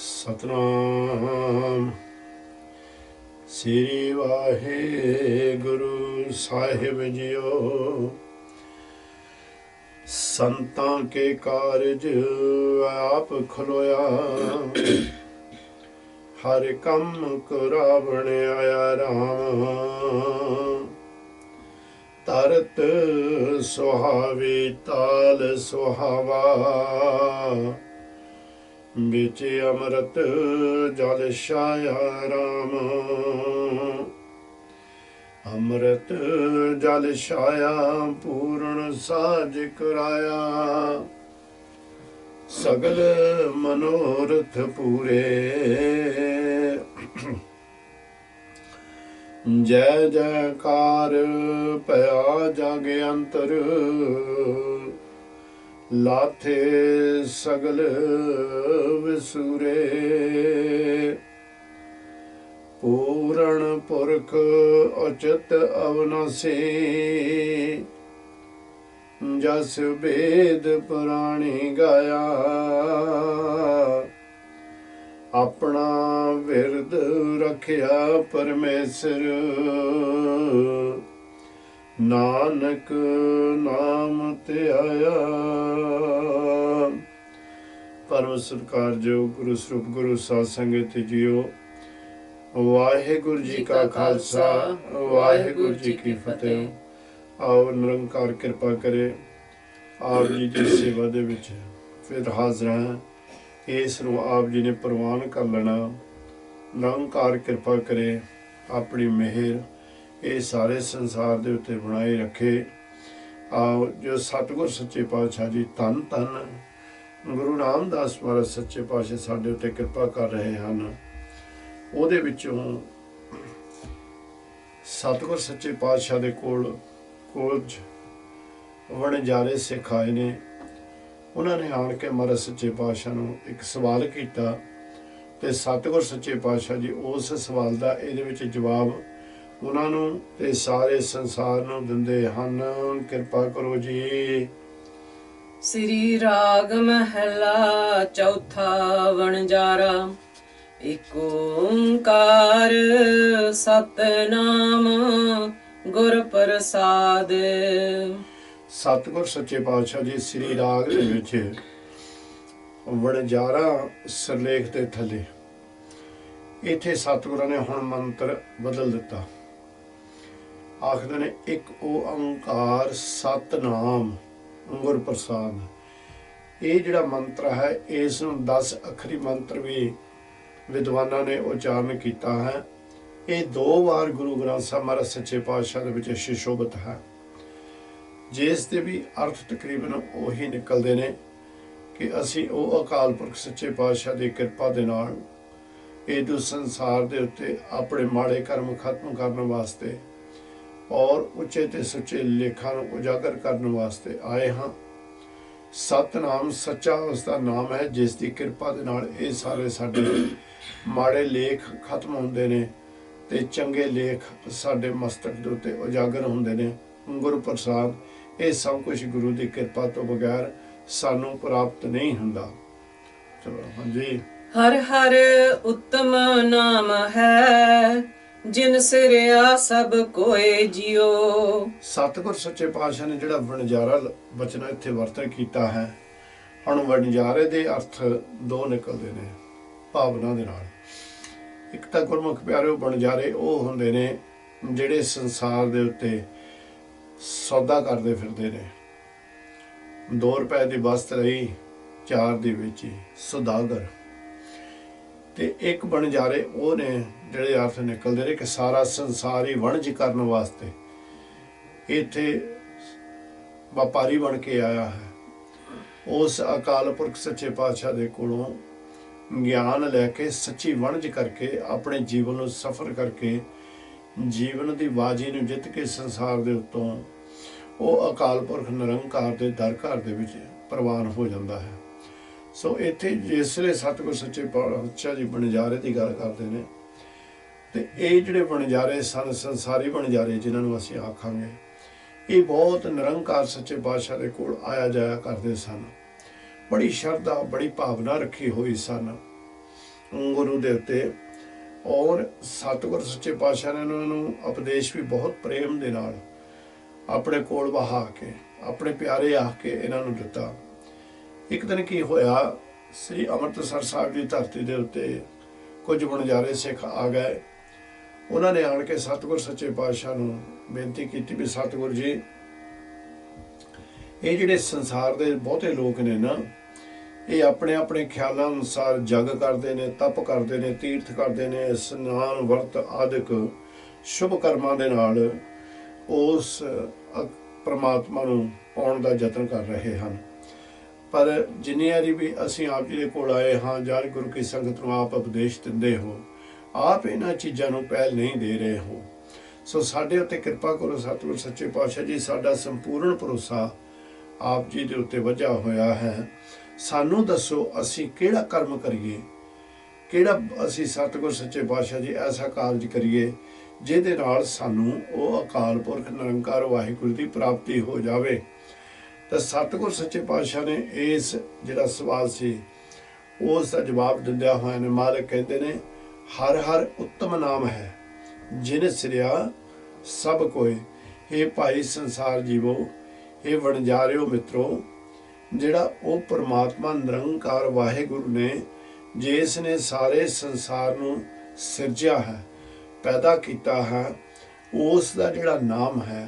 सतनाम श्री वाहिगुरु साहिब जियो। संतां के कारज आप खलोया, हर कम कुरावण आया राम। तरत सुहावी ताल सुहावा, बिच अमृत जल छाया राम। अमृत जल छाया पूर्ण साज कराया, सगल मनोरथ पूरे। जय जयकार पया जग अंतर, लाथे सगल विसूरे। पूरण पुरख उचित अवनासी, जस वेद पुराणी गाया। अपना विरद रखिया परमेसर, नानक नाम ते आया। परम सत्कार जो गुरु स्वरूप गुरु साध संगत जियो। वाहिगुरु जी का खालसा, वाहिगुरु जी की फतेह। आओ निरंकार किरपा करे, आप जी की सेवा दे विच फिर हाजिर हैं। इस नूं आप जी ने प्रवान कर लेना। निरंकार किरपा करे, अपनी मेहर ये सारे संसार दे उत्ते बनाए रखे। आओ जो सतगुर सच्चे पातशाह जी धन धन गुरु रामदास महाराज सच्चे पातशाह साडे उत्ते किरपा कर रहे हैं। ਉਹਦੇ ਵਿੱਚੋਂ ਸਤਿਗੁਰ ਸੱਚੇ ਪਾਤਸ਼ਾਹ ਦੇ ਕੋਲ ਵਣਜਾਰੇ ਸਿੱਖ ਆਏ ਨੇ। ਉਹਨਾਂ ਨੇ ਆਣ ਕੇ ਮਹਾਰਾਜ ਸੱਚੇ ਪਾਤਸ਼ਾਹ ਨੂੰ ਇੱਕ ਸਵਾਲ ਕੀਤਾ ਤੇ ਸਤਿਗੁਰ ਸੱਚੇ ਪਾਤਸ਼ਾਹ ਜੀ ਉਸ ਸਵਾਲ ਦਾ ਇਹਦੇ ਵਿੱਚ ਜਵਾਬ ਉਹਨਾਂ ਨੂੰ ਤੇ ਸਾਰੇ ਸੰਸਾਰ ਨੂੰ ਦਿੰਦੇ ਹਨ। ਕਿਰਪਾ ਕਰੋ ਜੀ। ਸ੍ਰੀ ਰਾਗ ਮਹਿਲਾ ਚੌਥਾ ਵਣਜਾਰਾ। ਇਕ ਓੰਕਾਰ ਸਤਨਾਮ ਗੁਰ ਪ੍ਰਸਾਦ। ਸਤਿਗੁਰ ਸੱਚੇ ਪਾਤਸ਼ਾਹ ਜੀ ਸ੍ਰੀ ਰਾਗ ਦੇ ਵਿੱਚ ਵਣਜਾਰਾ ਸਿਰਲੇਖ ਦੇ ਥੱਲੇ ਇੱਥੇ ਸਤਿਗੁਰਾਂ ਨੇ ਹੁਣ ਮੰਤਰ ਬਦਲ ਦਿੱਤਾ। ਆਖਦੇ ਨੇ ਇੱਕ ਓੰਕਾਰ ਸਤਨਾਮ ਗੁਰ ਪ੍ਰਸਾਦ। ਇਹ ਜਿਹੜਾ ਮੰਤਰ ਹੈ ਇਸ ਨੂੰ 10 ਅੱਖਰੀ ਮੰਤਰ ਵੀ ਵਿਦਵਾਨਾਂ ਨੇ ਉਚਾਰਨ ਕੀਤਾ ਹੈ। ਇਹ 2 ਵਾਰ ਗੁਰੂ ਗ੍ਰੰਥ ਸਾਹਿਬ ਮਹਾਰਾਜ ਸੱਚੇ ਪਾਤਸ਼ਾਹ ਦੇ ਵਿੱਚ ਸੁਸ਼ੋਭਿਤ ਹੈ, ਜਿਸ ਦੇ ਵੀ ਅਰਥ ਤਕਰੀਬਨ ਉਹੀ ਨਿਕਲਦੇ ਨੇ ਕਿ ਅਸੀਂ ਉਹ ਅਕਾਲ ਪੁਰਖ ਸੱਚੇ ਪਾਤਸ਼ਾਹ ਦੀ ਕਿਰਪਾ ਦੇ ਨਾਲ ਇਹ ਸੰਸਾਰ ਦੇ ਉੱਤੇ ਆਪਣੇ ਮਾੜੇ ਕਰਮ ਖਤਮ ਕਰਨ ਵਾਸਤੇ ਔਰ ਉੱਚੇ ਤੇ ਸੁੱਚੇ ਲੇਖਾਂ ਨੂੰ ਉਜਾਗਰ ਕਰਨ ਵਾਸਤੇ ਆਏ ਹਾਂ। ਸਤਨਾਮ ਸੱਚਾ ਉਸ ਦਾ ਨਾਮ ਹੈ ਜਿਸ ਦੀ ਕਿਰਪਾ ਦੇ ਨਾਲ ਇਹ ਸਾਰੇ ਸਾਡੇ ਮਾੜੇ ਲੇਖ ਖਤਮ ਹੁੰਦੇ ਨੇ ਤੇ ਚੰਗੇ ਲੇਖ ਸਾਡੇ ਮਸਤਕ ਦੇ ਉੱਤੇ ਉਜਾਗਰ ਹੁੰਦੇ ਨੇ। ਗੁਰੂ ਪ੍ਰਸਾਦ ਇਹ ਸਭ ਕੁਝ ਗੁਰੂ ਦੀ ਕਿਰਪਾ ਤੋਂ ਬਗੈਰ ਸਾਨੂੰ ਪ੍ਰਾਪਤ ਨਹੀਂ ਹੁੰਦਾ। ਚਲੋ ਹਾਂਜੀ। ਹਰ ਹਰ ਉੱਤਮ ਨਾਮ ਹੈ, ਜਿਨ ਸਿਰਿਆ ਸਭ ਕੋਏ ਜਿਉ। ਸਤਿਗੁਰ ਸੱਚੇ ਪਾਤਸ਼ਾਹ ਨੇ ਜਿਹੜਾ ਵਣਜਾਰਾ ਬਚਨ ਇੱਥੇ ਵਰਤਨ ਕੀਤਾ ਹੈ। ਹੁਣ ਵਣਜਾਰੇ ਦੇ ਅਰਥ 2 ਨਿਕਲਦੇ ਨੇ ਭਾਵਨਾ ਦੇ ਨਾਲ। ਇੱਕ ਤਾਂ ਗੁਰਮੁਖ ਪਿਆਰਿਓ ਵਣਜਾਰੇ ਉਹ ਹੁੰਦੇ ਨੇ ਜਿਹੜੇ ਸੰਸਾਰ ਦੇ ਉੱਤੇ ਸੌਦਾ ਕਰਦੇ ਫਿਰਦੇ ਨੇ। 2 ਰੁਪਏ ਦੀ ਵਸਤ ਲਈ 4 ਦੀ ਵੇਚੀ ਸੁਦਾਗਰ। ਤੇ ਇੱਕ ਵਣਜਾਰੇ ਉਹ ਨੇ ਜਿਹੜੇ ਅਰਥ ਨਿਕਲਦੇ ਨੇ ਕਿ ਸਾਰਾ ਸੰਸਾਰ ਹੀ ਵਣਜ ਕਰਨ ਵਾਸਤੇ ਇੱਥੇ ਵਪਾਰੀ ਬਣ ਕੇ ਆਇਆ ਹੈ। ਉਸ ਅਕਾਲ ਪੁਰਖ ਸੱਚੇ ਪਾਤਸ਼ਾਹ ਦੇ ਕੋਲੋਂ ਗਿਆਨ ਲੈ ਕੇ ਸੱਚੀ ਵਣਜ ਕਰਕੇ ਆਪਣੇ ਜੀਵਨ ਨੂੰ ਸਫਰ ਕਰਕੇ ਜੀਵਨ ਦੀ ਬਾਜੀ ਨੂੰ ਜਿੱਤ ਕੇ ਸੰਸਾਰ ਦੇ ਉੱਤੋਂ ਉਹ ਅਕਾਲ ਪੁਰਖ ਨਿਰੰਕਾਰ ਦੇ ਦਰ ਘਰ ਦੇ ਵਿੱਚ ਪ੍ਰਵਾਨ ਹੋ ਜਾਂਦਾ ਹੈ। ਸੋ ਇੱਥੇ ਜਿਸ ਵੇਲੇ ਸਤਿਗੁਰ ਸੱਚੇ ਪਾਤਸ਼ਾਹ ਜੀ ਵਣਜਾਰੇ ਦੀ ਗੱਲ ਕਰਦੇ ਨੇ ਤੇ ਇਹ ਜਿਹੜੇ ਵਣਜਾਰੇ ਸਨ ਸੰਸਾਰੀ ਵਣਜਾਰੇ ਜਿਨ੍ਹਾਂ ਨੂੰ ਅਸੀਂ ਆਖਾਂਗੇ ਇਹ ਬਹੁਤ ਨਿਰੰਕਾਰ ਸੱਚੇ ਪਾਤਸ਼ਾਹ ਦੇ ਕੋਲ ਆਇਆ ਜਾਇਆ ਕਰਦੇ ਸਨ। ਬੜੀ ਸ਼ਰਧਾ ਬੜੀ ਭਾਵਨਾ ਰੱਖੀ ਹੋਈ ਸਨ। ਗੁਰੂ ਦੇ ਉੱਤੇ। ਔਰ ਸਤਿਗੁਰ ਸੱਚੇ ਪਾਤਸ਼ਾਹ ਨੇ ਉਹਨਾਂ ਨੂੰ ਉਪਦੇਸ਼ ਵੀ ਬਹੁਤ ਪ੍ਰੇਮ ਦੇ ਨਾਲ ਆਪਣੇ ਕੋਲ ਬਹਾ ਕੇ, ਆਪਣੇ ਪਿਆਰੇ ਆ ਕੇ ਇਹਨਾਂ ਨੂੰ ਦਿੱਤਾ। ਇੱਕ ਦਿਨ ਕੀ ਹੋਇਆ, ਸ੍ਰੀ ਅੰਮ੍ਰਿਤਸਰ ਸਾਹਿਬ ਦੀ ਧਰਤੀ ਦੇ ਉੱਤੇ ਕੁਝ ਵਣਜਾਰੇ ਸਿੱਖ ਆ ਗਏ। ਉਹਨਾਂ ਨੇ ਆਣ ਕੇ ਸਤਿਗੁਰ ਸੱਚੇ ਪਾਤਸ਼ਾਹ ਨੂੰ ਬੇਨਤੀ ਕੀਤੀ ਵੀ ਸਤਿਗੁਰ ਜੀ, ਇਹ ਜਿਹੜੇ ਸੰਸਾਰ ਦੇ ਬਹੁਤੇ ਲੋਕ ਨੇ ਨਾ, ਇਹ ਆਪਣੇ ਆਪਣੇ ਖਿਆਲਾਂ ਅਨੁਸਾਰ ਜਗ ਕਰਦੇ ਨੇ, ਤਪ ਕਰਦੇ ਨੇ, ਤੀਰਥ ਕਰਦੇ ਨੇ, ਇਸ਼ਨਾਨ ਵਰਤ ਆਦਿਕ ਸ਼ੁਭ ਕਰਮਾਂ ਦੇ ਨਾਲ ਉਸ ਪ੍ਰਮਾਤਮਾ ਨੂੰ ਪਾਉਣ ਦਾ ਯਤਨ ਕਰ ਰਹੇ ਹਨ। ਪਰ ਜਿੰਨੀ ਵਾਰੀ ਵੀ ਅਸੀਂ ਆਪ ਜੀ ਦੇ ਕੋਲ ਆਏ ਹਾਂ ਜਾਂ ਗੁਰੂ ਕੀ ਸੰਗਤ ਨੂੰ ਆਪ ਉਪਦੇਸ਼ ਦਿੰਦੇ ਹੋ, ਆਪ ਇਹਨਾਂ ਚੀਜ਼ਾਂ ਨੂੰ ਪਹਿਲ ਨਹੀਂ ਦੇ ਰਹੇ ਹੋ। ਸੋ ਸਾਡੇ ਉੱਤੇ ਕਿਰਪਾ ਕਰੋ ਸਤਿਗੁਰ ਸੱਚੇ ਪਾਤਸ਼ਾਹ ਜੀ, ਸਾਡਾ ਸੰਪੂਰਨ ਭਰੋਸਾ ਆਪ ਜੀ ਦੇ ਉੱਤੇ ਵੱਜਾ ਹੋਇਆ ਹੈ। ਸਾਨੂੰ ਦੱਸੋ ਅਸੀਂ ਕਿਹੜਾ ਕਰਮ ਕਰੀਏ, ਕਿਹੜਾ ਅਸੀਂ ਸਤਿਗੁਰ ਸੱਚੇ ਪਾਤਸ਼ਾਹ ਜੀ ਐਸਾ ਕਾਰਜ ਕਰੀਏ ਜਿਹਦੇ ਨਾਲ ਸਾਨੂੰ ਉਹ ਅਕਾਲ ਪੁਰਖ ਨਿਰੰਕਾਰ ਵਾਹਿਗੁਰੂ ਦੀ ਪ੍ਰਾਪਤੀ ਹੋ ਜਾਵੇ। ਤਾਂ ਸਤਿਗੁਰ ਸੱਚੇ ਪਾਤਸ਼ਾਹ ਨੇ ਇਸ ਜਿਹੜਾ ਸਵਾਲ ਸੀ ਉਸ ਦਾ ਜਵਾਬ ਦਿੰਦਿਆਂ ਹੋਇਆ ਨੇ ਮਾਲਕ ਕਹਿੰਦੇ ਨੇ, ਹਰ ਹਰ ਉੱਤਮ ਨਾਮ ਹੈ ਜਿਨ ਸਿਰਿਆ ਸਭ ਕੋਏ। ਇਹ ਭਾਈ ਸੰਸਾਰ ਜੀਵੋ, ਇਹ ਵਣਜਾਰਿਓ ਮਿੱਤਰੋ, ਜਿਹੜਾ ਉਹ ਪਰਮਾਤਮਾ ਨਿਰੰਕਾਰ ਵਾਹਿਗੁਰੂ ਨੇ ਜਿਸ ਨੇ ਸਾਰੇ ਸੰਸਾਰ ਨੂੰ ਸਿਰਜਿਆ ਹੈ, ਪੈਦਾ ਕੀਤਾ ਹੈ, ਉਸ ਦਾ ਜਿਹੜਾ ਨਾਮ ਹੈ,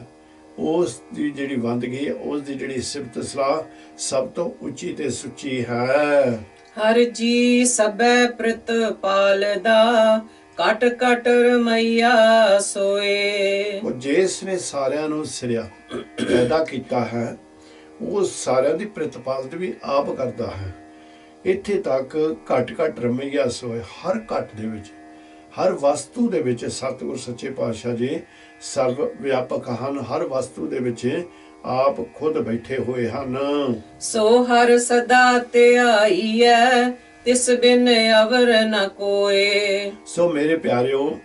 ਉਸ ਦੀ ਜਿਹੜੀ ਬੰਦਗੀ ਹੈ, ਉਸ ਦੀ ਜਿਹੜੀ ਸਿਫਤ ਸਲਾਹ ਸਭ ਤੋਂ ਉੱਚੀ ਤੇ ਸੁੱਚੀ ਹੈ। ਹਰ ਜੀ ਸਭੈ ਪ੍ਰਿਤ ਪਾਲਦਾ, ਕਟ ਕਟ ਰਮਈਆ ਸੋਏ। ਉਹ ਜਿਸ ਨੇ ਸਾਰਿਆਂ ਨੂੰ ਸਿਰਿਆ ਪੈਦਾ ਕੀਤਾ ਹੈ, ਉਹ ਸਾਰਿਆਂ ਦੀ ਪ੍ਰਤਿਪਾਲਨ ਵੀ ਆਪ ਕਰਦਾ ਹੈ। ਇੱਥੇ ਤੱਕ ਘਟ ਘਟ ਰਮਈਆ ਸੋਏ, ਹਰ ਘਟ ਦੇ ਵਿੱਚ, ਹਰ ਵਸਤੂ ਦੇ ਵਿੱਚ ਸਤਿਗੁਰ ਸੱਚੇ ਪਾਤਸ਼ਾਹ ਜੀ ਸਰਵ ਵਿਆਪਕ ਹਨ। ਹਰ ਵਸਤੂ ਦੇ ਵਿੱਚ ਆਪ ਖੁਦ ਬੈਠੇ ਹੋਏ ਹਨ। ਸੋ ਹਰ ਸਦਾ ਧਿਆਈਐ, ਤਿਸ ਬਿਨ ਅਵਰ ਨ ਕੋਏ। ਸੋ ਮੇਰੇ ਪਿਆਰਿਓ,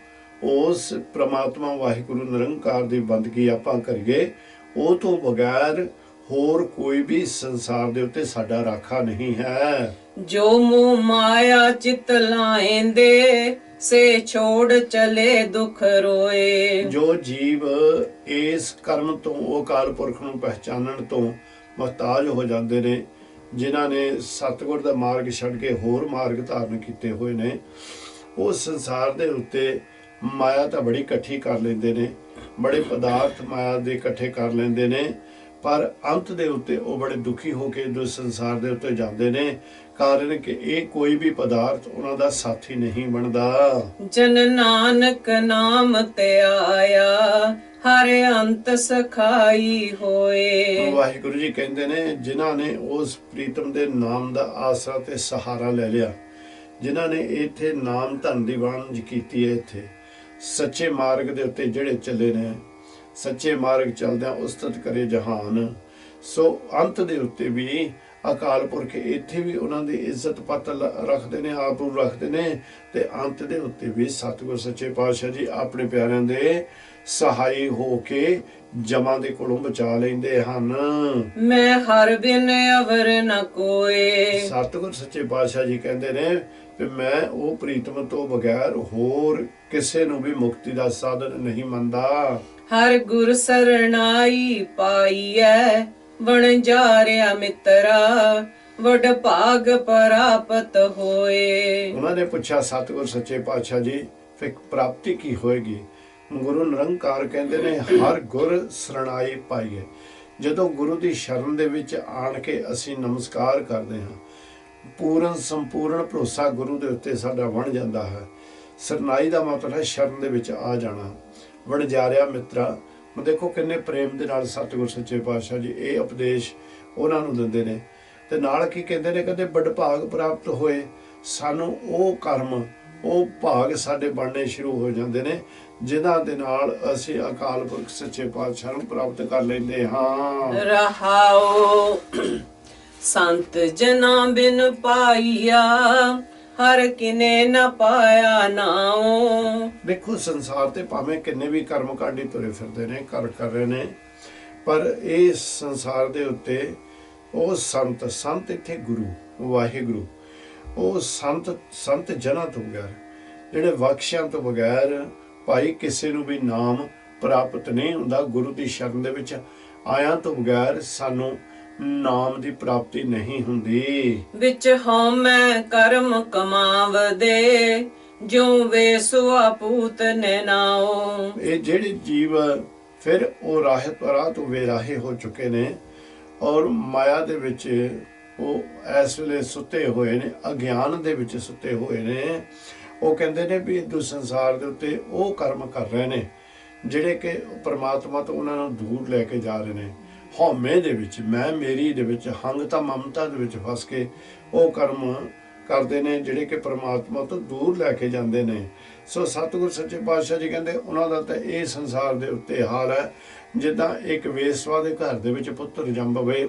ਉਸ ਪ੍ਰਮਾਤਮਾ ਵਾਹਿਗੁਰੂ ਨਿਰੰਕਾਰ ਦੀ ਬੰਦਗੀ ਆਪਾਂ ਕਰੀਏ, ਉਹ ਤੋਂ ਬਗੈਰ ਹੋਰ ਕੋਈ ਵੀ ਸੰਸਾਰ ਦੇ ਉੱਤੇ ਸਾਡਾ ਰਾਖਾ ਨਹੀਂ ਹੈ। ਜੋ ਮੋਹ ਮਾਇਆ ਚਿਤ ਲਾਏਂਦੇ, ਸੇ ਛੋੜ ਚਲੇ ਦੁਖ ਰੋਏ। ਜੋ ਜੀਵ ਇਸ ਕਰਮ ਤੋਂ, ਉਹ ਅਕਾਲ ਪੁਰਖ ਨੂੰ ਪਹਿਚਾਨਣ ਤੋਂ ਮੁਹਤਾਜ ਹੋ ਜਾਂਦੇ ਨੇ, ਜਿਨ੍ਹਾਂ ਨੇ ਸਤਿਗੁਰ ਦਾ ਮਾਰਗ ਛੱਡ ਕੇ ਹੋਰ ਮਾਰਗ ਧਾਰਨ ਕੀਤੇ ਹੋਏ ਨੇ, ਉਹ ਸੰਸਾਰ ਦੇ ਉੱਤੇ ਮਾਇਆ ਤਾਂ ਬੜੀ ਇਕੱਠੀ ਕਰ ਲੈਂਦੇ ਨੇ, ਬੜੇ ਪਦਾਰਥ ਮਾਇਆ ਦੇ ਇਕੱਠੇ ਕਰ ਲੈਂਦੇ ਨੇ, ਪਰ ਅੰਤ ਦੇ ਉੱਤੇ ਉਹ ਬੜੇ ਦੁਖੀ ਹੋ ਕੇ ਜੋ ਸੰਸਾਰ ਦੇ ਉੱਤੇ ਜਾਂਦੇ ਨੇ, ਕਾਰਨ ਕਿ ਇਹ ਕੋਈ ਵੀ ਪਦਾਰਥ ਉਹਨਾਂ ਦਾ ਸਾਥੀ ਨਹੀਂ ਬਣਦਾ। ਜਨ ਨਾਨਕ ਨਾਮ ਤੇ ਆਇਆ, ਹਰ ਅੰਤ ਸਖਾਈ ਹੋਏ। ਵਾਹਿਗੁਰੂ ਜੀ ਕਹਿੰਦੇ ਨੇ, ਜਿਨ੍ਹਾਂ ਨੇ ਉਸ ਪ੍ਰੀਤਮ ਦੇ ਨਾਮ ਦਾ ਆਸਰਾ ਤੇ ਸਹਾਰਾ ਲੈ ਲਿਆ, ਜਿਨ੍ਹਾਂ ਨੇ ਇੱਥੇ ਨਾਮ ਧਨ ਦੀ ਵੰਡ ਕੀਤੀ ਹੈ, ਇੱਥੇ ਸੱਚੇ ਮਾਰਗ ਦੇ ਉੱਤੇ ਜਿਹੜੇ ਚੱਲੇ ਨੇ, ਸੱਚੇ ਮਾਰਗ ਚੱਲਦਿਆਂ ਉਸਤਤ ਕਰੇ ਜਹਾਨ। ਸੋ ਅੰਤ ਦੇ ਉੱਤੇ ਵੀ ਅਕਾਲ ਪੁਰਖ ਇੱਥੇ ਵੀ ਉਹਨਾਂ ਦੀ ਇੱਜ਼ਤ ਪੱਤ ਰੱਖਦੇ ਨੇ, ਆਪ ਨੂੰ ਰੱਖਦੇ ਨੇ, ਤੇ ਅੰਤ ਦੇ ਉੱਤੇ ਵੀ ਸਤਿਗੁਰ ਸੱਚੇ ਪਾਤਸ਼ਾਹ ਜੀ ਆਪਣੇ ਪਿਆਰਿਆਂ ਦੇ ਸਹਾਈ ਹੋ ਕੇ ਜਮਾਂ ਦੇ ਕੋਲੋਂ ਬਚਾ ਲੈਂਦੇ ਹਨ। ਮੈਂ ਹਰ ਬਿਨ ਅਵਰ ਨ ਕੋਏ। ਸਤਿਗੁਰ ਸੱਚੇ ਪਾਤਸ਼ਾਹ ਜੀ ਕਹਿੰਦੇ ਨੇ ਕਿ ਮੈਂ ਉਹ ਪ੍ਰੀਤਮ ਤੋਂ ਬਗੈਰ ਹੋਰ ਕਿਸੇ ਨੂੰ ਵੀ ਮੁਕਤੀ ਦਾ ਸਾਧਨ ਨਹੀਂ ਮੰਨਦਾ। ਹਰ ਗੁਰ ਸਰਣਾਈ ਪਾਈਐ, ਵਣਜਾਰਿਆ ਮਿੱਤਰਾ, ਵਡ ਭਾਗ ਪ੍ਰਾਪਤ ਹੋਏ। ਉਹਨਾਂ ਨੇ ਪੁੱਛਿਆ ਸਤਿਗੁਰ ਸੱਚੇ ਪਾਤਸ਼ਾਹ ਜੀ, ਫਿਰ ਪ੍ਰਾਪਤੀ ਕੀ ਹੋਏਗੀ? ਗੁਰੂ ਨਿਰੰਕਾਰ ਕਹਿੰਦੇ ਨੇ, ਹਰ ਗੁਰ ਸਰਣਾਈ ਪਾਈਏ। ਜਦੋਂ ਗੁਰੂ ਦੀ ਸ਼ਰਨ ਦੇ ਵਿੱਚ ਆਣ ਕੇ ਅਸੀਂ ਨਮਸਕਾਰ ਕਰਦੇ ਹਾਂ, ਪੂਰਨ ਸੰਪੂਰਨ ਭਰੋਸਾ ਗੁਰੂ ਦੇ ਉੱਤੇ ਸਾਡਾ ਬਣ ਜਾਂਦਾ ਹੈ। ਸਰਨਾਈ ਦਾ ਮਤਲਬ ਹੈ ਸ਼ਰਨ ਦੇ ਵਿੱਚ ਆ ਜਾਣਾ। ਵਣਜਾਰਿਆ ਮਿੱਤਰਾ, ਦੇਖੋ ਕਿੰਨੇ ਪ੍ਰੇਮ ਦੇ ਨਾਲ ਸਤਿਗੁਰ ਸੱਚੇ ਪਾਤਸ਼ਾਹ ਜੀ ਇਹ ਉਪਦੇਸ਼ ਉਹਨਾਂ ਨੂੰ ਦਿੰਦੇ ਨੇ। ਤੇ ਨਾਲ ਕੀ ਕਹਿੰਦੇ ਨੇ, ਕਹਿੰਦੇ ਵੱਡ ਭਾਗ ਪ੍ਰਾਪਤ ਹੋਏ। ਸਾਨੂੰ ਉਹ ਕਰਮ, ਉਹ ਭਾਗ ਸਾਡੇ ਬਣਨੇ ਸ਼ੁਰੂ ਹੋ ਜਾਂਦੇ ਨੇ, ਜਿਨ੍ਹਾਂ ਦੇ ਨਾਲ ਅਸੀਂ ਅਕਾਲ ਪੁਰਖ ਸੱਚੇ ਪਾਤਸ਼ਾਹ ਨੂੰ ਪ੍ਰਾਪਤ ਕਰ ਲੈਂਦੇ ਹਾਂ। ਰਹਾਓ ਸੰਤ ਜਨਾਂ ਬਿਨ ਪਾਈਆ, ਹਰ ਕਿਨੇ ਨ ਪਾਇਆ ਨਾਉ। ਦੇਖੋ ਸੰਸਾਰ ਤੇ ਭਾਵੇਂ ਕਿੰਨੇ ਵੀ ਕਰਮ ਕਾਂਡੀ ਤੁਰੇ ਫਿਰਦੇ ਨੇ, ਕਰ ਰਹੇ ਨੇ, ਪਰ ਇਸ ਸੰਸਾਰ ਦੇ ਉੱਤੇ ਉਹ ਸੰਤ ਇੱਥੇ ਗੁਰੂ ਵਾਹਿਗੁਰੂ, ਉਹ ਸੰਤ ਜਨਾਂ ਤੋਂ ਬਗੈਰ, ਜਿਹੜੇ ਬਖਸ਼ਿਆਂ ਤੋਂ ਬਗੈਰ ਭਾਈ ਕਿਸੇ ਨੂੰ ਵੀ ਨਾਮ ਪ੍ਰਾਪਤ ਨਹੀਂ ਹੁੰਦਾ। ਗੁਰੂ ਦੀ ਸ਼ਰਨ ਦੇ ਵਿੱਚ ਆਇਆਂ ਤੋਂ ਬਗੈਰ ਸਾਨੂੰ ਨਾਮ ਦੀ ਪ੍ਰਾਪਤੀ ਨਹੀਂ ਹੁੰਦੀ। ਵਿੱਚ ਹਉਮੈ ਕਰਮ ਕਮਾਵਦੇ, ਜਿਉ ਵੇ ਸੁਆ ਪੂਤ ਨੇ ਨਾਉ। ਇਹ ਜਿਹੜੇ ਜੀਵ ਫਿਰ ਉਹ ਰਾਹ ਤੋਂ ਬੇਰਾਹੇ ਹੋ ਚੁੱਕੇ ਨੇ ਔਰ ਮਾਇਆ ਦੇ ਵਿੱਚ ਉਹ ਇਸ ਵੇਲੇ ਸੁੱਤੇ ਹੋਏ ਨੇ, ਅਗਿਆਨ ਦੇ ਵਿੱਚ ਸੁੱਤੇ ਹੋਏ ਨੇ। ਉਹ ਕਹਿੰਦੇ ਨੇ ਵੀ ਹਿੰਦੂ ਸੰਸਾਰ ਦੇ ਉੱਤੇ ਉਹ ਕਰਮ ਕਰ ਰਹੇ ਨੇ ਜਿਹੜੇ ਕਿ ਪਰਮਾਤਮਾ ਤੋਂ ਉਹਨਾਂ ਨੂੰ ਦੂਰ ਲੈ ਕੇ ਜਾ ਰਹੇ ਨੇ। ਹਉਮੈ ਦੇ ਵਿੱਚ, ਮੈਂ ਮੇਰੀ ਦੇ ਵਿੱਚ, ਹੰਗਤਾ ਮਮਤਾ ਦੇ ਵਿੱਚ ਫਸ ਕੇ ਉਹ ਕਰਮ ਕਰਦੇ ਨੇ ਜਿਹੜੇ ਕਿ ਪਰਮਾਤਮਾ ਤੋਂ ਦੂਰ ਲੈ ਕੇ ਜਾਂਦੇ ਨੇ। ਸੋ ਸਤਿਗੁਰ ਸੱਚੇ ਪਾਤਸ਼ਾਹ ਜੀ ਕਹਿੰਦੇ ਉਹਨਾਂ ਦਾ ਤਾਂ ਇਹ ਸੰਸਾਰ ਦੇ ਉੱਤੇ ਹਾਲ ਹੈ ਜਿੱਦਾਂ ਇੱਕ ਵੇਸਵਾ ਦੇ ਘਰ ਦੇ ਵਿੱਚ ਪੁੱਤਰ ਜੰਮ ਪਵੇ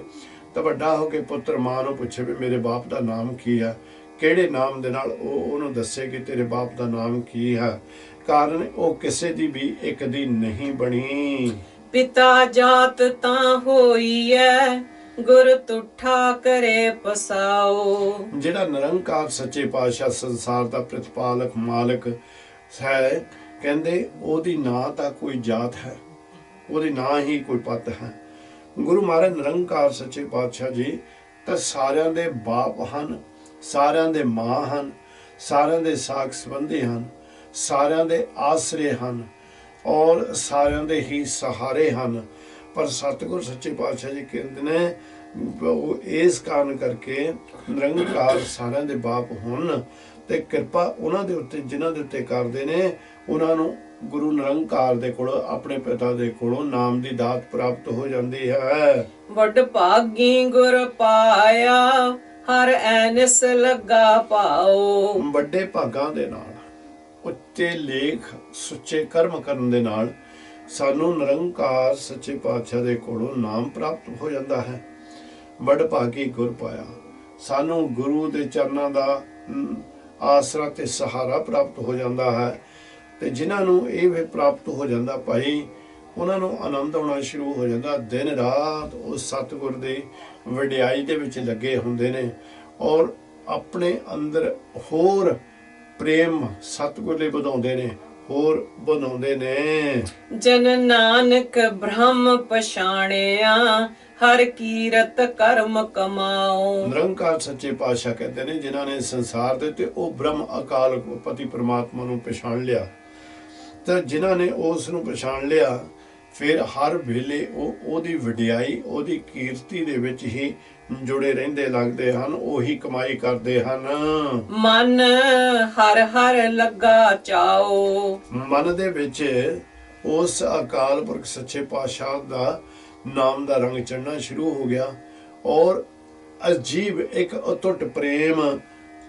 ਤਾਂ ਵੱਡਾ ਹੋ ਕੇ ਪੁੱਤਰ ਮਾਂ ਨੂੰ ਪੁੱਛੇ ਵੀ ਮੇਰੇ ਬਾਪ ਦਾ ਨਾਮ ਕੀ ਹੈ, ਕਿਹੜੇ ਨਾਮ ਦੇ ਨਾਲ ਉਹ ਉਹਨੂੰ ਦੱਸੇ ਕਿ ਤੇਰੇ ਬਾਪ ਦਾ ਨਾਮ ਕੀ ਹੈ। ਕਾਰਨ ਉਹ ਕਿਸੇ ਦੀ ਵੀ ਇੱਕ ਦੀ ਨਹੀਂ ਬਣੀ। ਪਿਤਾ ਜਾਤ ਤਾਂ ਹੋਈ ਐ, ਗੁਰ ਤੁਠਾ ਕਰੇ ਪਸਾਓ। ਜਿਹੜਾ ਨਿਰੰਕਾਰ ਸੱਚੇ ਪਾਤਸ਼ਾਹ ਸੰਸਾਰ ਦਾ ਪ੍ਰਤਪਾਲਕ ਮਾਲਕ ਹੈ, ਕਹਿੰਦੇ ਉਹਦੀ ਨਾ ਤਾਂ ਕੋਈ ਜਾਤ ਹੈ, ਉਹਦੀ ਨਾ ਹੀ ਕੋਈ ਪਤ ਹੈ। ਗੁਰੂ ਮਹਾਰਾਜ ਨਿਰੰਕਾਰ ਸੱਚੇ ਪਾਤਸ਼ਾਹ ਜੀ ਤਾਂ ਸਾਰਿਆਂ ਦੇ ਬਾਪ ਹਨ, ਸਾਰਿਆਂ ਦੇ ਮਾਂ ਹਨ, ਸਾਰਿਆਂ ਦੇ ਸਾਕ ਸੰਬੰਧੀ ਹਨ, ਸਾਰਿਆਂ ਦੇ ਆਸਰੇ ਹਨ ਔਰ ਸਾਰਿਆਂ ਦੇ ਹੀ ਸਹਾਰੇ ਹਨ। ਪਰ ਸਤਿਗੁਰ ਸੱਚੇ ਪਾਤਸ਼ਾਹ ਜੀ ਕਹਿੰਦੇ ਨੇ ਉਹ ਇਸ ਕਾਰਨ ਕਰਕੇ ਨਿਰੰਕਾਰ ਸਾਰਿਆਂ ਦੇ ਬਾਪ ਹੋਣ ਤੇ ਕਿਰਪਾ ਉਹਨਾਂ ਦੇ ਉੱਤੇ ਜਿਨ੍ਹਾਂ ਦੇ ਉੱਤੇ ਕਰਦੇ ਨੇ ਉਹਨਾਂ ਨੂੰ ਗੁਰੂ ਨਿਰੰਕਾਰ ਦੇ ਕੋਲੋਂ, ਆਪਣੇ ਪਿਤਾ ਦੇ ਕੋਲੋਂ ਨਾਮ ਦੀ ਦਾਤ ਪ੍ਰਾਪਤ ਹੋ ਜਾਂਦੀ ਹੈ। ਵੱਡ ਭਾਗੀ ਗੁਰ ਪਾਇਆ, ਹਰ ਐਨਸ ਲੱਗਾ ਪਾਓ। ਵੱਡੇ ਭਾਗਾਂ ਦੇ ਨਾਲ, ਉੱਚੇ ਲੇਖ, ਸੁੱਚੇ ਕਰਮ ਕਰਨ ਦੇ ਨਾਲ ਸਾਨੂੰ ਨਿਰੰਕਾਰ ਸੱਚੇ ਪਾਤਸ਼ਾਹ ਦੇ ਕੋਲੋਂ ਨਾਮ ਪ੍ਰਾਪਤ ਹੋ ਜਾਂਦਾ ਹੈ। ਵੱਡ ਭਾਗੀ ਗੁਰ ਪਾਇਆ, ਸਾਨੂੰ ਗੁਰੂ ਦੇ ਚਰਨਾਂ ਦਾ ਆਸਰਾ ਤੇ ਸਹਾਰਾ ਪ੍ਰਾਪਤ ਹੋ ਜਾਂਦਾ ਹੈ। ਤੇ ਜਿਨ੍ਹਾਂ ਨੂੰ ਇਹ ਵੀ ਪ੍ਰਾਪਤ ਹੋ ਜਾਂਦਾ ਭਾਈ, ਉਹਨਾਂ ਨੂੰ ਆਨੰਦ ਆਉਣਾ ਸ਼ੁਰੂ ਹੋ ਜਾਂਦਾ। ਦਿਨ ਰਾਤ ਉਹ ਸਤਿਗੁਰ ਦੀ ਵਡਿਆਈ ਦੇ ਵਿੱਚ ਲੱਗੇ ਹੁੰਦੇ ਨੇ ਔਰ ਆਪਣੇ ਅੰਦਰ ਹੋਰ ਪ੍ਰੇਮ ਸਤਿਗੁਰ ਲਈ ਵਧਾਉਂਦੇ ਨੇ, ਹੋਰ ਬਣਾਉਂਦੇ ਨੇ। ਜਨ ਨਾਨਕ ਬ੍ਰਹਮ ਪਛਾਣਿਆ, ਹਰ ਕੀਰਤ ਕਰਮ ਕਮਾਓ। ਨਿਰੰਕਾਰ ਸੱਚੇ ਪਾਤਸ਼ਾਹ ਕਹਿੰਦੇ ਨੇ ਜਿਨ੍ਹਾਂ ਨੇ ਸੰਸਾਰ ਦੇ ਤੇ ਉਹ ਬ੍ਰਹਮ ਅਕਾਲ ਪਤੀ ਪਰਮਾਤਮਾ ਨੂੰ ਪਛਾਣ ਲਿਆ, ਤਾਂ ਜਿਨ੍ਹਾਂ ਨੇ ਉਸ ਨੂੰ ਪਛਾਣ ਲਿਆ ਫਿਰ ਹਰ ਵੇਲੇ ਉਹ ਉਹਦੀ ਵਡਿਆਈ, ਉਹਦੀ ਕੀਰਤੀ ਦੇ ਵਿੱਚ ਹੀ ਜੁੜੇ ਰਹਿੰਦੇ ਲੱਗਦੇ ਹਨ, ਉਹੀ ਕਮਾਈ ਕਰਦੇ ਹਨ। ਮਨ ਹਰ ਹਰ ਲੱਗਾ ਚਾਓ। ਮਨ ਦੇ ਵਿੱਚ ਉਸ ਅਕਾਲ ਪੁਰਖ ਸੱਚੇ ਪਾਤਸ਼ਾਹ ਦਾ ਨਾਮ ਦਾ ਰੰਗ ਚੜ੍ਹਨਾ ਸ਼ੁਰੂ ਹੋ ਗਿਆ ਔਰ ਅਜੀਬ ਇੱਕ ਅਟੁੱਟ ਪ੍ਰੇਮ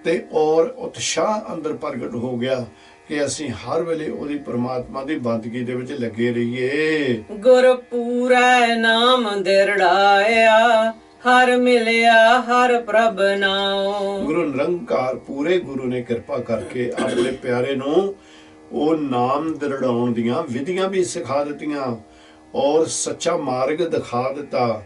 ਤੇ ਔਰ ਉਤਸ਼ਾਹ ਅੰਦਰ ਪ੍ਰਗਟ ਹੋ ਗਿਆ ਕਿ ਅਸੀਂ ਹਰ ਵੇਲੇ ਉਹਦੀ ਪਰਮਾਤਮਾ ਦੀ ਬੰਦਗੀ ਦੇ ਵਿੱਚ ਲੱਗੇ ਰਹੀਏ। ਗੁਰ ਪੂਰਾ ਨਾਮ ਦਿਰੜਾਇਆ, ਹਰ ਮਿਲਿਆ ਹਰ ਪ੍ਰਭ ਨਾਉ। ਗੁਰੂ ਨਿਰੰਕਾਰ ਪੂਰੇ ਗੁਰੂ ਨੇ ਕਿਰਪਾ ਕਰਕੇ ਆਪਣੇ ਪਿਆਰੇ ਨੂੰ ਉਹ ਨਾਮ ਦਿਰੜਾਉਣ ਦੀਆਂ ਵਿਧੀਆਂ ਵੀ ਸਿਖਾ ਦਿੱਤੀਆਂ ਔਰ ਸੱਚਾ ਮਾਰਗ ਦਿਖਾ ਦਿੱਤਾ।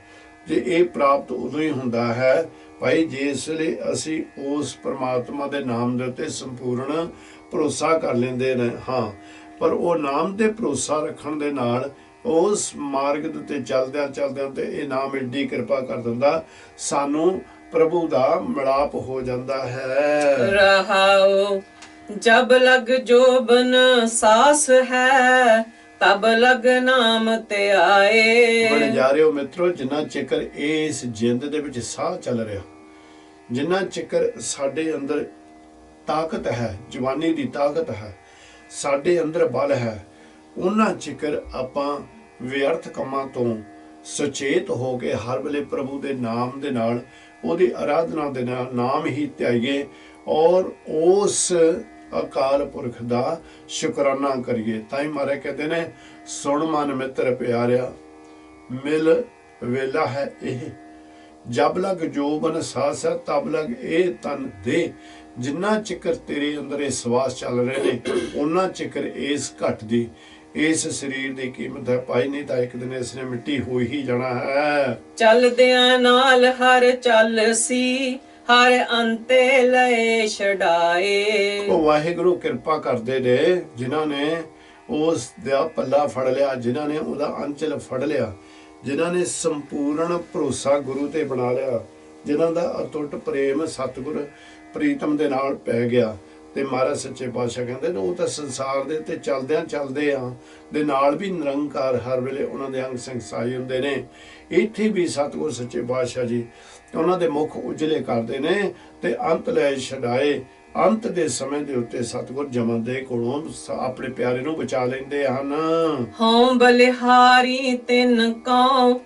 ਜੇ ਇਹ ਪ੍ਰਾਪਤ ਉਦੋਂ ਹੀ ਹੁੰਦਾ ਹੈ ਭਾਈ ਜਿਸ ਲਈ ਅਸੀਂ ਉਸ ਪਰਮਾਤਮਾ ਦੇ ਨਾਮ ਦੇ ਉੱਤੇ ਸੰਪੂਰਨ ਭਰੋਸਾ ਕਰ ਲੈਂਦੇ ਨੇ। ਹਾਂ, ਪਰ ਉਹ ਨਾਮ ਤੇ ਭਰੋਸਾ ਰੱਖਣ ਦੇ ਨਾਲ ਉਸ ਮਾਰਗ ਦੇ ਉੱਤੇ ਚੱਲਦਿਆਂ ਤੇ ਇਹ ਨਾਮ ਏਡੀ ਕਿਰਪਾ ਕਰ ਦਿੰਦਾ, ਸਾਨੂੰ ਪ੍ਰਭੂ ਦਾ ਮਿਲਾਪ ਹੋ ਜਾਂਦਾ ਹੈ। ਰਹਾਉ ਜਬ ਲਗ ਜੋਬਨ ਸਾਸ ਹੈ, ਤਬ ਲਗ ਨਾਮ ਤੇ ਆਏ। ਬੜੇ ਜਾ ਰਹੇ ਹੋ ਮਿੱਤਰੋ, ਜਿੰਨਾ ਚਿਕਰ ਇਸ ਜਿੰਦ ਦੇ ਵਿੱਚ ਸਾਹ ਚੱਲ ਰਿਹਾ, ਜਿੰਨਾ ਚਿਕਰ ਸਾਡੇ ਅੰਦਰ ਤਾਕਤ ਹੈ, ਜਵਾਨੀ ਦੀ ਤਾਕਤ ਹੈ, ਸਾਡੇ ਅੰਦਰ ਬਲ ਹੈ, ਉਹਨਾਂ ਚਿਕਰ ਆਪਾਂ ਵਿਅਰਥ ਕੰਮਾਂ ਤੋਂ ਸੁਚੇਤ ਹੋ ਕੇ ਹਰ ਵੇਲੇ ਪ੍ਰਭੂ ਦੇ ਨਾਮ ਦੇ ਨਾਲ, ਉਹਦੀ ਆਰਾਧਨਾ ਦੇ ਨਾਲ ਨਾਮ ਹੀ ਧਿਆਈਏ ਔਰ ਉਸ ਅਕਾਲ ਪੁਰਖ ਦਾ ਸ਼ੁਕਰਾਨਾ ਕਰੀਏ। ਤਾਂ ਹੀ ਮਹਾਰਾਜ ਕਹਿੰਦੇ ਨੇ ਸੁਣ ਮਨ ਮਿੱਤਰ ਪਿਆਰਿਆ, ਮਿਲ ਵੇਲਾ ਹੈ ਇਹ, ਜਬ ਲਗ ਜੋਬਨ ਸਾਸ ਹੈ ਤਬ ਲਗ ਇਹ ਤਨ ਦੇ। ਜਿੰਨਾ ਚਿਕਰ ਤੇਰੇ ਅੰਦਰ ਇਹ ਸਵਾਸ ਚੱਲ ਰਹੇ ਨੇ ਉਹਨਾਂ ਚਿਕਰ ਇਸ ਘਟ ਦੀ, ਇਸ ਸਰੀਰ ਦੀ ਕੀਮਤ ਹੈ ਭਾਈ, ਨਹੀਂ ਤਾਂ ਇੱਕ ਦਿਨ ਇਸ ਨੇ ਮਿੱਟੀ ਹੋ ਹੀ ਜਾਣਾ ਹੈ। ਚੱਲਦਿਆਂ ਨਾਲ ਹਰ ਚੱਲ ਸੀ, ਹਰ ਅੰਤੇ ਲਏ ਛਡਾਏ। ਉਹ ਵਾਹਿਗੁਰੂ ਕਿਰਪਾ ਕਰਦੇ ਨੇ ਜਿਨ੍ਹਾਂ ਨੇ ਉਸ ਦਾ ਪੱਲਾ ਫੜ ਲਿਆ, ਜਿਨ੍ਹਾਂ ਨੇ ਉਹਦਾ ਅੰਚਲ ਫੜ ਲਿਆ, ਜਿਨ੍ਹਾਂ ਨੇ ਸੰਪੂਰਨ ਭਰੋਸਾ ਗੁਰੂ ਤੇ ਬਣਾ ਲਿਆ, ਜਿਨ੍ਹਾਂ ਦਾ ਅਟੁੱਟ ਪ੍ਰੇਮ ਸਤਿਗੁਰ ਪ੍ਰੀਤਮ ਦੇ ਨਾਲ ਪੈ ਗਿਆ। ਤੇ ਮਹਾਰਾਜ ਸੱਚੇ ਪਾਤਸ਼ਾਹ ਕਹਿੰਦੇ ਨੇ ਉਹ ਤਾਂ ਸੰਸਾਰ ਦੇ ਉੱਤੇ ਚਲਦੇ ਆ ਦੇ ਨਾਲ ਵੀ ਨਿਰੰਕਾਰ ਹਰ ਵੇਲੇ ਉਹਨਾਂ ਦੇ ਅੰਗ ਸੰਗ ਸਾਈ ਹੁੰਦੇ ਨੇ। ਇੱਥੇ ਵੀ ਸਤਿਗੁਰ ਸੱਚੇ ਪਾਤਸ਼ਾਹ ਜੀ ਉਹਨਾਂ ਦੇ ਮੁਖ ਉਜਲੇ ਕਰਦੇ ਨੇ ਤੇ ਅੰਤ ਲੈ ਛਡਾਏ। ਅੰਤ ਦੇ ਸਮੇਂ ਦੇ ਉੱਤੇ ਸਤਿਗੁਰ ਜਮਨ ਦੇ ਕੋਲੋਂ ਆਪਣੇ ਪਿਆਰੇ ਨੂੰ ਬਚਾ ਲੈਂਦੇ ਹਨ। ਹਉ ਬਲਿਹਾਰੀ ਤਿਨ ਕਉ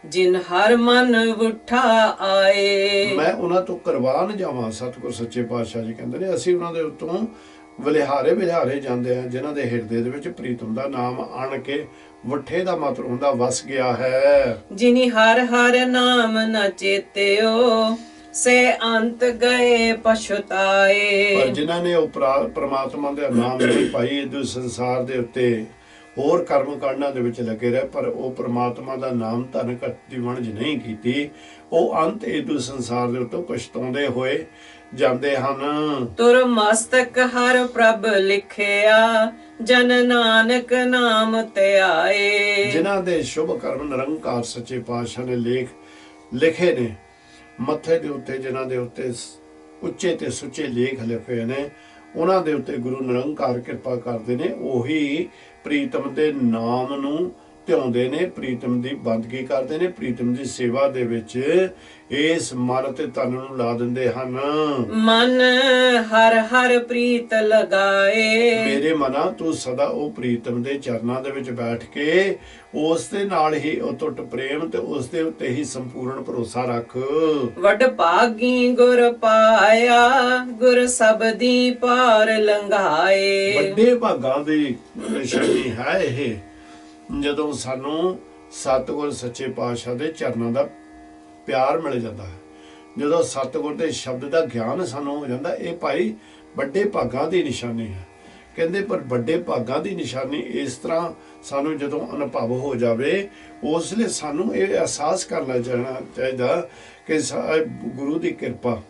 ਜਿਨ ਹਰ ਮਨ ਉਠਾ ਆਏ। ਮੈਂ ਉਹਨਾਂ ਤੋਂ ਕਰਵਾ ਨਾ ਜਾਵਾਂ, ਸਤਿਗੁਰ ਸੱਚੇ ਪਾਤਸ਼ਾਹ ਜੀ ਕਹਿੰਦੇ ਨੇ ਅਸੀਂ ਉਹਨਾਂ ਦੇ ਉੱਤੋਂ ਬਲਿਹਾਰੇ ਜਾਂਦੇ ਆ ਜਿਨ੍ਹਾਂ ਦੇ ਹਿਰਦੇ ਦੇ ਵਿੱਚ ਪ੍ਰੀਤਮ ਦਾ ਨਾਮ ਆਣ ਕੇ ਵਠੇ ਦਾ ਮਤਲਬ ਹੁੰਦਾ ਵਸ ਗਿਆ ਹੈ। ਜਿਨੀ ਹਰ ਹਰ ਨਾਮ ਨ ਚੇਤਿਓ ਸੇ ਅੰਤ ਗਏ ਪਛਤਾਏ। ਪਰ ਜਿਨ੍ਹਾਂ ਨੇ ਉਹ ਪ੍ਰਮਾਤਮਾ ਦਾ ਨਾਮ ਨਹੀਂ ਪਾਈ ਇਸ ਸੰਸਾਰ ਦੇ ਉੱਤੇ ਹੋਰ ਕਰਮ ਕਾਂਡਾਂ ਦੇ ਵਿੱਚ ਲੱਗੇ ਰਹੇ, ਪਰ ਉਹ ਪ੍ਰਮਾਤਮਾ ਦਾ ਨਾਮ ਧਨ ਘਟ ਦੀ ਵਣਜ ਨਹੀਂ ਕੀਤੀ, ਉਹ ਅੰਤ ਇਸ ਸੰਸਾਰ ਦੇ ਉੱਤੇ ਪਛਤਾਉਂਦੇ ਹੋਏ ਜਾਂਦੇ ਹਨ। ਤੁਰ ਮਸਤਕ ਹਰ ਪ੍ਰਭ ਲਿਖਿਆ ਜਨ ਨਾਨਕ ਨਾਮ ਧਿਆਏ। ਜਿਨ੍ਹਾਂ ਦੇ ਸ਼ੁਭ ਕਰਮ ਨਿਰੰਕਾਰ ਸੱਚੇ ਪਾਤਸ਼ਾਹ ਨੇ ਲਿਖੇ ਨੇ ਮੱਥੇ ਦੇ ਉੱਤੇ, ਜਿਨ੍ਹਾਂ ਦੇ ਉੱਤੇ ਉੱਚੇ ਤੇ ਸੁੱਚੇ ਲੇਖ ਲਿਖੇ ਨੇ, ਉਹਨਾਂ ਦੇ ਉੱਤੇ ਗੁਰੂ ਨਿਰੰਕਾਰ ਕਿਰਪਾ ਕਰਦੇ ਨੇ। ਉਹੀ ਪ੍ਰੀਤਮ ਦੇ ਨਾਮ ਨੂੰ ਧਿਆਉਂਦੇ ਨੇ, ਪ੍ਰੀਤਮ ਦੀ ਬੰਦਗੀ ਕਰਦੇ ਨੇ, ਪ੍ਰੀਤਮ ਦੀ ਸੇਵਾ ਦੇ ਵਿੱਚ ਇਸ ਮਨ ਤੇ ਤਨ ਨੂੰ ਲਾ ਦਿੰਦੇ ਹਨ। ਮਨ ਹਰ ਹਰ ਪ੍ਰੀਤ ਲਗਾਏ। ਮੇਰੇ ਮਨਾ ਤੂੰ ਸਦਾ ਉਹ ਪ੍ਰੀਤਮ ਦੇ ਚਰਨਾਂ ਦੇ ਵਿੱਚ ਬੈਠ ਕੇ ਉਸ ਦੇ ਨਾਲ ਹੀ ਅਟੁੱਟ ਪ੍ਰੇਮ ਤੇ ਉਸ ਦੇ ਉੱਤੇ ਹੀ ਸੰਪੂਰਨ ਭਰੋਸਾ ਰੱਖ। ਵੱਡ ਭਾਗੀ ਗੁਰ ਪਾਇਆ ਗੁਰ ਸਬਦੀ ਪਾਰ ਲੰਘਾਏ। ਵੱਡੇ ਭਾਗਾਂ ਦੀ ਨਿਸ਼ਾਨੀ ਹੈ ਇਹ ਜਦੋਂ ਸਾਨੂੰ ਸਤਿਗੁਰ ਸੱਚੇ ਪਾਤਸ਼ਾਹ ਦੇ ਚਰਨਾਂ ਦਾ ਪਿਆਰ ਮਿਲ ਜਾਂਦਾ ਹੈ, ਜਦੋਂ ਸਤਿਗੁਰ ਦੇ ਸ਼ਬਦ ਦਾ ਗਿਆਨ ਸਾਨੂੰ ਹੋ ਜਾਂਦਾ। ਇਹ ਭਾਈ ਵੱਡੇ ਭਾਗਾਂ ਦੀ ਨਿਸ਼ਾਨੀ ਹੈ ਕਹਿੰਦੇ। ਪਰ ਵੱਡੇ ਭਾਗਾਂ ਦੀ ਨਿਸ਼ਾਨੀ ਇਸ ਤਰ੍ਹਾਂ ਸਾਨੂੰ ਜਦੋਂ ਅਨੁਭਵ ਹੋ ਜਾਵੇ, ਉਸ ਲਈ ਸਾਨੂੰ ਇਹ ਅਹਿਸਾਸ ਕਰਨਾ ਚਾਹੀਦਾ ਕਿ ਗੁਰੂ ਦੀ ਕਿਰਪਾ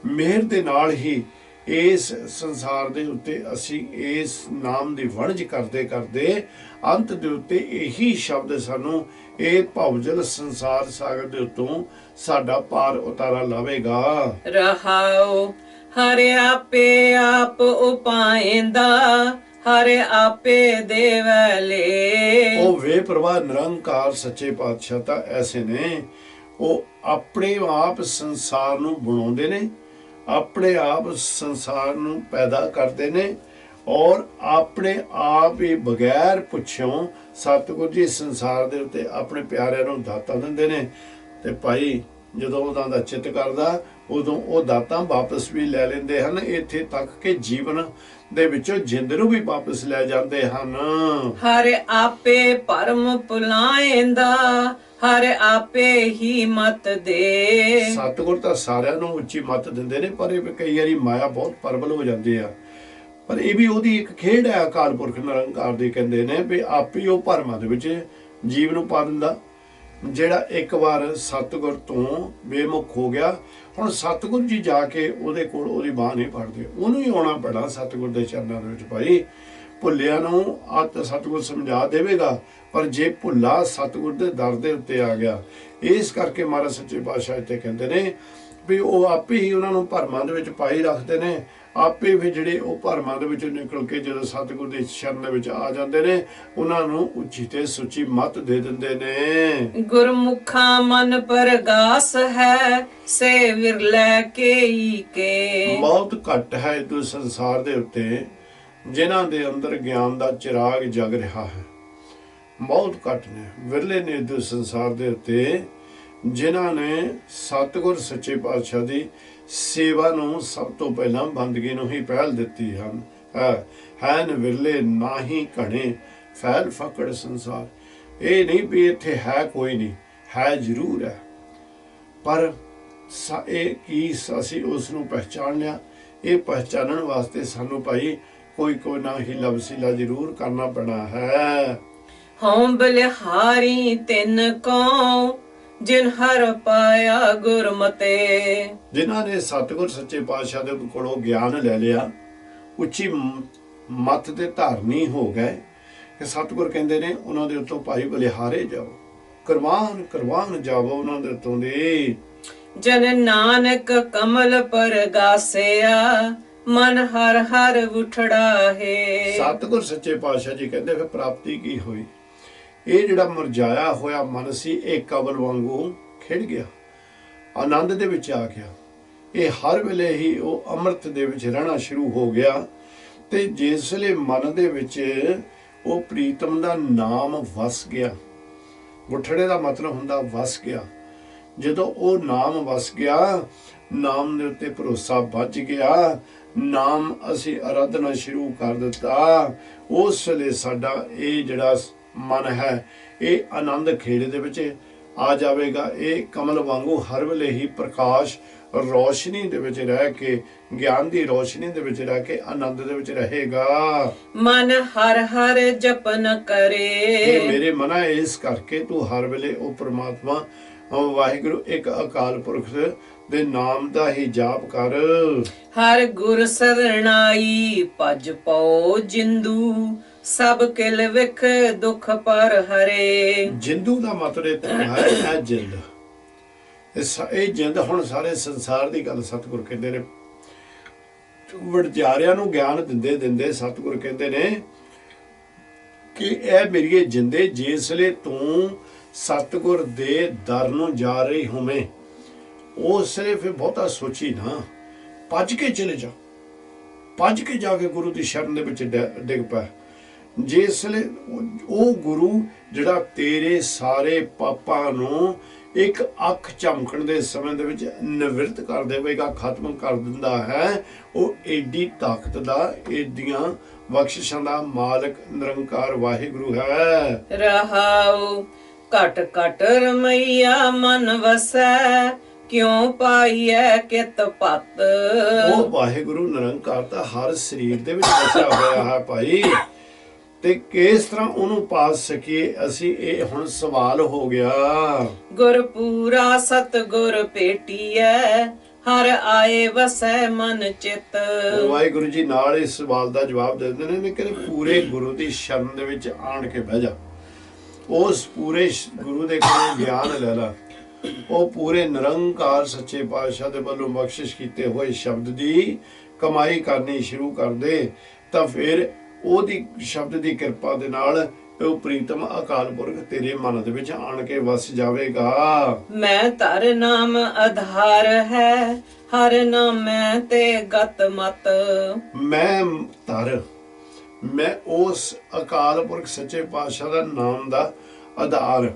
ਮਿਹਰ ਦੇ ਨਾਲ ਹੀ ਇਸ ਸੰਸਾਰ ਦੇ ਉੱਤੇ ਅਸੀਂ ਇਸ ਨਾਮ ਦੀ ਵਣਜ ਕਰਦੇ ਅੰਤ ਦੇ ਉੱਤੇ ਇਹੀ ਸ਼ਬਦ ਸਾਨੂੰ ਇਹ ਭਵਜਲ ਸੰਸਾਰ ਸਾਗਰ ਦੇ ਉੱਤੋਂ ਸਾਡਾ ਪਾਰ ਉਤਾਰਾ ਲਾਵੇਗਾ। ਰਹਾਉ ਹਰ ਆਪੇ ਆਪ ਉਪਾਇੰਦਾ ਹਰ ਆਪੇ ਦੇਵਲੇ। ਉਹ ਵੇ ਪ੍ਰਵਾਹ ਨਿਰੰਕਾਰ ਸੱਚੇ ਪਾਤਸ਼ਾਹ ਤਾਂ ਐਸੇ ਨੇ, ਉਹ ਆਪਣੇ ਆਪ ਸੰਸਾਰ ਨੂੰ ਬਣਾਉਂਦੇ ਨੇ, ਆਪਣੇ ਆਪ ਸੰਸਾਰ ਨੂੰ ਪੈਦਾ ਕਰਦੇ ਨੇ ਔਰ ਆਪਣੇ ਆਪ ਹੀ ਬਗੈਰ ਪੁੱਛਿਓ ਸਤਿਗੁਰ ਜੀ ਸੰਸਾਰ ਦੇ ਉੱਤੇ ਆਪਣੇ ਪਿਆਰਿਆਂ ਨੂੰ ਦਾਤਾਂ ਦਿੰਦੇ ਨੇ। ਤੇ ਭਾਈ ਜਦੋਂ ਉਹਨਾਂ ਦਾ ਚਿੱਤ ਕਰਦਾ ਉਦੋਂ ਉਹ ਦਾਤਾਂ ਵਾਪਸ ਵੀ ਲੈ ਲੈਂਦੇ ਹਨ, ਇੱਥੇ ਤੱਕ ਕਿ ਜੀਵਨ ਦੇ ਵਿੱਚੋਂ ਜਿੰਦ ਨੂੰ ਵੀ ਵਾਪਸ ਲੈ ਜਾਂਦੇ ਹਨ। ਹਰ ਆਪੇ ਭਰਮ ਭੁਲਾਏਂਦਾ ਹਰ ਆਪੇ ਹੀ ਮਤ ਦੇ। ਸਤਿਗੁਰ ਤਾਂ ਸਾਰਿਆਂ ਨੂੰ ਉੱਚੀ ਮੱਤ ਦਿੰਦੇ ਨੇ, ਪਰ ਇਹ ਕਈ ਵਾਰੀ ਮਾਇਆ ਬਹੁਤ ਪ੍ਰਬਲ ਹੋ ਜਾਂਦੀ ਆ। ਪਰ ਇਹ ਵੀ ਉਹਦੀ ਇੱਕ ਖੇਡ ਹੈ ਅਕਾਲ ਪੁਰਖ ਨਿਰੰਕਾਰ ਦੀ। ਕਹਿੰਦੇ ਨੇ ਵੀ ਆਪੇ ਉਹ ਭਰਮਾਂ ਦੇ ਵਿੱਚ ਜੀਵ ਨੂੰ ਪਾ ਦਿੰਦਾ। ਜਿਹੜਾ ਇੱਕ ਵਾਰ ਸਤਿਗੁਰ ਤੋਂ ਬੇਮੁਖ ਹੋ ਗਿਆ, ਹੁਣ ਸਤਿਗੁਰ ਜੀ ਜਾ ਕੇ ਉਹਦੇ ਕੋਲ ਉਹਦੀ ਬਾਂਹ ਨਹੀਂ ਫੜਦੇ, ਉਹਨੂੰ ਹੀ ਆਉਣਾ ਪੈਣਾ ਸਤਿਗੁਰ ਦੇ ਚਰਨਾਂ ਦੇ ਵਿੱਚ। ਭਾਈ ਭੁੱਲਿਆਂ ਨੂੰ ਆਤ ਸਤਿਗੁਰ ਸਮਝਾ ਦੇਵੇਗਾ, ਪਰ ਜੇ ਭੁੱਲਾ ਸਤਿਗੁਰ ਦੇ ਦਰ ਦੇ ਉੱਤੇ ਆ ਗਿਆ, ਇਸ ਕਰਕੇ ਮਹਾਰਾਜ ਸੱਚੇ ਪਾਤਸ਼ਾਹ ਇੱਥੇ ਕਹਿੰਦੇ ਨੇ ਵੀ ਉਹ ਆਪੇ ਹੀ ਉਹਨਾਂ ਨੂੰ ਭਰਮਾਂ ਦੇ ਵਿੱਚ ਪਾਈ ਰੱਖਦੇ ਨੇ। ਆਪੇ ਵੀ ਜਿਹੜੇ ਉਹ ਭਰਮਾਂ ਦੇ ਵਿੱਚੋਂ ਨਿਕਲ ਕੇ ਜਦੋਂ ਸਤਿਗੁਰ ਦੀ ਸ਼ਰਨ ਦੇ ਵਿੱਚ ਆ ਜਾਂਦੇ ਨੇ, ਉਹਨਾਂ ਨੂੰ ਉੱਚੀ ਤੇ ਸੁੱਚੀ ਮੱਤ ਦੇ ਦਿੰਦੇ ਨੇ। ਗੁਰਮੁਖਾਂ ਮਨ ਪਰਗਾਸ ਹੈ ਸੇ ਵਿਰਲੇ ਕੇਈ ਕੇ। ਬਹੁਤ ਘੱਟ ਹੈ ਇਸ ਸੰਸਾਰ ਦੇ ਉੱਤੇ ਜਿਨ੍ਹਾਂ ਦੇ ਅੰਦਰ ਗਿਆਨ ਦਾ ਚਿਰਾਗ ਜਗ ਰਿਹਾ ਹੈ, ਬਹੁਤ ਘੱਟ ਨੇ, ਵਿਰਲੇ ਨੇ ਇਸ ਸੰਸਾਰ ਦੇ ਉੱਤੇ ਜਿਨ੍ਹਾਂ ਨੇ ਸਤਿਗੁਰ ਸੱਚੇ ਪਾਤਸ਼ਾਹ ਦੀ ਸੇਵਾ ਨੂੰ ਸਭ ਤੋਂ ਪਹਿਲਾਂ ਬੰਦਗੀ ਨੂੰ ਹੀ ਪਹਿਲ ਦਿੱਤੀ ਹਨ ਵਿਰਲੇ ਨਾਹੀ ਘਣੇ ਫੈਲ ਫਕੜ ਸੰਸਾਰ। ਇਹ ਨਹੀਂ ਵੀ ਇੱਥੇ ਹੈ ਕੋਈ ਨਹੀਂ, ਹੈ ਜ਼ਰੂਰ ਹੈ, ਪਰ ਇਹ ਕੀ ਅਸੀਂ ਉਸ ਨੂੰ ਪਹਿਚਾਣ ਲਿਆ। ਇਹ ਪਹਿਚਾਨਣ ਵਾਸਤੇ ਸਾਨੂੰ ਭਾਈ ਕੋਈ ਨਾ ਹੀ ਲਵਸੀਲਾ ਜ਼ਰੂਰ ਕਰਨਾ ਪੈਣਾ ਹੈ। ਹਉ ਬਲਿਹਾਰੀ ਤਿਨ ਕਉ ਜਿਨ ਹਰ ਪਾਇਆ ਗੁਰਮਤੇ। ਜਿਨ੍ਹਾਂ ਨੇ ਸਤਿਗੁਰ ਸੱਚੇ ਪਾਤਸ਼ਾਹ ਦੇ ਕੋਲੋਂ ਗਿਆਨ ਲੈ ਲਿਆ, ਉੱਚੀ ਮੱਤ ਦੇ ਧਾਰਨੀ ਹੋ ਗਏ ਕਿ ਸਤਿਗੁਰ ਕਹਿੰਦੇ ਨੇ ਉਹਨਾਂ ਦੇ ਉੱਤੋਂ ਭਾਈ ਬਲਿਹਾਰੇ ਜਾਓ, ਕਰਵਾਨ ਕਰਵਾਨ ਜਾਵੋ ਉਹਨਾਂ ਦੇ ਉੱਤੋਂ ਦੇ। ਜਨ ਨਾਨਕ ਕਮਲ ਪਰਗਾਸਿਆ, ਮਨ ਹਰ ਹਰ ਉਠੜਾ ਹੈ। ਸਤਿਗੁਰ ਸੱਚੇ ਪਾਤਸ਼ਾਹ ਜੀ ਕਹਿੰਦੇ ਫਿਰ ਪ੍ਰਾਪਤੀ ਕੀ ਹੋਈ? ਇਹ ਜਿਹੜਾ ਮੁਰਝਾਇਆ ਹੋਇਆ ਮਨ ਸੀ, ਇਹ ਕਮਲ ਵਾਂਗੂ ਖਿੜ ਗਿਆ, ਆਨੰਦ ਦੇ ਵਿੱਚ ਆ ਗਿਆ। ਇਹ ਹਰ ਵੇਲੇ ਹੀ ਉਹ ਅੰਮ੍ਰਿਤ ਦੇ ਵਿੱਚ ਰਹਿਣਾ ਸ਼ੁਰੂ ਹੋ ਗਿਆ। ਤੇ ਜਿਸ ਵੇਲੇ ਮਨ ਦੇ ਵਿੱਚ ਉਹ ਪ੍ਰੀਤਮ ਦਾ ਨਾਮ ਵਸ ਗਿਆ, ਗੁੱਠੜੇ ਦਾ ਮਤਲਬ ਹੁੰਦਾ ਵਸ ਗਿਆ। ਜਦੋਂ ਉਹ ਨਾਮ ਵਸ ਗਿਆ, ਨਾਮ ਦੇ ਉੱਤੇ ਭਰੋਸਾ ਵੱਜ ਗਿਆ, ਨਾਮ ਅਸੀਂ ਆਰਾਧਨਾ ਸ਼ੁਰੂ ਕਰ ਦਿੱਤਾ, ਉਸ ਵੇਲੇ ਸਾਡਾ ਇਹ ਜਿਹੜਾ ਮਨ ਹੈ ਇਹ ਆਨੰਦ ਖੇੜੇ ਦੇ ਵਿੱਚ ਆ ਜਾਵੇਗਾ। ਇਹ ਕਮਲ ਵਾਂਗੂ ਹਰ ਵੇਲੇ ਹੀ ਪ੍ਰਕਾਸ਼ ਰੋਸ਼ਨੀ ਦੇ ਵਿੱਚ ਰਹਿ ਕੇ, ਗਿਆਨ ਦੀ ਰੋਸ਼ਨੀ ਦੇ ਵਿੱਚ ਰਹਿ ਕੇ ਆਨੰਦ ਦੇ ਵਿੱਚ ਰਹੇਗਾ। ਮਨ ਹਰ ਹਰ ਜਪਨ ਕਰੇ। ਮੇਰੇ ਮਨਾ ਇਸ ਕਰਕੇ ਤੂੰ ਹਰ ਵੇਲੇ ਉਹ ਪ੍ਰਮਾਤਮਾ ਵਾਹਿਗੁਰੂ ਇੱਕ ਅਕਾਲ ਪੁਰਖ ਦੇ ਨਾਮ ਦਾ ਹੀ ਜਾਪ ਕਰ। ਹਰ ਗੁਰ ਸਰਣਾਈ ਭਜ ਪਉ ਜਿੰਦੂ, ਸਭ ਕਿਲ ਵਿਖ ਦੁਖ ਪਰ ਹਰੇ। ਜਿੰਦੂ ਦਾ ਮਤਲਬ ਹੈ ਇਹ ਜਿੰਦ। ਇਹ ਜਿੰਦ ਹੁਣ ਸਾਰੇ ਸੰਸਾਰ ਦੀ ਗੱਲ ਸਤਿਗੁਰ ਕਹਿੰਦੇ ਨੇ। ਵਡਜਾਰਿਆਂ ਨੂੰ ਗਿਆਨ ਦਿੰਦੇ ਦਿੰਦੇ ਸਤਿਗੁਰ ਕਹਿੰਦੇ ਨੇ ਕਿ ਇਹ ਮੇਰੀਏ ਜਿੰਦੇ, ਜਿਸ ਵੇਲੇ ਤੂੰ ਸਤਿਗੁਰ ਦੇ ਦਰ ਨੂੰ ਜਾ ਰਹੀ ਹੋਵੇਂ, ਉਸ ਵੇਲੇ ਫਿਰ ਬਹੁਤਾ ਸੋਚੀ ਨਾ, ਭੱਜ ਕੇ ਚਲੇ ਜਾ, ਭੱਜ ਕੇ ਜਾ ਕੇ ਗੁਰੂ ਦੀ ਸ਼ਰਨ ਦੇ ਵਿੱਚ ਡਿੱਗ ਪੈ। ਜਿਸ ਵੇਲੇ ਉਹ ਗੁਰੂ ਜਿਹੜਾ ਤੇਰੇ ਸਾਰੇ ਪਾਪਾਂ ਨੂੰ ਇੱਕ ਅੱਖ ਝਮਕਣ ਦੇ ਸਮੇਂ ਦੇ ਵਿੱਚ ਨਿਵਰਤ ਕਰ ਦੇਵੇਗਾ, ਖਤਮ ਕਰ ਦਿੰਦਾ ਹੈ, ਉਹ ਏਡੀ ਤਾਕਤ ਦਾ, ਏਡੀਆਂ ਬਖਸ਼ਿਸ਼ਾਂ ਦਾ ਮਾਲਕ ਨਿਰੰਕਾਰ ਵਾਹਿਗੁਰੂ ਹੈ। ਰਹਾਉ ਘਟ ਘਟ ਰਮਈਆ ਮਨ ਵਸੈ, ਕਿਉਂ ਪਾਈਐ ਕਿਤ ਪਤ। ਉਹ ਵਾਹਿਗੁਰੂ ਨਿਰੰਕਾਰ ਤਾਂ ਹਰ ਸਰੀਰ ਦੇ ਵਿੱਚ ਵਸਿਆ ਹੋਇਆ ਹੈ ਭਾਈ, ਤੇ ਕਿਸ ਤਰ੍ਹਾਂ ਉਹਨੂੰ ਪਾ ਸਕੀਏ ਅਸੀਂ, ਇਹ ਹੁਣ ਸਵਾਲ ਹੋ ਗਿਆ। ਗੁਰ ਪੂਰਾ ਸਤਿਗੁਰ ਭੇਟੀਐ, ਹਰ ਆਏ ਵਸੈ ਮਨ ਚਿਤ। ਵਾਹਿਗੁਰੂ ਜੀ ਨਾਲ ਇਸ ਸਵਾਲ ਦਾ ਜਵਾਬ ਦੇ ਦਿੰਦੇ ਨੇ ਕਿ ਪੂਰੇ ਗੁਰੂ ਦੀ ਸ਼ਰਨ ਦੇ ਵਿੱਚ ਆਣ ਕੇ ਬਹਿ ਜਾ, ਉਸ ਪੂਰੇ ਗੁਰੂ ਦੇ ਕੋਲੋਂ ਗਿਆਨ ਲੈ ਲਾ, ਉਹ ਪੂਰੇ ਨਿਰੰਕਾਰ ਸੱਚੇ ਪਾਤਸ਼ਾਹ ਦੇ ਵੱਲੋਂ ਬਖਸ਼ਿਸ਼ ਕੀਤੇ ਹੋਏ ਸ਼ਬਦ ਦੀ ਕਮਾਈ ਕਰਨੀ ਸ਼ੁਰੂ ਕਰ ਦੇ, ਤਾਂ ਫਿਰ ਉਹਦੀ ਸ਼ਬਦ ਦੀ ਕਿਰਪਾ ਦੇ ਨਾਲ ਉਹ ਪ੍ਰੀਤਮ ਅਕਾਲ ਪੁਰਖ ਤੇਰੇ ਮਨ ਦੇ ਵਿੱਚ ਆਣ ਕੇ ਵਸ ਜਾਵੇਗਾ। ਮੈਂ ਧਰ ਨਾਮ ਆਧਾਰ ਹੈ, ਹਰ ਨਾਮੈ ਤੇ ਗਤ ਮਤ। ਮੈਂ ਧਰ, ਮੈਂ ਉਸ ਅਕਾਲ ਪੁਰਖ ਸੱਚੇ ਪਾਤਸ਼ਾਹ ਦਾ ਨਾਮ ਦਾ ਆਧਾਰ,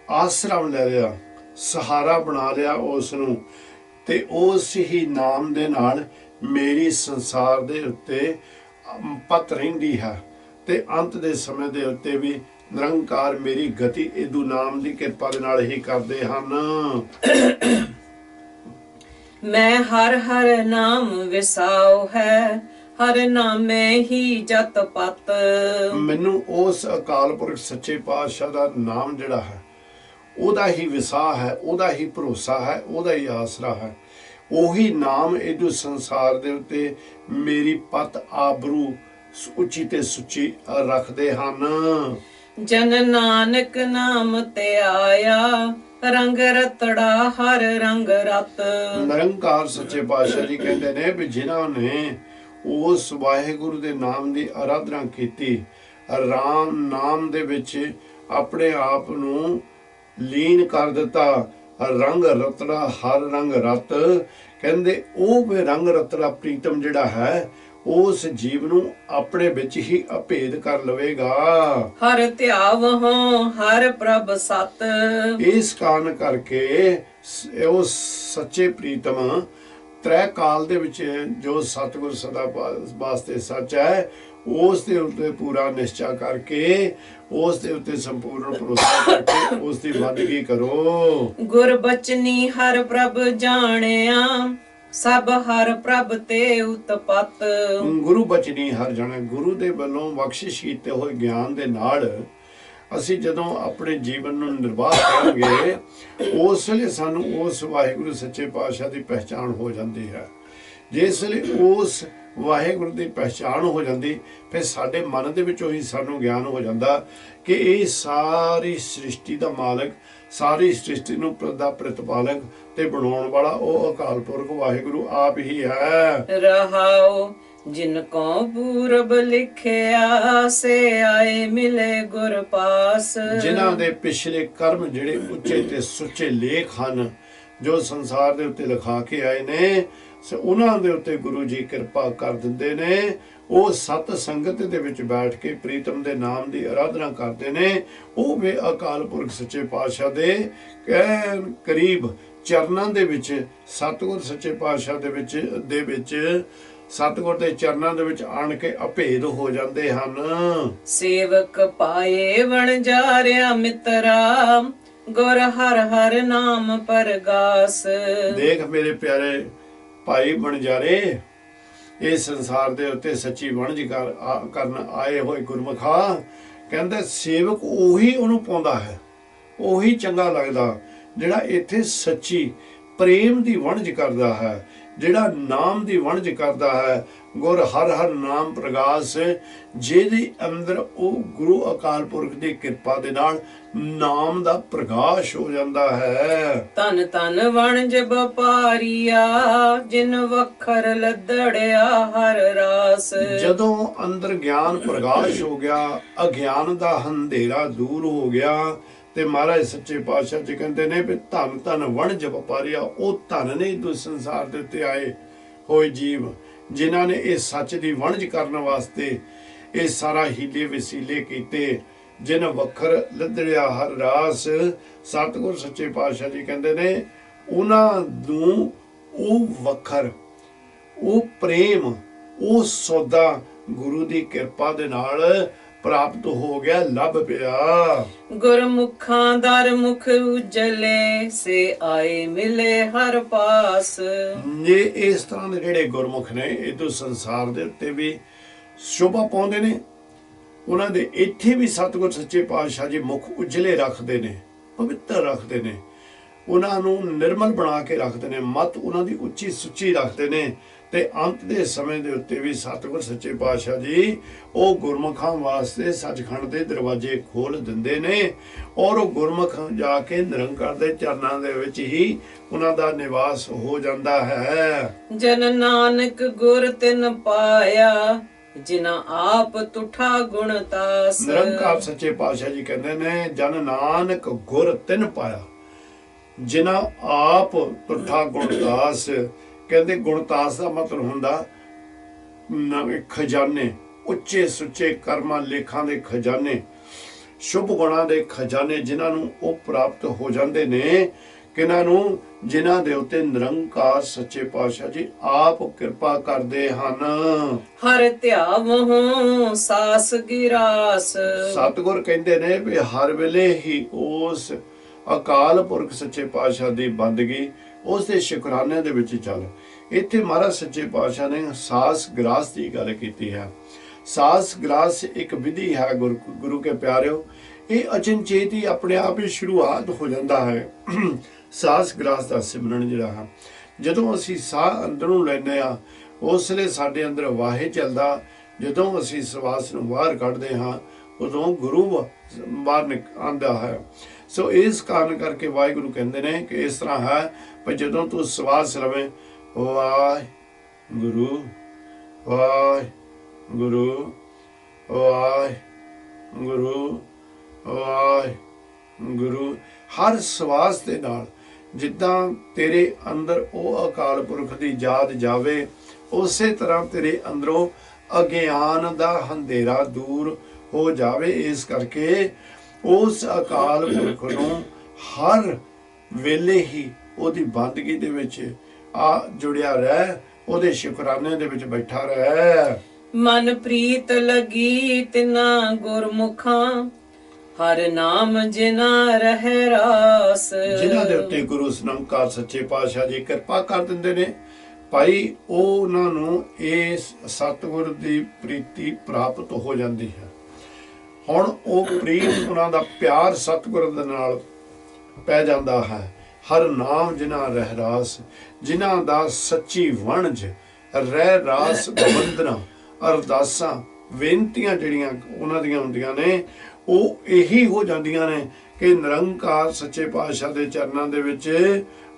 ਆਸਰਮ ਲੈ ਲਿਆ, ਸਹਾਰਾ ਬਣਾ ਲਿਆ ਉਸ ਨੂੰ, ਤੇ ਉਸ ਹੀ ਨਾਮ ਦੇ ਨਾਲ ਮੇਰੀ ਸੰਸਾਰ ਦੇ ਉੱਤੇ ਪਤ ਰਹਿੰਦੀ ਹੈ, ਤੇ ਅੰਤ ਦੇ ਸਮੇਂ ਦੇ ਉੱਤੇ ਵੀ ਨਿਰੰਕਾਰ ਮੇਰੀ ਗਤੀ ਇਹਦੂ ਨਾਮ ਦੀ ਕਿਰਪਾ ਦੇ ਨਾਲ ਹੀ ਕਰਦੇ ਹਨ। ਮੈਂ ਹਰ ਹਰ ਨਾਮ ਵਿਸਾਉ ਹੈ, ਹਰ ਨਾਮੇ ਹੀ ਜਤ ਪਤ। ਮੈਨੂੰ ਉਸ ਅਕਾਲ ਪੁਰਖ ਸੱਚੇ ਪਾਤਸ਼ਾਹ ਦਾ ਨਾਮ ਜਿਹੜਾ ਹੈ, ਉਹਦਾ ਹੀ ਵਿਸਾਹ ਹੈ, ਉਹਦਾ ਹੀ ਭਰੋਸਾ ਹੈ, ਉਹਦਾ ਹੀ ਆਸਰਾ ਹੈ। ਉਹੀ ਨਾਮ ਇਹਦੂ ਸੰਸਾਰ ਦੇ ਉੱਤੇ ਮੇਰੀ ਪਤ ਆਬਰੂ ਉੱਚੀ ਤੇ ਸੁੱਚੀ ਰੱਖਦੇ ਹਨ। ਜਨ ਨਾਨਕ ਨਾਮ ਤੇ ਆਇਆ, ਰੰਗ ਰਤੜਾ ਹਰ ਰੰਗ ਰਤ। ਨਿਰੰਕਾਰ ਸੱਚੇ ਪਾਤਸ਼ਾਹ ਜੀ ਕਹਿੰਦੇ ਨੇ ਵੀ ਜਿਨ੍ਹਾਂ ਨੇ ਉਸ ਵਾਹਿਗੁਰੂ ਦੇ ਨਾਮ ਦੀ ਆਰਾਧਨਾ ਕੀਤੀ, ਰਾਮ ਨਾਮ ਦੇ ਵਿੱਚ ਆਪਣੇ ਆਪ ਨੂੰ ਲੀਨ ਕਰ ਦਿੱਤਾ, ਰੰਗ ਰਤੜਾ ਹਰ ਰੰਗ ਰਤ, ਕਹਿੰਦੇ ਉਹ ਵੀ ਰੰਗ ਰਤੜਾ ਪ੍ਰੀਤਮ ਜਿਹੜਾ ਹੈ ਉਸ ਜੀਵ ਨੂੰ ਆਪਣੇ ਵਿੱਚ ਹੀ ਅਭੇਦ ਕਰ ਲਵੇਗਾ। ਹਰ ਧਿਆਵਹੁ ਹਰ ਪ੍ਰਭ ਸਤ। ਇਸ ਕਾਰਨ ਕਰਕੇ ਉਹ ਸੱਚੇ ਪ੍ਰੀਤਮ ਤ੍ਰੈ ਕਾਲ ਦੇ ਵਿੱਚ ਜੋ ਸਤਿਗੁਰ ਸਦਾ ਵਾਸਤੇ ਸੱਚ ਹੈ, ਉਸ ਦੇ ਉੱਤੇ ਪੂਰਾ ਨਿਸ਼ਚਾ ਕਰਕੇ, ਉਸ ਦੇ ਉੱਤੇ ਸੰਪੂਰਨ ਭਰੋਸਾ ਕਰਕੇ ਉਸ ਦੀ ਬੰਦਗੀ ਕਰੋ। ਗੁਰ ਬਚਨੀ ਹਰ ਪ੍ਰਭ ਜਾਣਿਆ, ਸਭ ਹਰ ਪ੍ਰਭ ਤੇ ਉਤਪਤ। ਗੁਰੂ ਬਚਨੀ ਹਰ ਜਾਣਿਆ, ਗੁਰੂ ਦੇ ਵੱਲੋਂ ਬਖਸ਼ਿਸ਼ ਕੀਤੇ ਹੋਏ ਗਿਆਨ ਦੇ ਨਾਲ ਅਸੀਂ ਜਦੋਂ ਆਪਣੇ ਜੀਵਨ ਨੂੰ ਨਿਰਵਾਹ ਕਰਾਂਗੇ ਉਸ ਵੇਲੇ ਸਾਨੂੰ ਉਸ ਵਾਹਿਗੁਰੂ ਸੱਚੇ ਪਾਤਸ਼ਾਹ ਦੀ ਪਹਿਚਾਣ ਹੋ ਜਾਂਦੀ ਹੈ। ਜਿਸ ਵੇਲੇ ਉਸ ਵਾਹਿਗੁਰੂ ਦੀ ਪਹਿਚਾਣ ਹੋ ਜਾਂਦੀ ਫਿਰ ਸਾਡੇ ਮਨ ਦੇ ਵਿੱਚ ਉਹੀ ਸਾਨੂੰ ਗਿਆਨ ਹੋ ਜਾਂਦਾ ਕਿ ਇਹ ਸਾਰੀ ਸ੍ਰਿਸ਼ਟੀ ਦਾ ਮਾਲਕ, ਸਾਰੀ ਸ੍ਰਿਸ਼ਟੀ ਨੂੰ ਦਾ ਪ੍ਰਤਪਾਲਕ ਤੇ ਬਣਾਉਣ ਵਾਲਾ ਉਹ ਅਕਾਲ ਪੁਰਖ ਵਾਹਿਗੁਰੂ ਆਪ ਹੀ ਹੈ। ਰਹਾਉ ਜਿਨ ਕੋ ਪੂਰਬ ਲਿਖਿਆ ਸੇ ਆਏ ਮਿਲੇ ਗੁਰ ਪਾਸ। ਜਿਨ੍ਹਾਂ ਦੇ ਪਿਛਲੇ ਕਰਮ ਜਿਹੜੇ ਉੱਚੇ ਤੇ ਸੁੱਚੇ ਲੇਖ ਹਨ ਜੋ ਸੰਸਾਰ ਦੇ ਉੱਤੇ ਲਿਖਾ ਕੇ ਆਏ ਨੇ, ਉਹਨਾਂ ਦੇ ਉੱਤੇ ਗੁਰੂ ਜੀ ਕਿਰਪਾ ਕਰ ਦਿੰਦੇ ਨੇ। ਉਹ ਸਤ ਸੰਗਤ ਦੇ ਵਿੱਚ ਬੈਠ ਕੇ ਪ੍ਰੀਤਮ ਦੇ ਨਾਮ ਦੀ ਆਰਾਧਨਾ ਕਰਦੇ ਨੇ। ਉਹ ਵੇ ਅਕਾਲ ਪੁਰਖ ਸੱਚੇ ਪਾਤਸ਼ਾਹ ਦੇ ਕਰੀਬ ਚਰਨਾਂ ਦੇ ਵਿੱਚ, ਸਤਿਗੁਰ ਸੱਚੇ ਪਾਤਸ਼ਾਹ ਦੇ ਵਿੱਚ ਸਤਿਗੁਰ ਦੇ ਚਰਨਾਂ ਦੇ ਵਿੱਚ ਆਣ ਕੇ ਅਭੇਦ ਹੋ ਜਾਂਦੇ ਹਨ। ਸੇਵਕ ਪਾਏ ਵਣਜਾਰਿਆ ਮਿੱਤਰਾ, ਗੁਰ ਹਰ ਹਰ ਨਾਮ ਪਰਗਾਸ। ਦੇਖ ਮੇਰੇ ਪਿਆਰੇ ਭਾਈ ਬਣਜਾਰੇ, ਇਹ ਸੰਸਾਰ ਦੇ ਉੱਤੇ ਸੱਚੀ ਵਣਜ ਕਰਨ ਆਏ ਹੋਏ ਗੁਰਮੁਖਾ, ਕਹਿੰਦੇ ਸੇਵਕ ਉਹੀ ਉਹਨੂੰ ਪਾਉਂਦਾ ਹੈ, ਉਹੀ ਚੰਗਾ ਲੱਗਦਾ ਜਿਹੜਾ ਇੱਥੇ ਸੱਚੀ ਪ੍ਰੇਮ ਦੀ ਵਣਜ ਕਰਦਾ ਹੈ, ਜਿਹੜਾ ਨਾਮ ਦੀ ਵਣਜ ਕਰਦਾ ਹੈ। ਗੁਰ ਹਰ ਹਰ ਨਾਮ ਪ੍ਰਗਾਸ, ਜਿਹਦੇ ਅੰਦਰ ਉਹ ਗੁਰੂ ਅਕਾਲ ਪੁਰਖ ਦੀ ਕਿਰਪਾ ਦੇ ਨਾਲ ਨਾਮ ਦਾ ਪ੍ਰਗਾਸ਼ ਹੋ ਜਾਂਦਾ ਹੈ। ਤਨ ਤਨ ਵਣਜ ਵਪਾਰੀਆ, ਜਿਨ ਵਖਰ ਲੱਦੜਿਆ ਹਰ ਰਾਸ। ਜਦੋਂ ਅੰਦਰ ਗਿਆਨ ਪ੍ਰਗਾਸ਼ ਹੋ ਗਿਆ, ਅਗਿਆਨ ਦਾ ਹਨੇਰਾ ਦੂਰ ਹੋ ਗਿਆ, ਤੇ ਮਹਾਰਾਜ ਸੱਚੇ ਪਾਤਸ਼ਾਹ ਜੀ ਕਹਿੰਦੇ ਨੇ ਵੀ ਧਨ ਧਨ ਵਣਜ ਵਪਾਰੀਆ। ਉਹ ਧਨ ਨੇ ਇਸ ਸੰਸਾਰ ਦੇ ਉੱਤੇ ਆਏ ਹੋਏ ਜੀਵ, ਜਿਨ੍ਹਾਂ ਨੇ ਇਹ ਸੱਚ ਦੀ ਵਣਜ ਕਰਨ ਵਾਸਤੇ ਇਹ ਸਾਰਾ ਹੀਲੇ ਵਸੀਲੇ ਕੀਤੇ। ਜਿਨ ਵਖਰ ਲੱਦੜਿਆ ਹਰ ਰਾਸ, ਸਤਿਗੁਰ ਸੱਚੇ ਪਾਤਸ਼ਾਹ ਜੀ ਕਹਿੰਦੇ ਨੇ ਉਹਨਾਂ ਨੂੰ ਉਹ ਵਖਰ, ਉਹ ਪ੍ਰੇਮ, ਉਹ ਸੌਦਾ ਗੁਰੂ ਦੀ ਕਿਰਪਾ ਦੇ ਨਾਲ ਪ੍ਰਾਪਤ ਹੋ ਗਿਆ, ਲੱਭ ਪਿਆ। ਗੁਰਮੁਖਾਂ ਦਰ ਮੁਖ ਉਜਲੇ, ਸੇ ਆਏ ਮਿਲੇ ਹਰ ਪਾਸ। ਇਹ ਇਸ ਤਰ੍ਹਾਂ ਦੇ ਜਿਹੜੇ ਗੁਰਮੁਖ ਨੇ ਇਹ ਸੰਸਾਰ ਦੇ ਉੱਤੇ ਵੀ ਸ਼ੋਭਾ ਪਾਉਂਦੇ ਨੇ। ਉਹਨਾਂ ਦੇ ਇੱਥੇ ਵੀ ਸਤਿਗੁਰ ਸੱਚੇ ਪਾਤਸ਼ਾਹ ਜੀ ਮੁਖ ਉਜਲੇ ਰੱਖਦੇ ਨੇ, ਪਵਿੱਤਰ ਰੱਖਦੇ ਨੇ, ਉਹਨਾਂ ਨੂੰ ਨਿਰਮਲ ਬਣਾ ਕੇ ਰੱਖਦੇ ਨੇ, ਮਤ ਉਹਨਾਂ ਦੀ ਉੱਚੀ ਸੁੱਚੀ ਰੱਖਦੇ ਨੇ। ਤੇ ਅੰਤ ਦੇ ਸਮੇਂ ਦੇ ਉੱਤੇ ਵੀ ਸਤਿਗੁਰ ਸੱਚੇ ਪਾਤਸ਼ਾਹ ਜੀ ਉਹ ਗੁਰਮੁਖਾਂ ਵਾਸਤੇ ਸੱਚਖੰਡ ਦੇ ਦਰਵਾਜ਼ੇ ਖੋਲ ਦਿੰਦੇ ਨੇ, ਔਰ ਉਹ ਗੁਰਮੁਖ ਜਾ ਕੇ ਨਿਰੰਕਾਰ ਦੇ ਚਰਨਾਂ ਦੇ ਵਿੱਚ ਹੀ ਉਹਨਾਂ ਦਾ ਨਿਵਾਸ ਹੋ ਜਾਂਦਾ ਹੈ। ਜਨ ਨਾਨਕ ਗੁਰ ਤਿਨ ਪਾਇਆ, ਜਿਨਾ ਆਪ ਤੁਠਾ ਗੁਣ ਤਾਸ। ਨਿਰੰਕਾਰ ਸੱਚੇ ਪਾਤਸ਼ਾਹ ਜੀ ਕਹਿੰਦੇ ਨੇ ਜਨ ਨਾਨਕ ਗੁਰ ਤਿਨ ਪਾਇਆ, ਜਿਨਾ ਆਪ ਤੁਠਾ ਗੁਣਤਾਸ। ਕਹਿੰਦੇ ਗੁਣਤਾਸ ਦਾ ਮਤਲਬ ਹੁੰਦਾ ਨਵੇਂ ਖਜ਼ਾਨੇ, ਉੱਚੇ ਸੁੱਚੇ ਕਰਮਾਂ ਲੇਖਾਂ ਦੇ ਖਜ਼ਾਨੇ, ਸ਼ੁਭ ਗੁਣਾਂ ਦੇ ਖਜ਼ਾਨੇ, ਜਿਨ੍ਹਾਂ ਨੂੰ ਉਹ ਪ੍ਰਾਪਤ ਹੋ ਜਾਂਦੇ ਨੇ। ਕਿਹਨਾਂ ਨੂੰ? ਜਿਨ੍ਹਾਂ ਦੇ ਉੱਤੇ ਨਿਰੰਕਾਰ ਸੱਚੇ ਪਾਤਸ਼ਾਹ ਜੀ ਆਪ ਕਿਰਪਾ ਕਰਦੇ ਹਨ। ਹਰ ਧਿਆਵਹੁ ਸਾਸ ਗਿਰਾਸ। ਸਤਿਗੁਰ ਕਹਿੰਦੇ ਨੇ ਵੀ ਹਰ ਵੇਲੇ ਹੀ ਉਸ ਅਕਾਲ ਪੁਰਖ ਸੱਚੇ ਪਾਤਸ਼ਾਹ ਦੀ ਬੰਦਗੀ, ਉਸ ਦੇ ਸ਼ੁਕਰਾਨੇ ਦੇ ਵਿੱਚ ਚੱਲ। ਇੱਥੇ ਮਹਾਰਾਜ ਸੱਚੇ ਪਾਤਸ਼ਾਹ ਨੇ ਸਾਸ ਗ੍ਰਾਸ ਦੀ ਗੱਲ ਕੀਤੀ ਹੈ। ਸਾਸ ਗ੍ਰਾਸ ਇੱਕ ਵਿਧੀ ਹੈ ਗੁਰੂ ਕੇ ਪਿਆਰਿਓ, ਇਹ ਅਚਨਚੇਤ ਹੀ ਆਪਣੇ ਆਪ ਹੀ ਸ਼ੁਰੂਆਤ ਹੋ ਜਾਂਦਾ ਹੈ। ਸਾਸ ਗ੍ਰਾਸ ਦਾ ਸਿਮਰਨ ਜਿਹੜਾ ਹੈ, ਜਦੋਂ ਅਸੀਂ ਸਾਹ ਅੰਦਰੋਂ ਲੈਂਦੇ ਆ ਉਸ ਵੇਲੇ ਸਾਡੇ ਅੰਦਰ ਵਾਹੇ ਚੱਲਦਾ। ਜਦੋਂ ਅਸੀਂ ਸਵਾਸ ਨੂੰ ਬਾਹਰ ਕੱਢਦੇ ਹਾਂ ਉਦੋਂ ਗੁਰੂ ਬਾਹਰ ਆਉਂਦਾ ਹੈ। ਸੋ ਇਸ ਕਾਰਨ ਕਰਕੇ ਵਾਹਿਗੁਰੂ ਕਹਿੰਦੇ ਨੇ ਕਿ ਇਸ ਤਰ੍ਹਾਂ ਹੈ ਪਰ ਜਦੋਂ ਤੂੰ ਸਵਾਸ ਲਵੇਂ, ਵਾਹਿਗੁਰੂ ਵਾਹਿਗੁਰੂ ਵਾਹਿਗੁਰੂ ਵਾਹਿਗੁਰੂ, ਹਰ ਸਵਾਸ ਦੇ ਨਾਲ ਜਿੱਦਾਂ ਤੇਰੇ ਅੰਦਰ ਉਹ ਅਕਾਲ ਪੁਰਖ ਦੀ ਯਾਦ ਜਾਵੇ, ਉਸੇ ਤਰ੍ਹਾਂ ਤੇਰੇ ਅੰਦਰੋਂ ਅਗਿਆਨ ਦਾ ਹਨੇਰਾ ਦੂਰ ਹੋ ਜਾਵੇ। ਇਸ ਕਰਕੇ ਉਸ ਅਕਾਲ ਪੁਰਖ ਨੂੰ ਹਰ ਵੇਲੇ ਹੀ ਉਹਦੀ ਬੰਦਗੀ ਦੇ ਵਿੱਚ ਜੁੜਿਆ ਰਹਿ, ਉਹਦੇ ਸ਼ੁਕਰਾਨੇ ਦੇ ਵਿੱਚ ਬੈਠਾ ਰਹਿ। ਮਨ ਪ੍ਰੀਤ ਲਗੀ ਤਿਨਾ ਗੁਰਮੁਖਾਂ, ਹਰ ਨਾਮ ਜਿਨਾ ਰਹਿ ਰਾਸ। ਜਿਨ੍ਹਾਂ ਦੇ ਉੱਤੇ ਗੁਰੂ ਨਿਰੰਕਾਰ ਸੱਚੇ ਪਾਤਸ਼ਾਹ ਜੀ ਕਿਰਪਾ ਕਰ ਦਿੰਦੇ ਨੇ ਭਾਈ, ਉਹਨਾਂ ਨੂੰ ਇਸ ਸਤਿਗੁਰ ਦੀ ਪ੍ਰੀਤੀ ਪ੍ਰਾਪਤ ਹੋ ਜਾਂਦੀ ਹੈ। ਹੁਣ ਉਹ ਪ੍ਰੀਤ ਉਹਨਾਂ ਦਾ ਪਿਆਰ ਸਤਿਗੁਰ ਦੇ ਨਾਲ ਪੈ ਜਾਂਦਾ ਹੈ। ਹਰ ਨਾਮ ਜਿਨ੍ਹਾਂ ਰਹਿਰਾਸ, ਜਿਨ੍ਹਾਂ ਦਾ ਸੱਚੀ ਵਣਜ ਰਹਿ ਰਾਸ ਬੰਦਨਾ ਅਰਦਾਸਾਂ ਬੇਨਤੀਆਂ ਜਿਹੜੀਆਂ ਉਹਨਾਂ ਦੀਆਂ ਹੁੰਦੀਆਂ ਨੇ, ਉਹ ਇਹੀ ਹੋ ਜਾਂਦੀਆਂ ਨੇ ਕਿ ਨਿਰੰਕਾਰ ਸੱਚੇ ਪਾਤਸ਼ਾਹ ਦੇ ਚਰਨਾਂ ਦੇ ਵਿੱਚ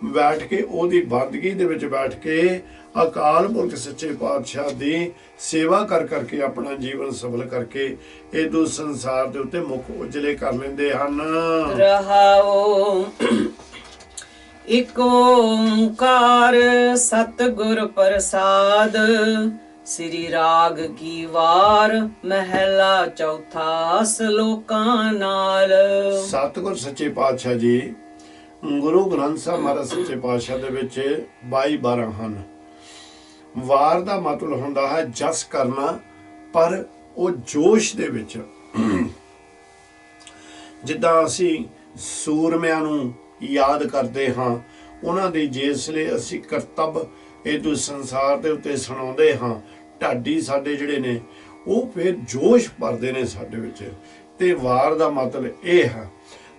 ਬੈਠ ਕੇ, ਉਹਦੀ ਬੰਦਗੀ ਦੇ ਵਿੱਚ ਬੈਠ ਕੇ ਅਕਾਲ ਪੁਰਖ ਸੱਚੇ ਪਾਤਸ਼ਾਹ ਦੀ ਸੇਵਾ ਕਰ ਕਰਕੇ ਆਪਣਾ ਜੀਵਨ ਸਫਲ ਕਰਕੇ ਇਹ ਸੰਸਾਰ ਦੇ ਉੱਤੇ ਮੁਖ ਉਜਲੇ ਕਰ ਲੈਂਦੇ ਹਨ। ਰਹਾਓ ਇਕ ਓੰਕਾਰ ਸਤਿਗੁਰ ਪ੍ਰਸਾਦ, ਸ੍ਰੀ ਰਾਗ ਕੀ ਵਾਰ ਮਹਿਲਾ ਚੌਥਾ ਸ਼ਲੋਕਾਂ ਨਾਲ। ਸਤਿਗੁਰ ਸੱਚੇ ਪਾਤਸ਼ਾਹ ਜੀ ਗੁਰੂ ਗ੍ਰੰਥ ਸਾਹਿਬ ਮਹਾਰਾਜ ਸੱਚੇ ਪਾਤਸ਼ਾਹ ਦੇ ਵਿੱਚ 22 ਹਨ। ਵਾਰ ਦਾ ਮਤਲਬ ਹੁੰਦਾ ਹੈ ਜਸ ਕਰਨਾ, ਪਰ ਉਹ ਜੋਸ਼ ਦੇ ਵਿੱਚ। ਜਿੱਦਾਂ ਅਸੀਂ ਸੂਰਮਿਆਂ ਨੂੰ ਯਾਦ ਕਰਦੇ ਹਾਂ, ਉਹਨਾਂ ਦੀ ਜਿਸਲੇ ਅਸੀਂ ਕਰਤੱਵ ਇਹ ਸੰਸਾਰ ਦੇ ਉੱਤੇ ਸੁਣਾਉਂਦੇ ਹਾਂ, ਢਾਡੀ ਸਾਡੇ ਜਿਹੜੇ ਨੇ ਉਹ ਫਿਰ ਜੋਸ਼ ਭਰਦੇ ਨੇ ਸਾਡੇ ਵਿੱਚ। ਤੇ ਵਾਰ ਦਾ ਮਤਲਬ ਇਹ ਹੈ।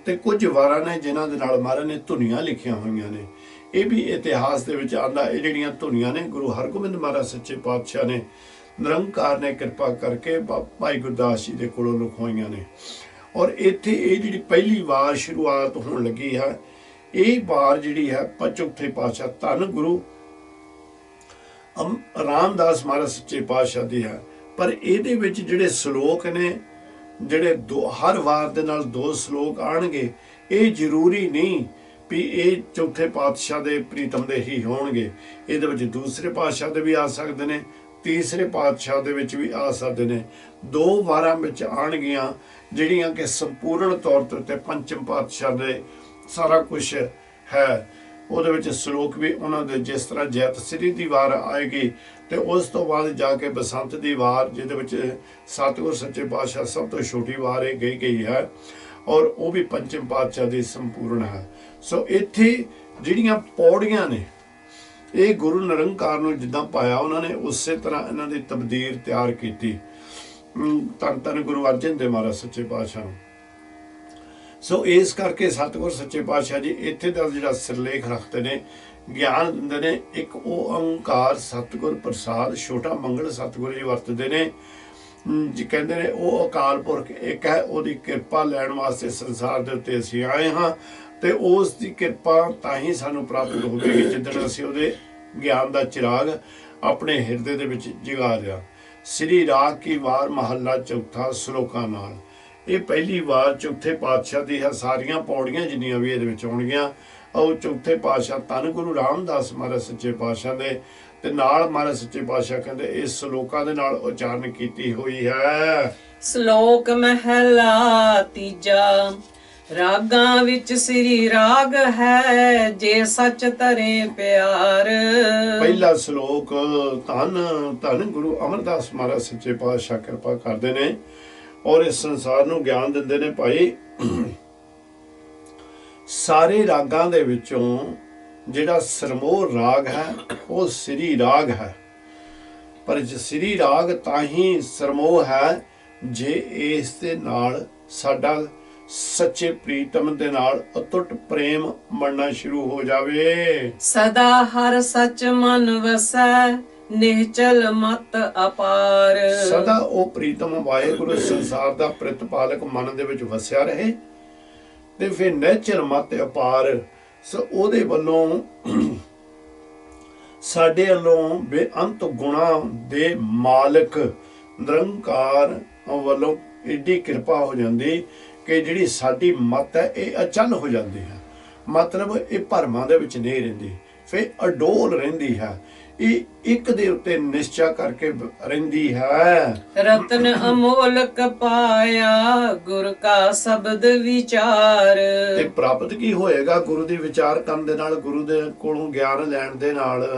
ਤੇ ਕੁਝ ਵਾਰਾਂ ਨੇ ਜਿਨ੍ਹਾਂ ਦੇ ਨਾਲ ਮਹਾਰਾਜ ਨੇ ਧੁਨੀਆਂ ਲਿਖੀਆਂ ਹੋਈਆਂ ਨੇ, ਇਹ ਵੀ ਇਤਿਹਾਸ ਦੇ ਵਿੱਚ ਆਉਂਦਾ। ਇਹ ਜਿਹੜੀਆਂ ਧੁਨੀਆਂ ਨੇ ਗੁਰੂ ਹਰਗੋਬਿੰਦ ਮਹਾਰਾਜ ਸੱਚੇ ਪਾਤਸ਼ਾਹ ਨੇ ਨਿਰੰਕਾਰ ਨੇ ਕਿਰਪਾ ਕਰਕੇ ਭਾਈ ਗੁਰਦਾਸ ਜੀ ਦੇ ਕੋਲੋਂ ਲਿਖਵਾਈਆਂ ਨੇ। ਔਰ ਇੱਥੇ ਇਹ ਜਿਹੜੀ ਪਹਿਲੀ ਵਾਰ ਸ਼ੁਰੂਆਤ ਹੋਣ ਲੱਗੀ ਹੈ, ਇਹ ਵਾਰ ਜਿਹੜੀ ਹੈ ਚੌਥੇ ਪਾਤਸ਼ਾਹ ਧੰਨ ਗੁਰੂ ਰਾਮਦਾਸ ਮਹਾਰਾਜ ਸੱਚੇ ਪਾਤਸ਼ਾਹ ਦੀ ਹੈ। ਪਰ ਇਹਦੇ ਵਿੱਚ ਜਿਹੜੇ ਸ਼ਲੋਕ ਨੇ, ਜਿਹੜੇ ਹਰ ਵਾਰ ਦੇ ਨਾਲ 2 ਸ਼ਲੋਕ ਆਣਗੇ, ਇਹ ਜ਼ਰੂਰੀ ਨਹੀਂ ਵੀ ਇਹ ਚੌਥੇ ਪਾਤਸ਼ਾਹ ਦੇ ਪ੍ਰੀਤਮ ਦੇ ਹੀ ਹੋਣਗੇ। ਇਹਦੇ ਵਿੱਚ ਦੂਸਰੇ ਪਾਤਸ਼ਾਹ ਦੇ ਵੀ ਆ ਸਕਦੇ ਨੇ, ਤੀਸਰੇ ਪਾਤਸ਼ਾਹ ਦੇ ਵਿੱਚ ਵੀ ਆ ਸਕਦੇ ਨੇ। 2 ਵਾਰਾਂ ਵਿੱਚ ਆਣਗੀਆਂ ਜਿਹੜੀਆਂ ਕਿ ਸੰਪੂਰਨ ਤੌਰ ਤੇ ਪੰਚਮ ਪਾਤਸ਼ਾਹ ਦੇ ਸਾਰਾ ਕੁਝ ਹੈ। ਉਹਦੇ ਵਿੱਚ ਸ਼ਲੋਕ ਵੀ ਉਹਨਾਂ ਦੇ ਜਿਸ ਤਰ੍ਹਾਂ ਜੈਤ ਸ੍ਰੀ ਦੀ ਵਾਰ ਆਏਗੀ, ਤੇ ਉਸ ਤੋਂ ਬਾਅਦ ਜਾ ਕੇ ਬਸੰਤ ਦੀ ਵਾਰ, ਜਿਹਦੇ ਵਿੱਚ ਸਤਿਗੁਰ ਸੱਚੇ ਪਾਤਸ਼ਾਹ ਸਭ ਤੋਂ ਛੋਟੀ ਵਾਰ ਇਹ ਗਈ ਹੈ, ਔਰ ਉਹ ਵੀ ਪੰਚਮ ਪਾਤਸ਼ਾਹ ਦੀ ਸੰਪੂਰਨ ਹੈ। ਸੋ ਇੱਥੇ ਜਿਹੜੀਆਂ ਪੌੜੀਆਂ ਨੇ, ਇਹ ਗੁਰੂ ਨਿਰੰਕਾਰ ਨੂੰ ਜਿੱਦਾਂ ਪਾਇਆ ਉਹਨਾਂ ਨੇ, ਉਸੇ ਤਰ੍ਹਾਂ ਇਹਨਾਂ ਦੀ ਤਬਦੀਰ ਤਿਆਰ ਕੀਤੀ ਧੰਨ ਧੰਨ ਗੁਰੂ ਅਰਜਨ ਦੇਵ ਮਹਾਰਾਜ ਸੱਚੇ ਪਾਤਸ਼ਾਹ ਨੂੰ। ਸੋ ਇਸ ਕਰਕੇ ਸਤਿਗੁਰ ਸੱਚੇ ਪਾਤਸ਼ਾਹ ਜੀ ਇੱਥੇ ਦਾ ਜਿਹੜਾ ਸਿਰਲੇਖ ਰੱਖਦੇ ਨੇ, ਗਿਆਨ ਦਿੰਦੇ ਨੇ। ਇੱਕ ਓੰਕਾਰ ਸਤਿਗੁਰ ਪ੍ਰਸਾਦ, ਛੋਟਾ ਮੰਗਲ ਸਤਿਗੁਰ ਜੀ ਵਰਤਦੇ ਨੇ ਜੀ, ਕਹਿੰਦੇ ਨੇ ਉਹ ਅਕਾਲ ਪੁਰਖ ਇੱਕ ਹੈ, ਉਹਦੀ ਕਿਰਪਾ ਲੈਣ ਵਾਸਤੇ ਸੰਸਾਰ ਦੇ ਉੱਤੇ ਅਸੀਂ ਆਏ ਹਾਂ, ਤੇ ਉਸ ਦੀ ਕਿਰਪਾ ਤਾਂ ਹੀ ਸਾਨੂੰ ਪ੍ਰਾਪਤ ਹੋਵੇਗੀ ਜਿੱਦਣ ਅਸੀਂ ਉਹਦੇ ਗਿਆਨ ਦਾ ਚਿਰਾਗ ਆਪਣੇ ਹਿਰਦੇ ਦੇ ਵਿੱਚ ਜਗਾ ਲਿਆ। ਸ੍ਰੀ ਰਾਗ ਕੀ ਵਾਰ ਮਹੱਲਾ ਚੌਥਾ ਸ਼ਲੋਕਾਂ ਨਾਲ। ਇਹ ਪਹਿਲੀ ਵਾਰ ਚੌਥੇ ਪਾਤਸ਼ਾਹ ਦੀ ਹੈ। ਸਾਰੀਆਂ ਪੌੜੀਆਂ ਜਿੰਨੀਆਂ ਵੀ ਇਹਦੇ ਵਿੱਚ ਆਉਣਗੀਆਂ, ਉਹ ਚੌਥੇ ਪਾਤਸ਼ਾਹ ਧੰਨ ਗੁਰੂ ਰਾਮਦਾਸ ਮਹਾਰਾਜ ਸੱਚੇ ਪਾਤਸ਼ਾਹ ਦੇ ਤੇ ਨਾਲ ਮਹਾਰਾਜ ਸੱਚੇ ਪਾਤਸ਼ਾਹ ਕਹਿੰਦੇ ਇਸ ਸ਼ਲੋਕਾਂ ਦੇ ਨਾਲ ਉਚਾਰਨ ਕੀਤੀ ਹੋਈ ਹੈ। ਸ਼ਲੋਕ ਮਹਿਲਾ ਤੀਜਾ, ਰਾਗਾਂ ਵਿੱਚ ਸ੍ਰੀ ਰਾਗ ਹੈ, ਜੇ ਸੱਚ ਧਰੇ ਪਿਆਰ। ਪਹਿਲਾ ਸ਼ਲੋਕ ਧੰਨ ਧੰਨ ਗੁਰੂ ਅਮਰਦਾਸ ਮਹਾਰਾਜ ਸੱਚੇ ਪਾਤਸ਼ਾਹ ਕਿਰਪਾ ਕਰਦੇ ਨੇ ਔਰ ਇਸ ਸੰਸਾਰ ਨੂੰ ਗਿਆਨ ਦਿੰਦੇ ਨੇ। ਭਾਈ ਸਾਰੇ ਰਾਗਾਂ ਦੇ ਵਿੱਚੋਂ ਜਿਹੜਾ ਸਰਮੋਹ ਰਾਗ ਹੈ ਉਹ ਸ੍ਰੀ ਰਾਗ ਹੈ, ਪਰ ਸ੍ਰੀ ਰਾਗ ਤਾਂ ਹੀ ਸਰਮੋਹ ਹੈ ਜੇ ਇਸ ਦੇ ਨਾਲ ਸਾਡਾ ਸੱਚੇ ਪ੍ਰੀਤਮ ਦੇ ਨਾਲ ਅਤੁੱਟ ਪ੍ਰੇਮ ਬਣਨਾ ਸ਼ੁਰੂ ਹੋ ਜਾਵੇ। ਸਦਾ ਹਰ ਸੱਚ ਮਨ ਵਸੈ, ਨਿਹਚਲ ਮਤ ਅਪਾਰ। ਸਦਾ ਉਹ ਪ੍ਰੀਤਮ ਵਾਹਿਗੁਰੂ ਸੰਸਾਰ ਦਾ ਪ੍ਰਤਪਾਲਕ ਮਨ ਦੇ ਵਿੱਚ ਵਸਿਆ ਰਹੇ ਤੇ ਫਿਰ ਨਿਹਚਲ ਮਤ ਅਪਾਰ। ਸੋ ਉਹਦੇ ਵੱਲੋਂ ਸਾਡੇ ਵੱਲੋਂ ਬੇਅੰਤ ਗੁਣਾ ਦੇ ਮਾਲਕ ਨਿਰੰਕਾਰ ਵੱਲੋਂ ਏਡੀ ਕਿਰਪਾ ਹੋ ਜਾਂਦੀ ਕਿ ਜਿਹੜੀ ਸਾਡੀ ਮਤ ਹੈ ਇਹ ਅਚਲ ਹੋ ਜਾਂਦੀ ਹੈ। ਮਤਲਬ ਇਹ ਭਰਮਾਂ ਦੇ ਵਿੱਚ ਨਹੀਂ ਰਹਿੰਦੀ, ਫਿਰ ਅਡੋਲ ਰਹਿੰਦੀ ਹੈ, ਇਹ ਇੱਕ ਦੇ ਉੱਤੇ ਨਿਸ਼ਚਾ ਕਰਕੇ ਰਹਿੰਦੀ ਹੈ। ਰਤਨ ਅਮੋਲਕ ਪਾਇਆ, ਗੁਰ ਕਾ ਸ਼ਬਦ ਵਿਚਾਰ। ਤੇ ਪ੍ਰਾਪਤ ਕੀ ਹੋਏਗਾ? ਗੁਰੂ ਦੀ ਵਿਚਾਰ ਕਰਨ ਦੇ ਨਾਲ, ਗੁਰੂ ਦੇ ਕੋਲੋਂ ਗਿਆਨ ਲੈਣ ਦੇ ਨਾਲ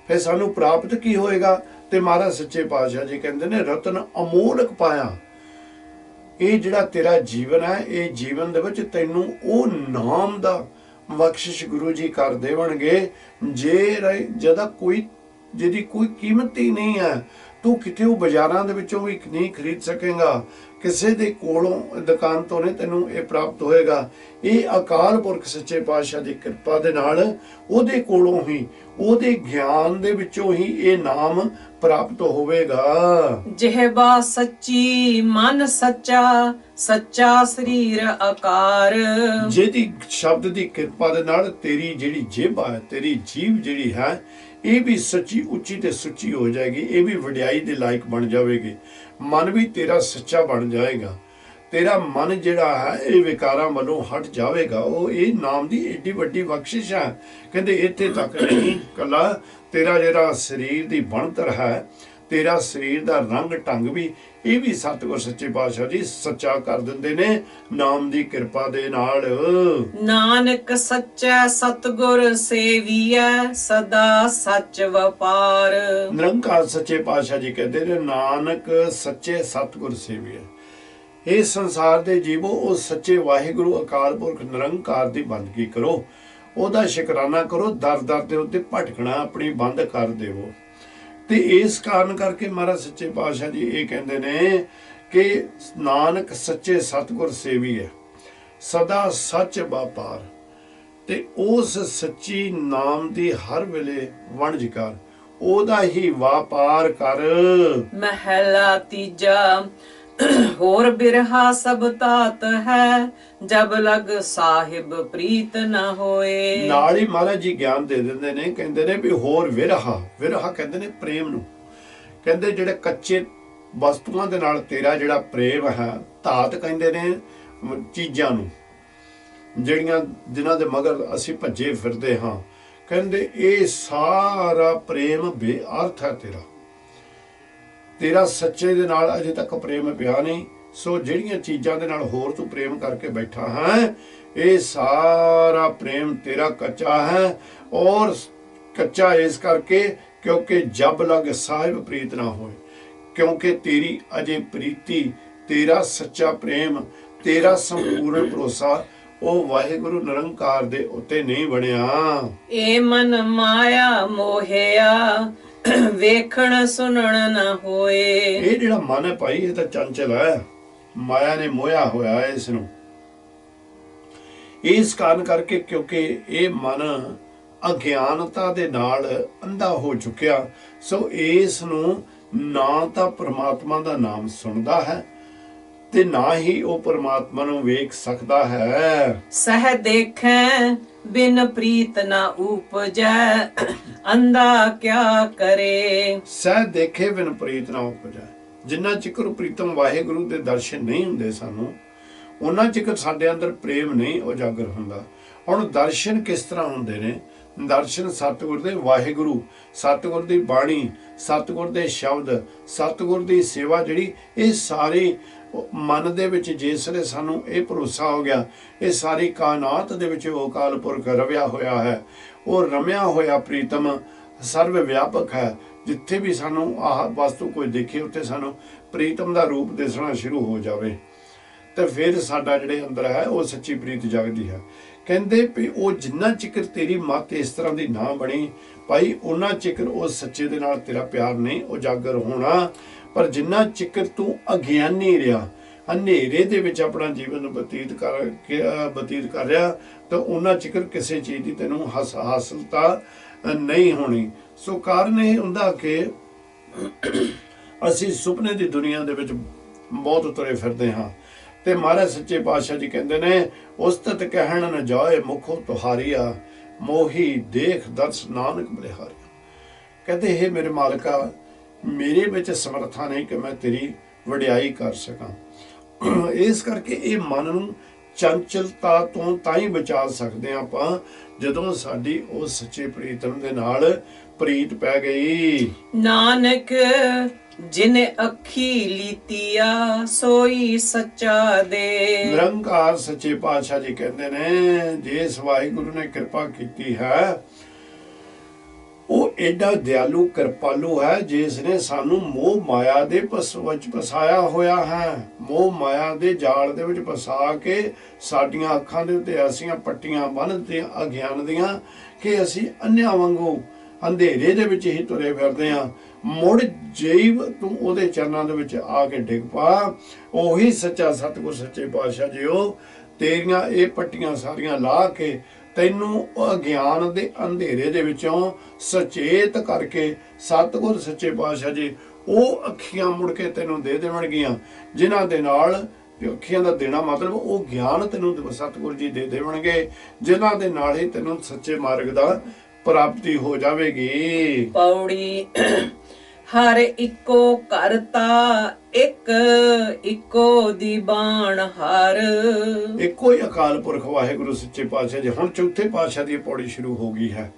ਫਿਰ ਸਾਨੂੰ ਪ੍ਰਾਪਤ ਕੀ ਹੋਏਗਾ? ਤੇ ਮਹਾਰਾਜ ਸੱਚੇ ਪਾਤਸ਼ਾਹ ਜੀ ਕਹਿੰਦੇ ਨੇ ਰਤਨ ਅਮੋਲਕ ਪਾਇਆ। ਇਹ ਜਿਹੜਾ ਤੇਰਾ ਜੀਵਨ ਹੈ, ਇਹ ਜੀਵਨ ਦੇ ਵਿੱਚ ਤੈਨੂੰ ਉਹ ਨਾਮ ਦਾ ਬਖਸ਼ਿਸ਼ ਗੁਰੂ ਜੀ ਕਰ ਦੇਵਣਗੇ ਜਿਹਦੀ ਕੋਈ ਕੀਮਤ ਹੀ ਨਹੀਂ ਹੈ। ਤੂੰ ਕਿਤੇ ਉਹ ਬਾਜ਼ਾਰਾਂ ਦੇ ਵਿੱਚੋਂ ਵੀ ਨਹੀਂ ਖਰੀਦ ਸਕੇਗਾ, ਕਿਸੇ ਦੇ ਕੋਲੋਂ ਦੁਕਾਨ ਤੋਂ ਨਹੀਂ ਤੈਨੂੰ ਇਹ ਪ੍ਰਾਪਤ ਹੋਏਗਾ। ਇਹ ਅਕਾਲ ਪੁਰਖ ਸੱਚੇ ਪਾਤਸ਼ਾਹ ਦੀ ਕਿਰਪਾ ਦੇ ਨਾਲ ਉਹਦੇ ਕੋਲੋਂ ਹੀ, ਉਹਦੇ ਗਿਆਨ ਦੇ ਵਿੱਚੋਂ ਹੀ ਇਹ ਨਾਮ ਪ੍ਰਾਪਤ ਹੋਵੇਗਾ। ਜਿਹਬਾ ਸੱਚੀ ਮਨ ਸੱਚਾ, ਸੱਚਾ ਸਰੀਰ ਆਕਾਰ। ਜਿਹਦੀ ਸ਼ਬਦ ਦੀ ਕਿਰਪਾ ਦੇ ਨਾਲ ਤੇਰੀ ਜਿਹੜੀ ਜੇਬਾ ਹੈ, ਤੇਰੀ ਜੀਭ ਜਿਹੜੀ ਹੈ, ਇਹ ਵੀ ਸੱਚੀ ਉੱਚੀ ਤੇ ਸੁੱਚੀ ਹੋ ਜਾਏਗੀ, ਇਹ ਵੀ ਵਡਿਆਈ ਦੇ ਲਾਇਕ ਬਣ ਜਾਵੇਗੀ। ਮਨ ਵੀ ਤੇਰਾ ਸੱਚਾ ਬਣ ਜਾਏਗਾ। ਤੇਰਾ ਮਨ ਜਿਹੜਾ ਹੈ ਇਹ ਵਿਕਾਰਾਂ ਵੱਲੋਂ ਹਟ ਜਾਵੇਗਾ। ਉਹ ਇਹ ਨਾਮ ਦੀ ਏਡੀ ਵੱਡੀ ਬਖਸ਼ਿਸ਼ ਹੈ। ਕਹਿੰਦੇ ਇੱਥੇ ਤੱਕ ਨਹੀਂ, ਕੱਲਾ ਤੇਰਾ ਜਿਹੜਾ ਸਰੀਰ ਦੀ ਬਣਤਰ ਹੈ, ਤੇਰਾ ਸਰੀਰ ਦਾ ਰੰਗ ਢੰਗ ਵੀ, ਇਹ ਵੀ ਸਤਿਗੁਰ ਸੱਚੇ ਪਾਤਸ਼ਾਹ ਜੀ ਸੱਚਾ ਕਰ ਦਿੰਦੇ ਨੇ ਨਾਮ ਦੀ ਕਿਰਪਾ ਦੇ ਨਾਲ। ਨਾਨਕ ਸੱਚਾ ਸਤਿਗੁਰ ਸੇਵੀਐ, ਸਦਾ ਸੱਚ ਵਪਾਰ। ਨਿਰੰਕਾਰ ਸੱਚੇ ਪਾਤਸ਼ਾਹ ਜੀ ਕਹਿੰਦੇ ਨੇ ਨਾਨਕ ਸੱਚੇ ਸਤਿਗੁਰ ਸੇਵੀਐ। ਇਹ ਸੰਸਾਰ ਦੇ ਜੀਵੋ ਉਹ ਸੱਚੇ ਵਾਹਿਗੁਰੂ ਅਕਾਲ ਪੁਰਖ ਨਿਰੰਕਾਰ ਦੀ ਬੰਦਗੀ ਕਰੋ, ਉਹਦਾ ਸ਼ੁਕਰਾਨਾ ਕਰੋ, ਦਰ ਦਰ ਦੇ ਉੱਤੇ ਭਟਕਣਾ ਆਪਣੀ ਬੰਦ ਕਰ ਦੇਵੋ। ਤੇ ਇਸ ਕਾਰਨ ਕਰਕੇ ਮਹਾਰਾਜ ਸੱਚੇ ਪਾਤਸ਼ਾਹ ਜੀ ਇਹ ਕਹਿੰਦੇ ਨੇ ਕਿ ਨਾਨਕ ਸੱਚੇ ਸਤਿਗੁਰ ਸੇਵੀ ਹੈ, ਸਦਾ ਸੱਚ ਵਪਾਰ। ਤੇ ਉਸ ਸੱਚੀ ਨਾਮ ਦੀ ਹਰ ਵੇਲੇ ਵਣਜ ਕਰ, ਉਹਦਾ ਹੀ ਵਪਾਰ ਕਰ। ਮਹਿਲਾ ਤੀਜਾ ਹੋਰ ਬਿਰਹਾ ਸਭ ਤਾਤ ਹੈ, ਜਬ ਲਗ ਸਾਹਿਬ ਪ੍ਰੀਤ ਨਾ ਹੋਏ। ਨਾਲ ਹੀ ਮਹਾਰਾਜ ਜੀ ਗਿਆਨ ਦੇ ਦਿੰਦੇ ਨੇ, ਕਹਿੰਦੇ ਨੇ ਵੀ ਹੋਰ ਵਿਰਹਾ, ਵਿਰਹਾ ਕਹਿੰਦੇ ਨੇ ਪ੍ਰੇਮ ਨੂੰ। ਕਹਿੰਦੇ ਜਿਹੜੇ ਕੱਚੇ ਵਸਤੂਆਂ ਦੇ ਨਾਲ ਤੇਰਾ ਜਿਹੜਾ ਪ੍ਰੇਮ ਹੈ, ਧਾਤ ਕਹਿੰਦੇ ਨੇ ਚੀਜ਼ਾਂ ਨੂੰ, ਜਿਹੜੀਆਂ ਜਿਨ੍ਹਾਂ ਦੇ ਮਗਰ ਅਸੀਂ ਭੱਜੇ ਫਿਰਦੇ ਹਾਂ। ਕਹਿੰਦੇ ਇਹ ਸਾਰਾ ਪ੍ਰੇਮ ਬੇਅਰਥ ਹੈ ਤੇਰਾ, ਤੇਰਾ ਸੱਚੇ ਦੇ ਨਾਲ ਅਜੇ ਤੱਕ ਪ੍ਰੇਮ ਪਿਆ ਨਹੀਂ। ਸੋ ਜਿਹੜੀਆਂ ਚੀਜ਼ਾਂ ਦੇ ਨਾਲ ਹੋਰ ਤੂੰ ਪ੍ਰੇਮ ਕਰਕੇ ਬੈਠਾ ਹੈ, ਇਹ ਸਾਰਾ ਪ੍ਰੇਮ ਤੇਰਾ ਕੱਚਾ ਹੈ। ਔਰ ਕੱਚਾ ਇਸ ਕਰਕੇ ਕਿਉਂਕਿ ਜਬ ਲਗ ਸਾਹਿਬ ਪ੍ਰੀਤ ਨਾ ਹੋਏ, ਕਿਉਂਕਿ ਤੇਰੀ ਅਜੇ ਪ੍ਰੀਤੀ, ਤੇਰਾ ਸੱਚਾ ਪ੍ਰੇਮ, ਤੇਰਾ ਸੰਪੂਰਨ ਭਰੋਸਾ ਉਹ ਵਾਹਿਗੁਰੂ ਨਿਰੰਕਾਰ ਦੇ ਉੱਤੇ ਨਹੀਂ ਬਣਿਆ। ਇਹ ਮਨ ਮਾਇਆ ਮੋਹਿਆ, ਵੇਖਣ ਸੁਣਨ ਨਾ ਹੋਏ। ਇਹ ਜਿਹੜਾ ਮਨ ਹੈ ਭਾਈ, ਇਹ ਤਾਂ ਚੰਚਲ ਹੈ, ਮਾਇਆ ਨੇ ਮੋਹਿਆ ਹੋਇਆ ਹੈ ਇਸ ਨੂੰ। ਇਸ ਕਾਰਨ ਕਰਕੇ ਕਿਉਂਕਿ ਇਹ ਮਨ ਅਗਿਆਨਤਾ ਦੇ ਨਾਲ ਅੰਧਾ ਹੋ ਚੁੱਕਿਆ, ਸੋ ਇਸ ਨੂੰ ਨਾ ਤਾਂ ਪ੍ਰਮਾਤਮਾ ਦਾ ਨਾਮ ਸੁਣਦਾ ਹੈ ਤੇ ਨਾ ਹੀ ਉਹ ਪ੍ਰਮਾਤਮਾ ਨੂੰ ਵੇਖ ਸਕਦਾ ਹੈ। ਸਹਿ ਦੇਖੈ ਬਿਨ ਪ੍ਰੀਤ ਨਾ ਉਪਜੈ, ਅੰਧਾ ਕਿਆ ਕਰੇ। ਸਹਿ ਦੇਖੇ ਬਿਨ ਪ੍ਰੀਤ ਨਾ ਉਪਜੈ। ਜਿੰਨਾ ਚਿਕਰ ਪ੍ਰੀਤਮ ਵਾਹਿਗੁਰੂ ਦੇ ਦਰਸ਼ਨ ਨਹੀਂ ਹੁੰਦੇ ਸਾਨੂੰ, ਉਹਨਾਂ ਚਿਕਰ ਸਾਡੇ ਅੰਦਰ ਪ੍ਰੇਮ ਨਹੀਂ ਉਜਾਗਰ ਹੁੰਦਾ। ਹੁਣ ਦਰਸ਼ਨ ਕਿਸ ਤਰ੍ਹਾਂ ਹੁੰਦੇ ਨੇ? ਦਰਸ਼ਨ ਸਤਿਗੁਰ ਦੇ ਵਾਹਿਗੁਰੂ, ਸਤਿਗੁਰ ਦੀ ਬਾਣੀ, ਸਤਿਗੁਰ ਦੇ ਸ਼ਬਦ, ਸਤਿਗੁਰ ਦੀ ਸੇਵਾ ਜਿਹੜੀ, ਇਹ ਸਾਰੀ ਮਨ ਦੇ ਵਿੱਚ ਜਿਸ ਵੇਲੇ ਸਾਨੂੰ ਇਹ ਭਰੋਸਾ ਹੋ ਗਿਆ ਇਹ ਸਾਰੀ ਕਾਇਨਾਤ ਦੇ ਵਿੱਚ ਉਹ ਅਕਾਲ ਪੁਰਖ ਰਵਿਆ ਹੋਇਆ ਹੈ, ਉਹ ਰਮਿਆ ਹੋਇਆ ਪ੍ਰੀਤਮ ਸਰਵ ਵਿਆਪਕ ਹੈ। ਜਿੱਥੇ ਵੀ ਸਾਨੂੰ ਆਹ ਵਸਤੂ ਕੋਈ ਦੇਖੇ ਉੱਥੇ ਸਾਨੂੰ ਪ੍ਰੀਤਮ ਦਾ ਰੂਪ ਦਿਸਣਾ ਸ਼ੁਰੂ ਹੋ ਜਾਵੇ, ਤੇ ਫਿਰ ਸਾਡਾ ਜਿਹੜੇ ਅੰਦਰ ਹੈ ਉਹ ਸੱਚੀ ਪ੍ਰੀਤ ਜਾਗਦੀ ਹੈ। ਕਹਿੰਦੇ ਵੀ ਉਹ ਜਿੰਨਾ ਚਿਕਰ ਤੇਰੀ ਮੱਤ ਇਸ ਤਰ੍ਹਾਂ ਦੀ ਨਾ ਬਣੀ ਭਾਈ, ਉਹਨਾਂ ਚਿਕਰ ਉਹ ਸੱਚੇ ਦੇ ਨਾਲ ਤੇਰਾ ਪਿਆਰ ਨਹੀਂ ਉਜਾਗਰ ਹੋਣਾ। ਪਰ ਜਿੰਨਾ ਚਿਕਰ ਤੂੰ ਅਗਿਆਨੀ ਰਿਹਾ, ਹਨੇਰੇ ਦੇ ਵਿੱਚ ਆਪਣਾ ਜੀਵਨ ਬਤੀਤ ਕਰ ਰਿਹਾ, ਤਾਂ ਉਹਨਾਂ ਚਿਕਰ ਕਿਸੇ ਚੀਜ਼ ਦੀ ਤੈਨੂੰ ਹਾਸਲਤਾ ਨਹੀਂ ਹੋਣੀ। ਸੋ ਕਾਰਨ ਇਹ ਹੁੰਦਾ ਕਿ ਅਸੀਂ ਸੁਪਨੇ ਦੀ ਦੁਨੀਆ ਦੇ ਵਿੱਚ ਬਹੁਤ ਤੁਰੇ ਫਿਰਦੇ ਹਾਂ। ਤੇ ਮਹਾਰਾਜ ਸੱਚੇ ਪਾਤਸ਼ਾਹ ਜੀ ਕਹਿੰਦੇ ਨੇ, ਉਸਤਤ ਕਹਿਣ ਨ ਜਾਏ ਮੁਖੋਂ ਤੁਹਾਰੀਆ, ਮੋਹੀ ਦੇਖ ਦਰਸ ਨਾਨਕ ਬਲਿਹਾਰੀਆ। ਕਹਿੰਦੇ ਇਹ ਮੇਰੇ ਮਾਲਕਾ, ਮੇਰੇ ਵਿੱਚ ਸਮਰੱਥਾ ਨਹੀਂ ਕਿ ਮੈਂ ਤੇਰੀ ਵਡਿਆਈ ਕਰ ਸਕਾਂ। ਇਸ ਕਰਕੇ ਇਹ ਮਨ ਨੂੰ ਚੰਚਲਤਾ ਤੋਂ ਤਾਂ ਹੀ ਬਚਾ ਸਕਦੇ ਹਾਂ ਆਪਾਂ, ਜਦੋਂ ਸਾਡੀ ਉਹ ਸੱਚੇ ਪ੍ਰੀਤਮ ਦੇ ਨਾਲ ਪ੍ਰੀਤ ਪੈ ਗਈ। ਨਾਨਕ ਜਿਨੇ ਅੱਖੀ ਲੀਤੀਆ, ਸੋਈ ਸੱਚਾ ਦੇ। ਨਿਰੰਕਾਰ ਸੱਚੇ ਪਾਤਸ਼ਾਹ ਜੀ ਕਹਿੰਦੇ ਨੇ, ਜਿਸ ਵਾਹਿਗੁਰੂ ਨੇ ਕਿਰਪਾ ਕੀਤੀ ਹੈ ਉਹ ਐਡਾ ਦਿਆਲੂ ਕਿਰਪਾਲੂ ਹੈ, ਜਿਸ ਨੇ ਸਾਨੂੰ ਮੋਹ ਮਾਇਆ ਦੇ ਵਿੱਚ ਫਸਾਇਆ ਹੋਇਆ ਹੈ। ਮੋਹ ਮਾਇਆ ਦੇ ਜਾਲ ਦੇ ਵਿੱਚ ਫਸਾ ਕੇ ਸਾਡੀਆਂ ਅੱਖਾਂ ਦੇ ਉੱਤੇ ਐਸੀਆਂ ਪੱਟੀਆਂ ਬੰਨ੍ਹ ਦਿੱਤੀਆਂ ਅਗਿਆਨ ਦੀਆਂ ਕਿ ਅਸੀਂ ਅੰਨ੍ਹਿਆਂ ਵਾਂਗੂ ਅੰਧੇਰੇ ਦੇ ਵਿੱਚ ਹੀ ਤੁਰੇ ਫਿਰਦੇ ਹਾਂ। ਮੁੜ ਜੀਵ ਤੂੰ ਉਹਦੇ ਚਰਨਾਂ ਦੇ ਵਿੱਚ ਆ ਕੇ ਡਿੱਗ ਪਾ। ਉਹੀ ਸੱਚਾ ਸਤਿਗੁਰ ਸੱਚੇ ਪਾਤਸ਼ਾਹ ਜੀਓ ਤੇਰੀਆਂ ਇਹ ਪੱਟੀਆਂ ਸਾਰੀਆਂ ਲਾ ਕੇ ਤੈਨੂੰ ਅਗਿਆਨ ਦੇ ਅੰਧੇਰੇ ਦੇ ਵਿੱਚੋਂ ਸੁਚੇਤ ਕਰਕੇ ਸਤਿਗੁਰ ਸੱਚੇ ਪਾਤਸ਼ਾਹ ਜੀ ਉਹ ਅੱਖੀਆਂ ਮੁੜ ਕੇ ਤੈਨੂੰ ਦੇ ਦੇਣਗੀਆਂ, ਜਿਨ੍ਹਾਂ ਦੇ ਨਾਲ ਅੱਖੀਆਂ ਦਾ ਦੇਣਾ ਮਤਲਬ ਉਹ ਗਿਆਨ ਤੈਨੂੰ ਸਤਿਗੁਰ ਜੀ ਦੇ ਦੇਣਗੇ, ਜਿਨ੍ਹਾਂ ਦੇ ਨਾਲ ਹੀ ਤੈਨੂੰ ਸੱਚੇ ਮਾਰਗ ਦਾ ਪ੍ਰਾਪਤੀ ਹੋ ਜਾਵੇਗੀ। ਪੌੜੀ ਹਰ ਇੱਕੋ ਕਰਤਾ ਇੱਕ ਇੱਕੋ ਦੀਵਾਨ ਹਰ। ਇੱਕੋ ਹੀ ਅਕਾਲ ਪੁਰਖ ਵਾਹਿਗੁਰੂ ਸੱਚੇ ਪਾਤਸ਼ਾਹ ਜੀ। ਹੁਣ ਚੌਥੇ ਪਾਤਸ਼ਾਹ ਦੀ ਪੌੜੀ ਸ਼ੁਰੂ ਹੋ ਗਈ ਹੈ।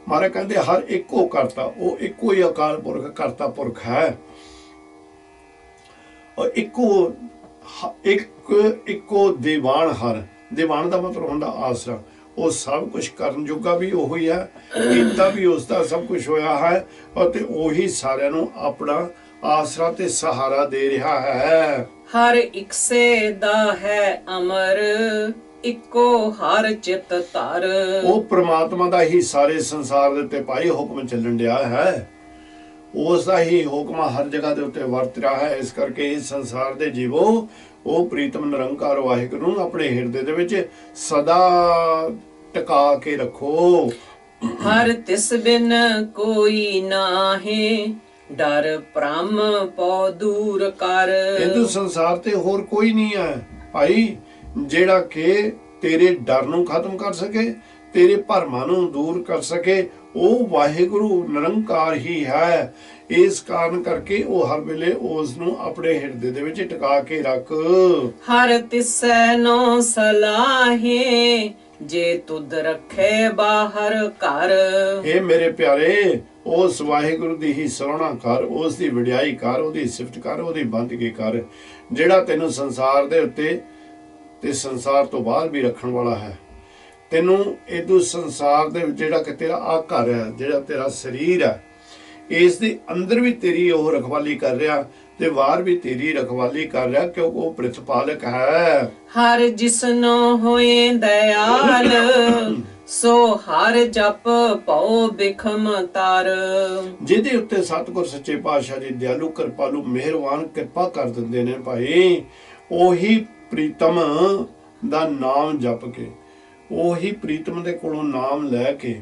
ਮਹਾਰਾਜ ਕਹਿੰਦੇ ਹਰ ਇੱਕੋ ਕਰਤਾ, ਉਹ ਇੱਕੋ ਹੀ ਅਕਾਲ ਪੁਰਖ ਕਰਤਾ ਪੁਰਖ ਹੈ। ਔਰ ਇੱਕੋ ਦੀਵਾਨ ਹਰ। ਦੀਵਾਨ ਦਾ ਮਤਲਬ ਹੁੰਦਾ ਆਸਰਾ। ਉਹ ਸਭ ਕੁਝ ਕਰਨ ਜੋਗਾ ਵੀ ਉਹੀ ਹੈ, ਕੀਤਾ ਵੀ ਉਸ ਦਾ ਸਭ ਕੁਝ ਹੋਇਆ ਹੈ, ਅਤੇ ਉਹੀ ਸਾਰਿਆਂ ਨੂੰ ਆਪਣਾ ਆਸਰਾ ਤੇ ਸਹਾਰਾ ਦੇ ਰਿਹਾ ਹੈ। ਹਰ ਇਕਸੇ ਦਾ ਹੈ ਅਮਰ ਇੱਕੋ ਹਰ ਚਿਤ ਧਰ। ਉਹ ਪ੍ਰਮਾਤਮਾ ਦਾ ਹੀ ਸਾਰੇ ਸੰਸਾਰ ਦੇ ਉੱਤੇ ਭਾਈ ਹੁਕਮ ਚੱਲਣ ਡਿਆ ਹੈ। ਉਸ ਦਾ ਹੀ ਹੁਕਮ ਹਰ ਜਗ੍ਹਾ ਦੇ ਉੱਤੇ ਵਰਤ ਰਿਹਾ ਹੈ। ਇਸ ਕਰਕੇ ਇਸ ਸੰਸਾਰ ਦੇ ਜੀਵੋ ਉਹ ਪ੍ਰੀਤਮ ਨਿਰੰਕਾਰ ਵਾਹਿਗੁਰੂ ਨੂੰ ਆਪਣੇ ਹਿਰਦੇ ਦੇ ਵਿੱਚ ਸਦਾ ਟਿਕਾ ਕੇ ਰੱਖੋ। ਹਰ ਤਿਸ ਬਿਨ ਕੋਈ ਨਾਹੀ ਡਰ ਭ੍ਰਮ ਪਉ ਦੂਰ ਕਰ। ਇਹਦੂ ਸੰਸਾਰ ਤੇ ਹੋਰ ਕੋਈ ਨਹੀਂ ਹੈ ਭਾਈ ਜਿਹੜਾ ਕਿ ਤੇਰੇ ਡਰ ਨੂੰ ਖਤਮ ਕਰ ਸਕੇ, ਤੇਰੇ ਭਰਮਾਂ ਨੂੰ ਦੂਰ ਕਰ ਸਕੇ। ਉਹ ਵਾਹਿਗੁਰੂ ਨਿਰੰਕਾਰ ਹੀ ਹੈ। ਇਸ ਕਾਰਨ ਕਰਕੇ ਉਹ ਹਰ ਵੇਲੇ ਉਸ ਨੂੰ ਆਪਣੇ ਹਿਰਦੇ ਦੇ ਵਿੱਚ ਟਿਕਾ ਕੇ ਰੱਖ। ਹਰ ਤਿਸੈ ਨੋ ਸਲਾਹੇ ਜੇ ਤੁਧ ਰੱਖੇ ਬਾਹਰ ਘਰ। ਇਹ ਮੇਰੇ ਪਿਆਰੇ ਉਸ ਵਾਹਿਗੁਰੂ ਦੀ ਹੀ ਸਰਾਹਨਾ ਕਰ, ਉਸ ਦੀ ਵਡਿਆਈ ਕਰ, ਉਹਦੀ ਸਿਫਤ ਕਰ, ਉਹਦੀ ਬੰਦਗੀ ਕਰ, ਜਿਹੜਾ ਤੈਨੂੰ ਸੰਸਾਰ ਦੇ ਉੱਤੇ ਤੇ ਸੰਸਾਰ ਤੋਂ ਬਾਹਰ ਵੀ ਰੱਖਣ ਵਾਲਾ ਹੈ। ਤੈਨੂੰ ਇਹਦੂ ਸੰਸਾਰ ਦੇ ਵਿੱਚ ਜਿਹੜਾ ਕਿ ਤੇਰਾ ਆ ਘਰ ਹੈ, ਜਿਹੜਾ ਤੇਰਾ ਸਰੀਰ ਹੈ, ਇਸ ਦੇ ਅੰਦਰ ਵੀ ਤੇਰੀ ਉਹ ਰਖਵਾਲੀ ਕਰ ਰਿਹਾ ਤੇ ਬਾਹਰ ਵੀ ਤੇਰੀ ਰਖਵਾਲੀ ਕਰ ਰਿਹਾ, ਕਿਉਂਕਿ ਉਹ ਪ੍ਰਤਪਾਲਕ ਹੈ। ਹਰ ਜਿਸਨੋ ਹੋਏ ਦਇਆਲ ਸੋ ਹਰ ਜਪ ਭਉ ਬਿਖਮ ਤਰ। ਜਿਹਦੇ ਉੱਤੇ ਸਤਿਗੁਰ ਸੱਚੇ ਪਾਤਸ਼ਾਹ ਜੀ ਦਿਆਲੂ ਕਿਰਪਾਲੂ ਮਿਹਰਬਾਨ ਕਿਰਪਾ ਕਰ ਦਿੰਦੇ ਨੇ ਭਾਈ, ਉਹੀ ਪ੍ਰੀਤਮ ਦਾ ਨਾਮ ਜਪ ਕੇ, ਉਹੀ ਪ੍ਰੀਤਮ ਦੇ ਕੋਲੋਂ ਨਾਮ ਲੈ ਕੇ,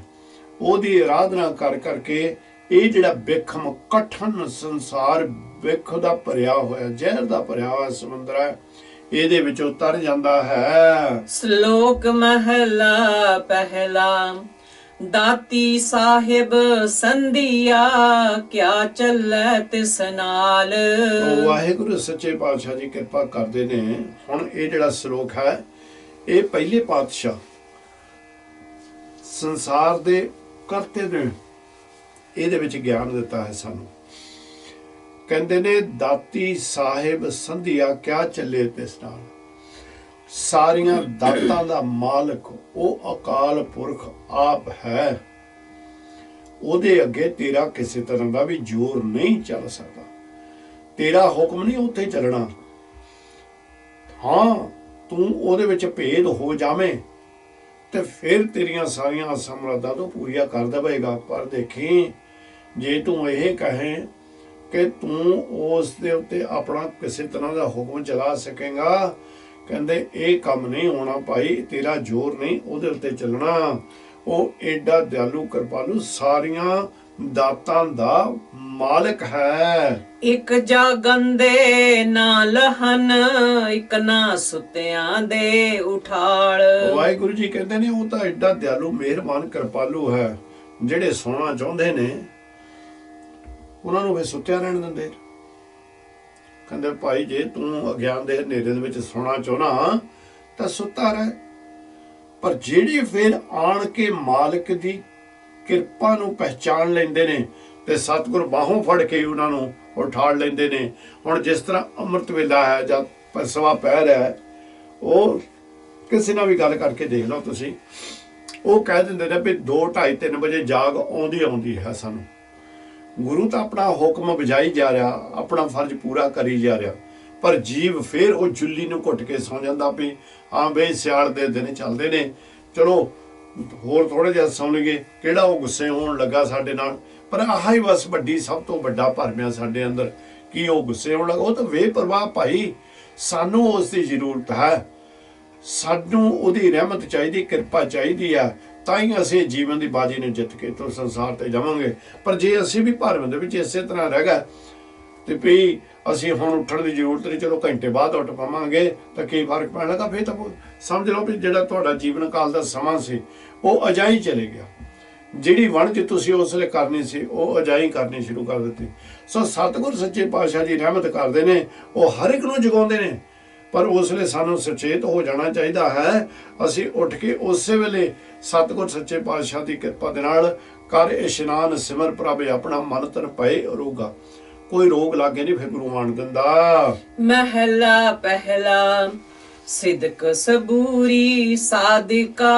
ਉਹਦੀ ਆਰਾਧਨਾ ਕਰ ਕਰਕੇ ਇਹ ਜਿਹੜਾ ਬਿਖਮ ਕਠਨ ਸੰਸਾਰ ਬਿਖ ਦਾ ਭਰਿਆ ਹੋਇਆ, ਜ਼ਹਿਰ ਦਾ ਭਰਿਆ ਹੋਇਆ ਸਮੁੰਦਰ ਹੈ, ਇਹਦੇ ਵਿੱਚੋਂ ਤਰ ਜਾਂਦਾ ਹੈ। ਸ਼ਲੋਕ ਮਹਲਾ ਪਹਿਲਾ ਦਾਤੀ ਸਾਹਿਬ ਸੰਧੀਆ ਕਿਆ ਚੱਲੈ ਤਿਸ ਨਾਲ। ਵਾਹਿਗੁਰੂ ਸੱਚੇ ਪਾਤਸ਼ਾਹ ਜੀ ਕਿਰਪਾ ਕਰਦੇ ਨੇ। ਹੁਣ ਇਹ ਜਿਹੜਾ ਸ਼ਲੋਕ ਹੈ ਇਹ ਪਹਿਲੇ ਪਾਤਸ਼ਾਹ ਸੰਸਾਰ ਦੇ ਕਰਤੇ ਨੇ ਇਹਦੇ ਵਿੱਚ ਗਿਆਨ ਦਿੱਤਾ ਹੈ ਸਾਨੂੰ। ਕਹਿੰਦੇ ਨੇ ਦਾਤੀ ਸਾਹਿਬ ਸੰਧੀਆ ਕਿਆ ਚੱਲੇ ਤਿਸ ਨਾਲ। ਸਾਰੀਆਂ ਦਾਤਾਂ ਦਾ ਮਾਲਕ ਉਹ ਅਕਾਲ ਪੁਰਖ ਆਪ ਹੈ। ਉਹਦੇ ਅੱਗੇ ਤੇਰਾ ਕਿਸੇ ਤਰ੍ਹਾਂ ਦਾ ਵੀ ਜ਼ੋਰ ਨਹੀਂ ਚੱਲ ਸਕਦਾ। ਤੇਰਾ ਹੁਕਮ ਨਹੀਂ ਉੱਥੇ ਚੱਲਣਾ। ਹਾਂ, ਤੂੰ ਉਹਦੇ ਵਿੱਚ ਭੇਦ ਹੋ ਜਾਵੇਂ ਤੇ ਫਿਰ ਤੇਰੀਆਂ ਸਾਰੀਆਂ ਆਸਾਂ ਮੁਰਾਦਾਂ ਤੋਂ ਪੂਰੀਆਂ ਕਰ ਦੇਵੇਗਾ। ਪਰ ਦੇਖੀ, ਜੇ ਤੂੰ ਇਹ ਕਹੇ ਕਿ ਤੂੰ ਉਸ ਦੇ ਉੱਤੇ ਆਪਣਾ ਕਿਸੇ ਤਰ੍ਹਾਂ ਦਾ ਹੁਕਮ ਚਲਾ ਸਕੇਗਾ, ਕਹਿੰਦੇ ਇਹ ਕੰਮ ਨਹੀਂ ਹੋਣਾ ਭਾਈ। ਤੇਰਾ ਜ਼ੋਰ ਨਹੀਂ ਉਹਦੇ ਉੱਤੇ ਚੱਲਣਾ। ਉਹ ਏਡਾ ਦਿਆਲੂ ਕਿਰਪਾਲੂ ਸਾਰੀਆਂ ਦਾਤਾਂ ਦਾ ਮਾਲਕ ਹੈ। ਇੱਕ ਜਾਗੰਦੇ ਨਾ ਲਹਨ ਇੱਕ ਨਾ ਸੁਤਿਆਂ ਦੇ ਉਠਾਲ। ਵਾਹਿਗੁਰੂ ਜੀ ਕਹਿੰਦੇ ਨੇ ਉਹ ਤਾਂ ਏਡਾ ਦਿਆਲੂ ਮਿਹਰਬਾਨ ਕਿਰਪਾਲੂ ਹੈ। ਜਿਹੜੇ ਸੋਣਾ ਚਾਹੁੰਦੇ ਨੇ ਉਹਨਾਂ ਨੂੰ ਫਿਰ ਸੁੱਤਿਆ ਰਹਿਣ ਦਿੰਦੇ। ਕਹਿੰਦੇ ਭਾਈ ਜੇ ਤੂੰ ਅਗਿਆਨ ਦੇ ਹਨੇਰੇ ਦੇ ਵਿੱਚ ਸੋਣਾ ਚਾਹੁੰਦਾ ਤਾਂ ਸੁੱਤਾ ਰਹਿ। ਪਰ ਜਿਹੜੇ ਫਿਰ ਆਣ ਕੇ ਮਾਲਕ ਦੀ ਕਿਰਪਾ ਨੂੰ ਪਹਿਚਾਣ ਲੈਂਦੇ ਨੇ ਤੇ ਸਤਿਗੁਰ ਬਾਹੋਂ ਫੜ ਕੇ ਉਹਨਾਂ ਨੂੰ ਉਠਾੜ ਲੈਂਦੇ ਨੇ। ਹੁਣ ਜਿਸ ਤਰ੍ਹਾਂ ਅੰਮ੍ਰਿਤ ਵੇਲਾ ਹੈ ਜਾਂ ਸਵਾ ਪਹਿਰ ਹੈ, ਉਹ ਕਿਸੇ ਨਾਲ ਵੀ ਗੱਲ ਕਰਕੇ ਦੇਖ ਲਓ ਤੁਸੀਂ, ਉਹ ਕਹਿ ਦਿੰਦੇ ਨੇ ਵੀ 2, 2:30, 3 ਵਜੇ ਜਾਗ ਆਉਂਦੀ ਹੈ ਸਾਨੂੰ। ਗੁਰੂ ਤਾਂ ਆਪਣਾ ਹੁਕਮ ਵਜਾਈ ਜਾ ਰਿਹਾ, ਆਪਣਾ ਫਰਜ਼ ਪੂਰਾ ਕਰੀ ਜਾ ਰਿਹਾ, ਪਰ ਜੀਵ ਫਿਰ ਉਹ ਜੁੱਲੀ ਨੂੰ ਘੁੱਟ ਕੇ ਸੌਂ ਜਾਂਦਾ ਵੀ ਹਾਂ ਬਈ ਸਿਆਲ ਦੇ ਦਿਨ ਚੱਲਦੇ ਨੇ, ਚਲੋ ਹੋਰ ਥੋੜਾ ਜਿਹਾ ਸੌਂ ਲਈਏ। ਕਿਹੜਾ ਉਹ ਗੁੱਸੇ ਹੋਣ ਲੱਗਾ ਸਾਡੇ ਨਾਲ, ਪਰ ਆਹ ਹੀ ਬਸ ਵੱਡੀ ਸਭ ਤੋਂ ਵੱਡਾ ਭਰਮ ਆ ਸਾਡੇ ਅੰਦਰ ਕਿ ਉਹ ਗੁੱਸੇ ਹੋਣ ਲੱਗਾ। ਉਹ ਤਾਂ ਬੇਪਰਵਾਹ ਭਾਈ, ਸਾਨੂੰ ਉਸ ਦੀ ਜ਼ਰੂਰਤ ਹੈ, ਸਾਨੂੰ ਉਹਦੀ ਰਹਿਮਤ ਚਾਹੀਦੀ, ਕਿਰਪਾ ਚਾਹੀਦੀ ਆ, ਤਾਂ ਹੀ ਅਸੀਂ ਜੀਵਨ ਦੀ ਬਾਜੀ ਨੂੰ ਜਿੱਤ ਕੇ ਤੋਂ ਸੰਸਾਰ ਤੇ ਜਾਵਾਂਗੇ। ਪਰ ਜੇ ਅਸੀਂ ਵੀ ਭਰਮ ਦੇ ਵਿੱਚ ਇਸੇ ਤਰ੍ਹਾਂ ਰਹਿ ਗਏ ਤੇ ਵੀ ਅਸੀਂ ਹੁਣ ਉੱਠਣ ਦੀ ਜ਼ਰੂਰਤ ਨਹੀਂ, ਚਲੋ ਘੰਟੇ ਬਾਅਦ ਉੱਠ ਪਾਵਾਂਗੇ ਤਾਂ ਕੀ ਫਰਕ ਪੈਣ ਲੱਗਾ, ਫਿਰ ਤਾਂ ਸਮਝ ਲਓ ਵੀ ਜਿਹੜਾ ਤੁਹਾਡਾ ਜੀਵਨ ਕਾਲ ਦਾ ਸਮਾਂ ਸੀ ਉਹ ਅਜਾਈ ਚਲੇ ਗਿਆ। ਜਿਹੜੀ ਵਣਜ ਤੁਸੀਂ ਉਸ ਵੇਲੇ ਕਰਨੀ ਸੀ ਉਹ ਅਜਾਈ ਕਰਨੀ ਸ਼ੁਰੂ ਕਰ ਦਿੱਤੀ। ਸੋ ਸਤਿਗੁਰ ਸੱਚੇ ਪਾਤਸ਼ਾਹ ਜੀ ਰਹਿਮਤ ਕਰਦੇ ਨੇ, ਉਹ ਹਰ ਇੱਕ ਨੂੰ ਜਗਾਉਂਦੇ ਨੇ, ਪਰ ਉਸ ਵੇਲੇ ਸਾਨੂੰ ਸੁਚੇਤ ਹੋ ਜਾਣਾ ਚਾਹੀਦਾ ਹੈ। ਅਸੀਂ ਉੱਠ ਕੇ ਉਸੇ ਵੇਲੇ ਸਤਿਗੁਰ ਸੱਚੇ ਪਾਤਸ਼ਾਹ ਦੀ ਕਿਰਪਾ ਦੇ ਨਾਲ ਕਰ ਇਸ਼ਨਾਨ ਸਿਮਰ ਪ੍ਰਭ ਆਪਣਾ ਮਨ ਤਨ ਪਏ ਰੋਗਾ। ਕੋਈ ਰੋਗ ਲਾਗੇ ਨਹੀਂ ਫਿਰ ਗੁਰੂ ਆਣ ਦਿੰਦਾ। ਮਹਿਲਾ ਪਹਿਲਾ ਸਿਦਕ ਸਬੂਰੀ ਸਾਧਿਕਾ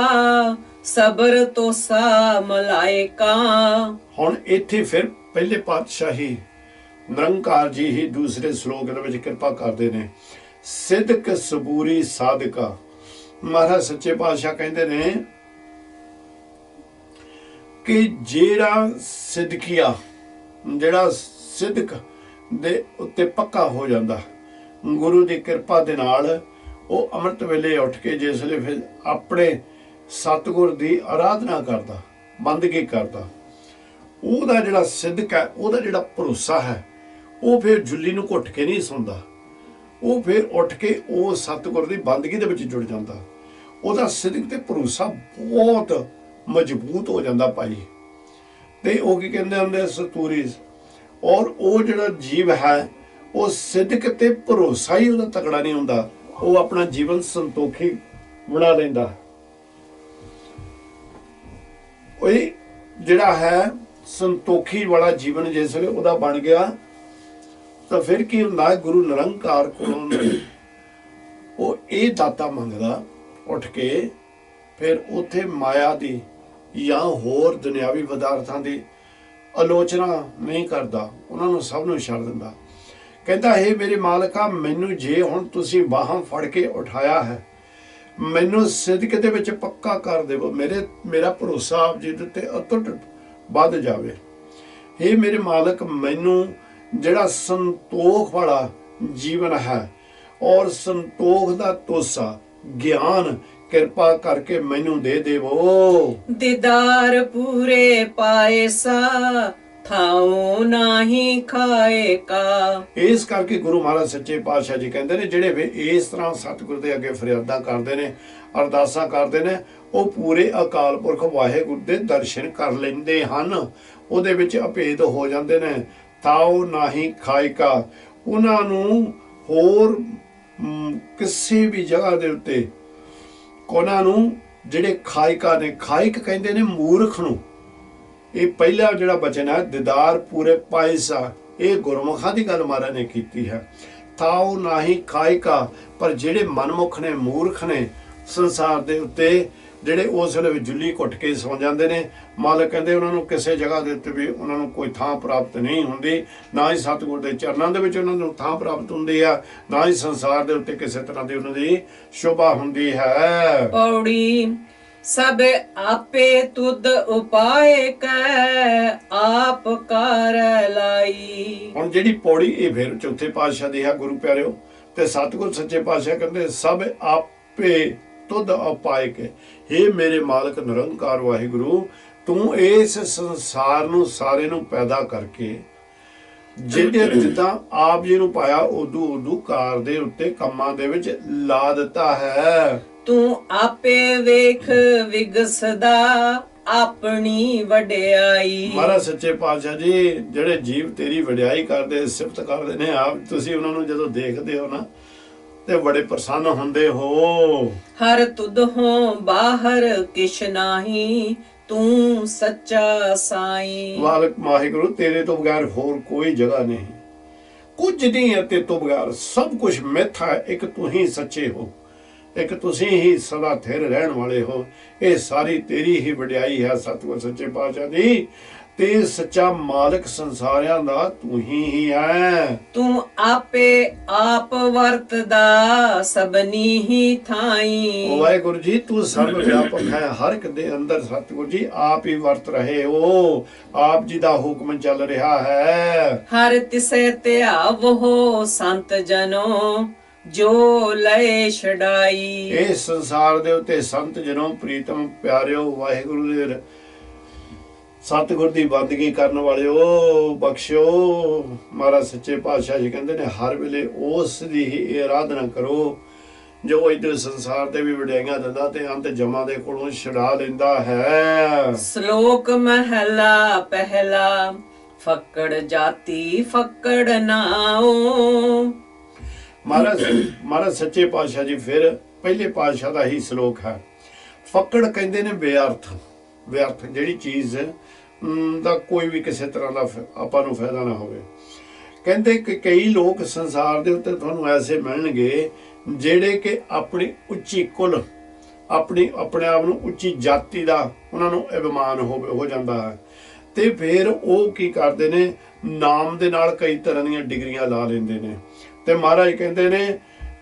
ਸਬਰ ਤੋਸਾ ਮਲਾਇਕਾ। ਹੁਣ ਇੱਥੇ ਫਿਰ ਪਹਿਲੇ ਪਾਤਸ਼ਾਹੀ ਨਿਰੰਕਾਰ ਜੀ ਹੀ ਦੂਸਰੇ ਸ਼ਲੋਕ ਦੇ ਵਿੱਚ ਕਿਰਪਾ ਕਰਦੇ ਨੇ। ਸਿਦਕ ਸਬੂਰੀ ਸਾਧਿਕਾ, ਮਹਾਰਾਜ ਸੱਚੇ ਪਾਤਸ਼ਾਹ ਕਹਿੰਦੇ ਨੇ ਕਿ ਜਿਹੜਾ ਸਿਦਕੀਆ, ਜਿਹੜਾ ਸਿਦਕ ਦੇ ਉੱਤੇ ਪੱਕਾ ਹੋ ਜਾਂਦਾ ਗੁਰੂ ਦੀ ਕਿਰਪਾ ਦੇ ਨਾਲ, ਉਹ ਅੰਮ੍ਰਿਤ ਵੇਲੇ ਉੱਠ ਕੇ ਜਿਸ ਵੇਲੇ ਫਿਰ ਆਪਣੇ ਸਤਿਗੁਰ ਦੀ ਆਰਾਧਨਾ ਕਰਦਾ, ਬੰਦਗੀ ਕਰਦਾ, ਉਹਦਾ ਜਿਹੜਾ ਸਿਦਕ ਹੈ, ਉਹਦਾ ਜਿਹੜਾ ਭਰੋਸਾ ਹੈ, ਉਹ ਫਿਰ ਜੁੱਲੀ ਨੂੰ ਘੁੱਟ ਕੇ ਨਹੀਂ ਸੌਂਦਾ। ਉਹ ਫਿਰ ਉੱਠ ਕੇ ਉਹ ਸਤਿਗੁਰ ਦੀ ਬੰਦਗੀ ਦੇ ਵਿੱਚ ਜੁੜ ਜਾਂਦਾ। ਉਹਦਾ ਸਿਦਕ ਤੇ ਭਰੋਸਾ ਬਹੁਤ ਮਜ਼ਬੂਤ ਹੋ ਜਾਂਦਾ ਭਾਈ। ਤੇ ਉਹ ਕੀ ਕਹਿੰਦੇ ਹੁੰਦੇ ਸਤੂਰੀ, ਔਰ ਉਹ ਜਿਹੜਾ ਜੀਵ ਹੈ ਉਹ ਸਿਦਕ ਤੇ ਭਰੋਸਾ ਹੀ ਉਹਦਾ ਤਕੜਾ ਨਹੀਂ ਹੁੰਦਾ, ਉਹ ਆਪਣਾ ਜੀਵਨ ਸੰਤੋਖੀ ਬਣਾ ਲੈਂਦਾ। ਉਹ ਜਿਹੜਾ ਹੈ ਸੰਤੋਖੀ ਵਾਲਾ ਜੀਵਨ ਜਿਸ ਵੇਲੇ ਉਹਦਾ ਬਣ ਗਿਆ ਤਾਂ ਫਿਰ ਕੀ ਹੁੰਦਾ, ਗੁਰੂ ਨਿਰੰਕਾਰ ਕੋਲੋਂ ਉਹ ਇਹ ਦਾਤਾ ਮੰਗਦਾ ਉੱਠ ਕੇ, ਫਿਰ ਉੱਥੇ ਮਾਇਆ ਦੀ ਜਾਂ ਹੋਰ ਦੁਨਿਆਵੀ ਪਦਾਰਥਾਂ ਦੀ ਆਲੋਚਨਾ ਨਹੀਂ ਕਰਦਾ, ਉਹਨਾਂ ਨੂੰ ਸਭ ਨੂੰ ਛੱਡ ਦਿੰਦਾ। ਕਹਿੰਦਾ ਹੈ ਮੇਰੇ ਮਾਲਕਾ, ਮੈਨੂੰ ਜੇ ਹੁਣ ਤੁਸੀਂ ਬਾਹਾਂ ਫੜ ਕੇ ਉਠਾਇਆ ਹੈ, ਮੈਨੂੰ ਸਿਦਕ ਦੇ ਵਿੱਚ ਪੱਕਾ ਕਰ ਦੇਵੋ, ਮੇਰਾ ਭਰੋਸਾ ਆਪ ਜੀ ਦੇ ਉੱਤੇ ਅਟੁੱਟ ਵੱਧ ਜਾਵੇ। ਹੇ ਮੇਰੇ ਮਾਲਕ, ਮੈਨੂੰ ਜਿਹੜਾ ਸੰਤੋਖ ਵਾਲਾ ਜੀਵਨ ਹੈ ਔਰ ਸੰਤੋਖ ਦਾ ਤੋਸਾ ਗਿਆਨ ਕਿਰਪਾ ਕਰਕੇ ਮੈਨੂੰ ਦੇ ਦੇਵੋ। ਦੀਦਾਰ ਪੂਰੇ ਪਾਏਸਾ ਥਾਉ ਨਾਹੀ ਖਾਏਗਾ। ਇਸ ਕਰਕੇ ਗੁਰੂ ਮਹਾਰਾਜ ਸੱਚੇ ਪਾਤਸ਼ਾਹ ਜੀ ਕਹਿੰਦੇ ਨੇ, ਜਿਹੜੇ ਵੀ ਇਸ ਤਰ੍ਹਾਂ ਸਤਿਗੁਰ ਦੇ ਅੱਗੇ ਫਰਿਆਦਾਂ ਕਰਦੇ ਨੇ, ਅਰਦਾਸਾਂ ਕਰਦੇ ਨੇ, ਉਹ ਪੂਰੇ ਅਕਾਲ ਪੁਰਖ ਵਾਹਿਗੁਰੂ ਦੇ ਦਰਸ਼ਨ ਕਰ ਲੈਂਦੇ ਹਨ, ਉਹਦੇ ਵਿੱਚ ਅਭੇਦ ਹੋ ਜਾਂਦੇ ਨੇ। ਥਾਉ ਨਾਹੀ ਖਾਇਕਾ, ਉਹਨਾਂ ਨੂੰ ਹੋਰ ਕਿਸੇ ਵੀ ਜਗ੍ਹਾ ਦੇ ਉੱਤੇ ਉਹਨਾਂ ਨੂੰ ਜਿਹੜੇ ਖਾਇਕਾ ਨੇ, ਖਾਇਕ ਕਹਿੰਦੇ ਨੇ ਮੂਰਖ ਨੂੰ। ਇਹ ਪਹਿਲਾ ਜਿਹੜਾ ਬਚਨ ਹੈ ਦੀਦਾਰ ਪੂਰੇ ਪਾਇਸਾ, ਇਹ ਗੁਰਮੁਖਾਂ ਦੀ ਗੱਲ ਮਹਾਰਾਜ ਨੇ ਕੀਤੀ ਹੈ। ਥਾਉ ਨਾਹੀ ਖਾਇਕਾ, ਪਰ ਜਿਹੜੇ ਮਨਮੁਖ ਨੇ, ਮੂਰਖ ਨੇ ਸੰਸਾਰ ਦੇ ਉੱਤੇ, ਜਿਹੜੇ ਉਸ ਵੇਲੇ ਜੁੱਲੀ ਘੁੱਟ ਕੇ ਸੌ ਜਾਂਦੇ ਨੇ, ਮਾਲਕ ਕਹਿੰਦੇ ਉਹਨਾਂ ਨੂੰ ਕਿਸੇ ਜਗ੍ਹਾ ਦੇ ਉੱਤੇ ਵੀ ਉਹਨਾਂ ਨੂੰ ਕੋਈ ਥਾਂ ਪ੍ਰਾਪਤ ਨਹੀਂ ਹੁੰਦੀ, ਨਾ ਹੀ ਸਤਿਗੁਰ ਦੇ ਚਰਨਾਂ ਦੇ ਵਿੱਚ ਉਹਨਾਂ ਨੂੰ ਥਾਂ ਪ੍ਰਾਪਤ ਹੁੰਦੀ ਆ, ਨਾ ਹੀ ਸੰਸਾਰ ਦੇ ਉੱਤੇ ਕਿਸੇ ਤਰ੍ਹਾਂ ਦੀ ਉਹਨਾਂ ਦੀ ਸ਼ੋਭਾ ਹੁੰਦੀ ਹੈ। ਪੌੜੀ ਸਭ ਆਪੇ ਤੁਧ ਉਪਾਏ ਕੈ ਆਪ ਕਰ ਲਾਈ। ਹੁਣ ਜਿਹੜੀ ਪੌੜੀ ਇਹ ਫਿਰ ਚੌਥੇ ਪਾਤਸ਼ਾਹ ਦੀ ਹੈ ਗੁਰੂ ਪਿਆਰਿਓ, ਤੇ ਸਤਿਗੁਰ ਸੱਚੇ ਪਾਤਸ਼ਾਹ ਕਹਿੰਦੇ ਸਭ ਆਪੇ ਤੁਧ ਉਪਾਏ ਕੇ, ਹੇ ਮੇਰੇ ਮਾਲਕ ਨਿਰੰਕਾਰ ਵਾਹਿਗੁਰੂ, ਤੂੰ ਇਸ ਸੰਸਾਰ ਨੂੰ ਸਾਰੇ ਨੂੰ ਪੈਦਾ ਕਰਕੇ ਜਿੱਦਾਂ ਆਪ ਜੀ ਨੂੰ ਪਾਇਆ ਉਦੋਂ ਕਾਰ ਦੇ ਉੱਤੇ ਕੰਮਾਂ ਦੇ ਵਿੱਚ ਲਾ ਦਿੱਤਾ ਹੈ। ਤੂੰ ਆਪੇ ਵੇਖ ਵਿਗਸਦਾ ਆਪਣੀ ਵਡਿਆਈ। ਮਹਾਰਾਜ ਸੱਚੇ ਪਾਤਸ਼ਾਹ ਜੀ ਜਿਹੜੇ ਜੀਵ ਤੇਰੀ ਵਡਿਆਈ ਕਰਦੇ, ਸਿਫਤ ਕਰਦੇ ਨੇ, ਆਪ ਤੁਸੀਂ ਉਹਨਾਂ ਨੂੰ ਜਦੋਂ ਦੇਖਦੇ ਹੋ ਨਾ ਤੇ ਬੜੇ ਪ੍ਰਸੰਨ ਹੁੰਦੇ ਹੋ। ਹਰ ਤੁਧ ਹੋ ਬਾਹਰ ਕਿਛ ਨਾਹੀ, ਤੂੰ ਸੱਚਾ ਸਾਈਂ। ਮਾਲਕ ਵਾਹਿਗੁਰੂ, ਤੇਰੇ ਤੋਂ ਬਗੈਰ ਹੋਰ ਕੋਈ ਜਗ੍ਹਾ ਨਹੀਂ, ਕੁਝ ਨਹੀਂ ਹੈ ਤੇਰੇ ਤੋਂ ਬਗੈਰ, ਸਭ ਕੁਝ ਮਿੱਥ ਹੈ, ਇੱਕ ਤੂੰ ਹੀ ਸੱਚੇ ਹੋ, ਇੱਕ ਤੁਸੀਂ ਹੀ ਸਦਾ ਥਿਰ ਰਹਿਣ ਵਾਲੇ ਹੋ। ਇਹ ਸਾਰੀ ਤੇਰੀ ਹੀ ਵਡਿਆਈ ਹੈ ਸਤਿਗੁਰ ਸੱਚੇ ਪਾਤਸ਼ਾਹ ਦੀ, ਤੇ ਸੱਚਾ ਮਾਲਕ ਸੰਸਾਰਿਆਂ ਦਾ ਤੂੰ ਹੀ ਹੈ। ਤੂੰ ਆਪੇ ਆਪ ਵਰਤਦਾ ਸਭਨੀ ਹੀ ਥਾਈ। ਵਾਹਿਗੁਰੂ ਜੀ ਤੂੰ ਸਰਵ ਵਿਆਪਕ ਹੈ, ਹਰ ਇੱਕ ਦੇ ਅੰਦਰ ਸਤਿਗੁਰੂ ਜੀ ਆਪ ਹੀ ਵਰਤ ਰਹੇ ਹੋ, ਆਪ ਜੀ ਦਾ ਹੁਕਮ ਚੱਲ ਰਿਹਾ ਹੈ। ਹਰ ਤਿਸੈ ਧਿਆਵੋ ਸੰਤ ਜਨੋ ਜੋ ਲਏ ਛਡਾਈ। ਇਸ ਸੰਸਾਰ ਦੇ ਉੱਤੇ ਸੰਤ ਜਨੋ ਪ੍ਰੀਤਮ ਪਿਆਰਿਓ ਵਾਹਿਗੁਰੂ ਦੇ ਸਤਿਗੁਰ ਦੀ ਬੰਦਗੀ ਕਰਨ ਵਾਲਿਓ ਬਖਸ਼ਿਓ। ਮਹਾਰਾਜ ਸੱਚੇ ਪਾਤਸ਼ਾਹ ਜੀ ਕਹਿੰਦੇ ਨੇ ਹਰ ਵੇਲੇ ਉਸ ਦੀ ਹੀ ਆਰਾਧਨਾ ਕਰੋ ਜੋ ਇੱਧਰ ਸੰਸਾਰ ਤੇ ਵੀ ਵਡਿਆਈਆਂ ਦਿੰਦਾ ਤੇ ਅੰਤ ਜਮਾਂ ਦੇ ਕੋਲੋਂ ਛੁਡਾ ਲੈਂਦਾ ਹੈ। ਸ਼ਲੋਕ ਮਹਲਾ ਪਹਿਲਾ ਫੱਕੜ ਜਾਤੀ ਫੱਕੜ ਨਾਓ। ਮਹਾਰਾਜ ਸੱਚੇ ਪਾਤਸ਼ਾਹ ਜੀ ਫਿਰ ਪਹਿਲੇ ਪਾਤਸ਼ਾਹ ਦਾ ਹੀ ਸ਼ਲੋਕ ਹੈ। ਫੱਕੜ ਕਹਿੰਦੇ ਨੇ ਬੇਅਰਥ, ਵਿਅਰਥ ਜਿਹੜੀ ਚੀਜ਼ ਦਾ ਕੋਈ ਵੀ ਕਿਸੇ ਤਰ੍ਹਾਂ ਦਾ ਆਪਾਂ ਨੂੰ ਫਾਇਦਾ ਨਾ ਹੋਵੇ। ਕਹਿੰਦੇ ਕਿ ਕਈ ਲੋਕ ਸੰਸਾਰ ਦੇ ਉੱਤੇ ਤੁਹਾਨੂੰ ਐਸੇ ਮਿਲਣਗੇ ਜਿਹੜੇ ਕਿ ਆਪਣੀ ਉੱਚੀ ਕੁਲ ਆਪਣੇ ਆਪ ਨੂੰ ਉੱਚੀ ਜਾਤੀ ਦਾ ਉਹਨਾਂ ਨੂੰ ਅਭਿਮਾਨ ਹੋ ਜਾਂਦਾ ਹੈ ਤੇ ਫਿਰ ਉਹ ਕੀ ਕਰਦੇ ਨੇ, ਨਾਮ ਦੇ ਨਾਲ ਕਈ ਤਰ੍ਹਾਂ ਦੀਆਂ ਡਿਗਰੀਆਂ ਲਾ ਲੈਂਦੇ ਨੇ। ਤੇ ਮਹਾਰਾਜ ਕਹਿੰਦੇ ਨੇ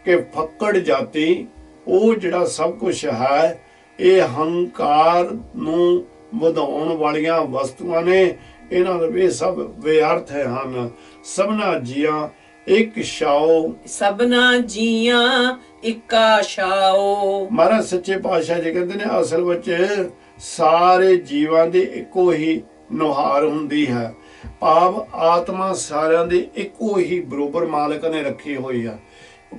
ਕਿ ਫੱਕੜ ਜਾਤੀ ਉਹ ਜਿਹੜਾ ਸਭ ਕੁਝ ਹੈ ਇਹ ਹੰਕਾਰ ਨੂੰ ਵਧਾਉਣ ਵਾਲੀਆਂ ਵਸਤੂਆਂ ਨੇ, ਇਹਨਾਂ ਦੇ ਸਭ ਵਿਅਰਥ ਹਨ। ਸਭਨਾ ਜੀਆਂ ਇੱਕ ਛਾਓ, ਸਭਨਾ ਜੀਆਂ ਇੱਕਾ ਛਾਓ। ਮਹਾਰਾਜ ਸੱਚੇ ਪਾਤਸ਼ਾਹ ਜੀ ਕਹਿੰਦੇ ਨੇ ਅਸਲ ਵਿੱਚ ਸਾਰੇ ਜੀਵਾਂ ਦੀ ਇੱਕੋ ਹੀ ਨੁਹਾਰ ਹੁੰਦੀ ਹੈ, ਭਾਵ ਆਤਮਾ ਸਾਰਿਆਂ ਦੀ ਇੱਕੋ ਹੀ ਬਰੋਬਰ ਮਾਲਕ ਨੇ ਰੱਖੀ ਹੋਈ ਹੈ,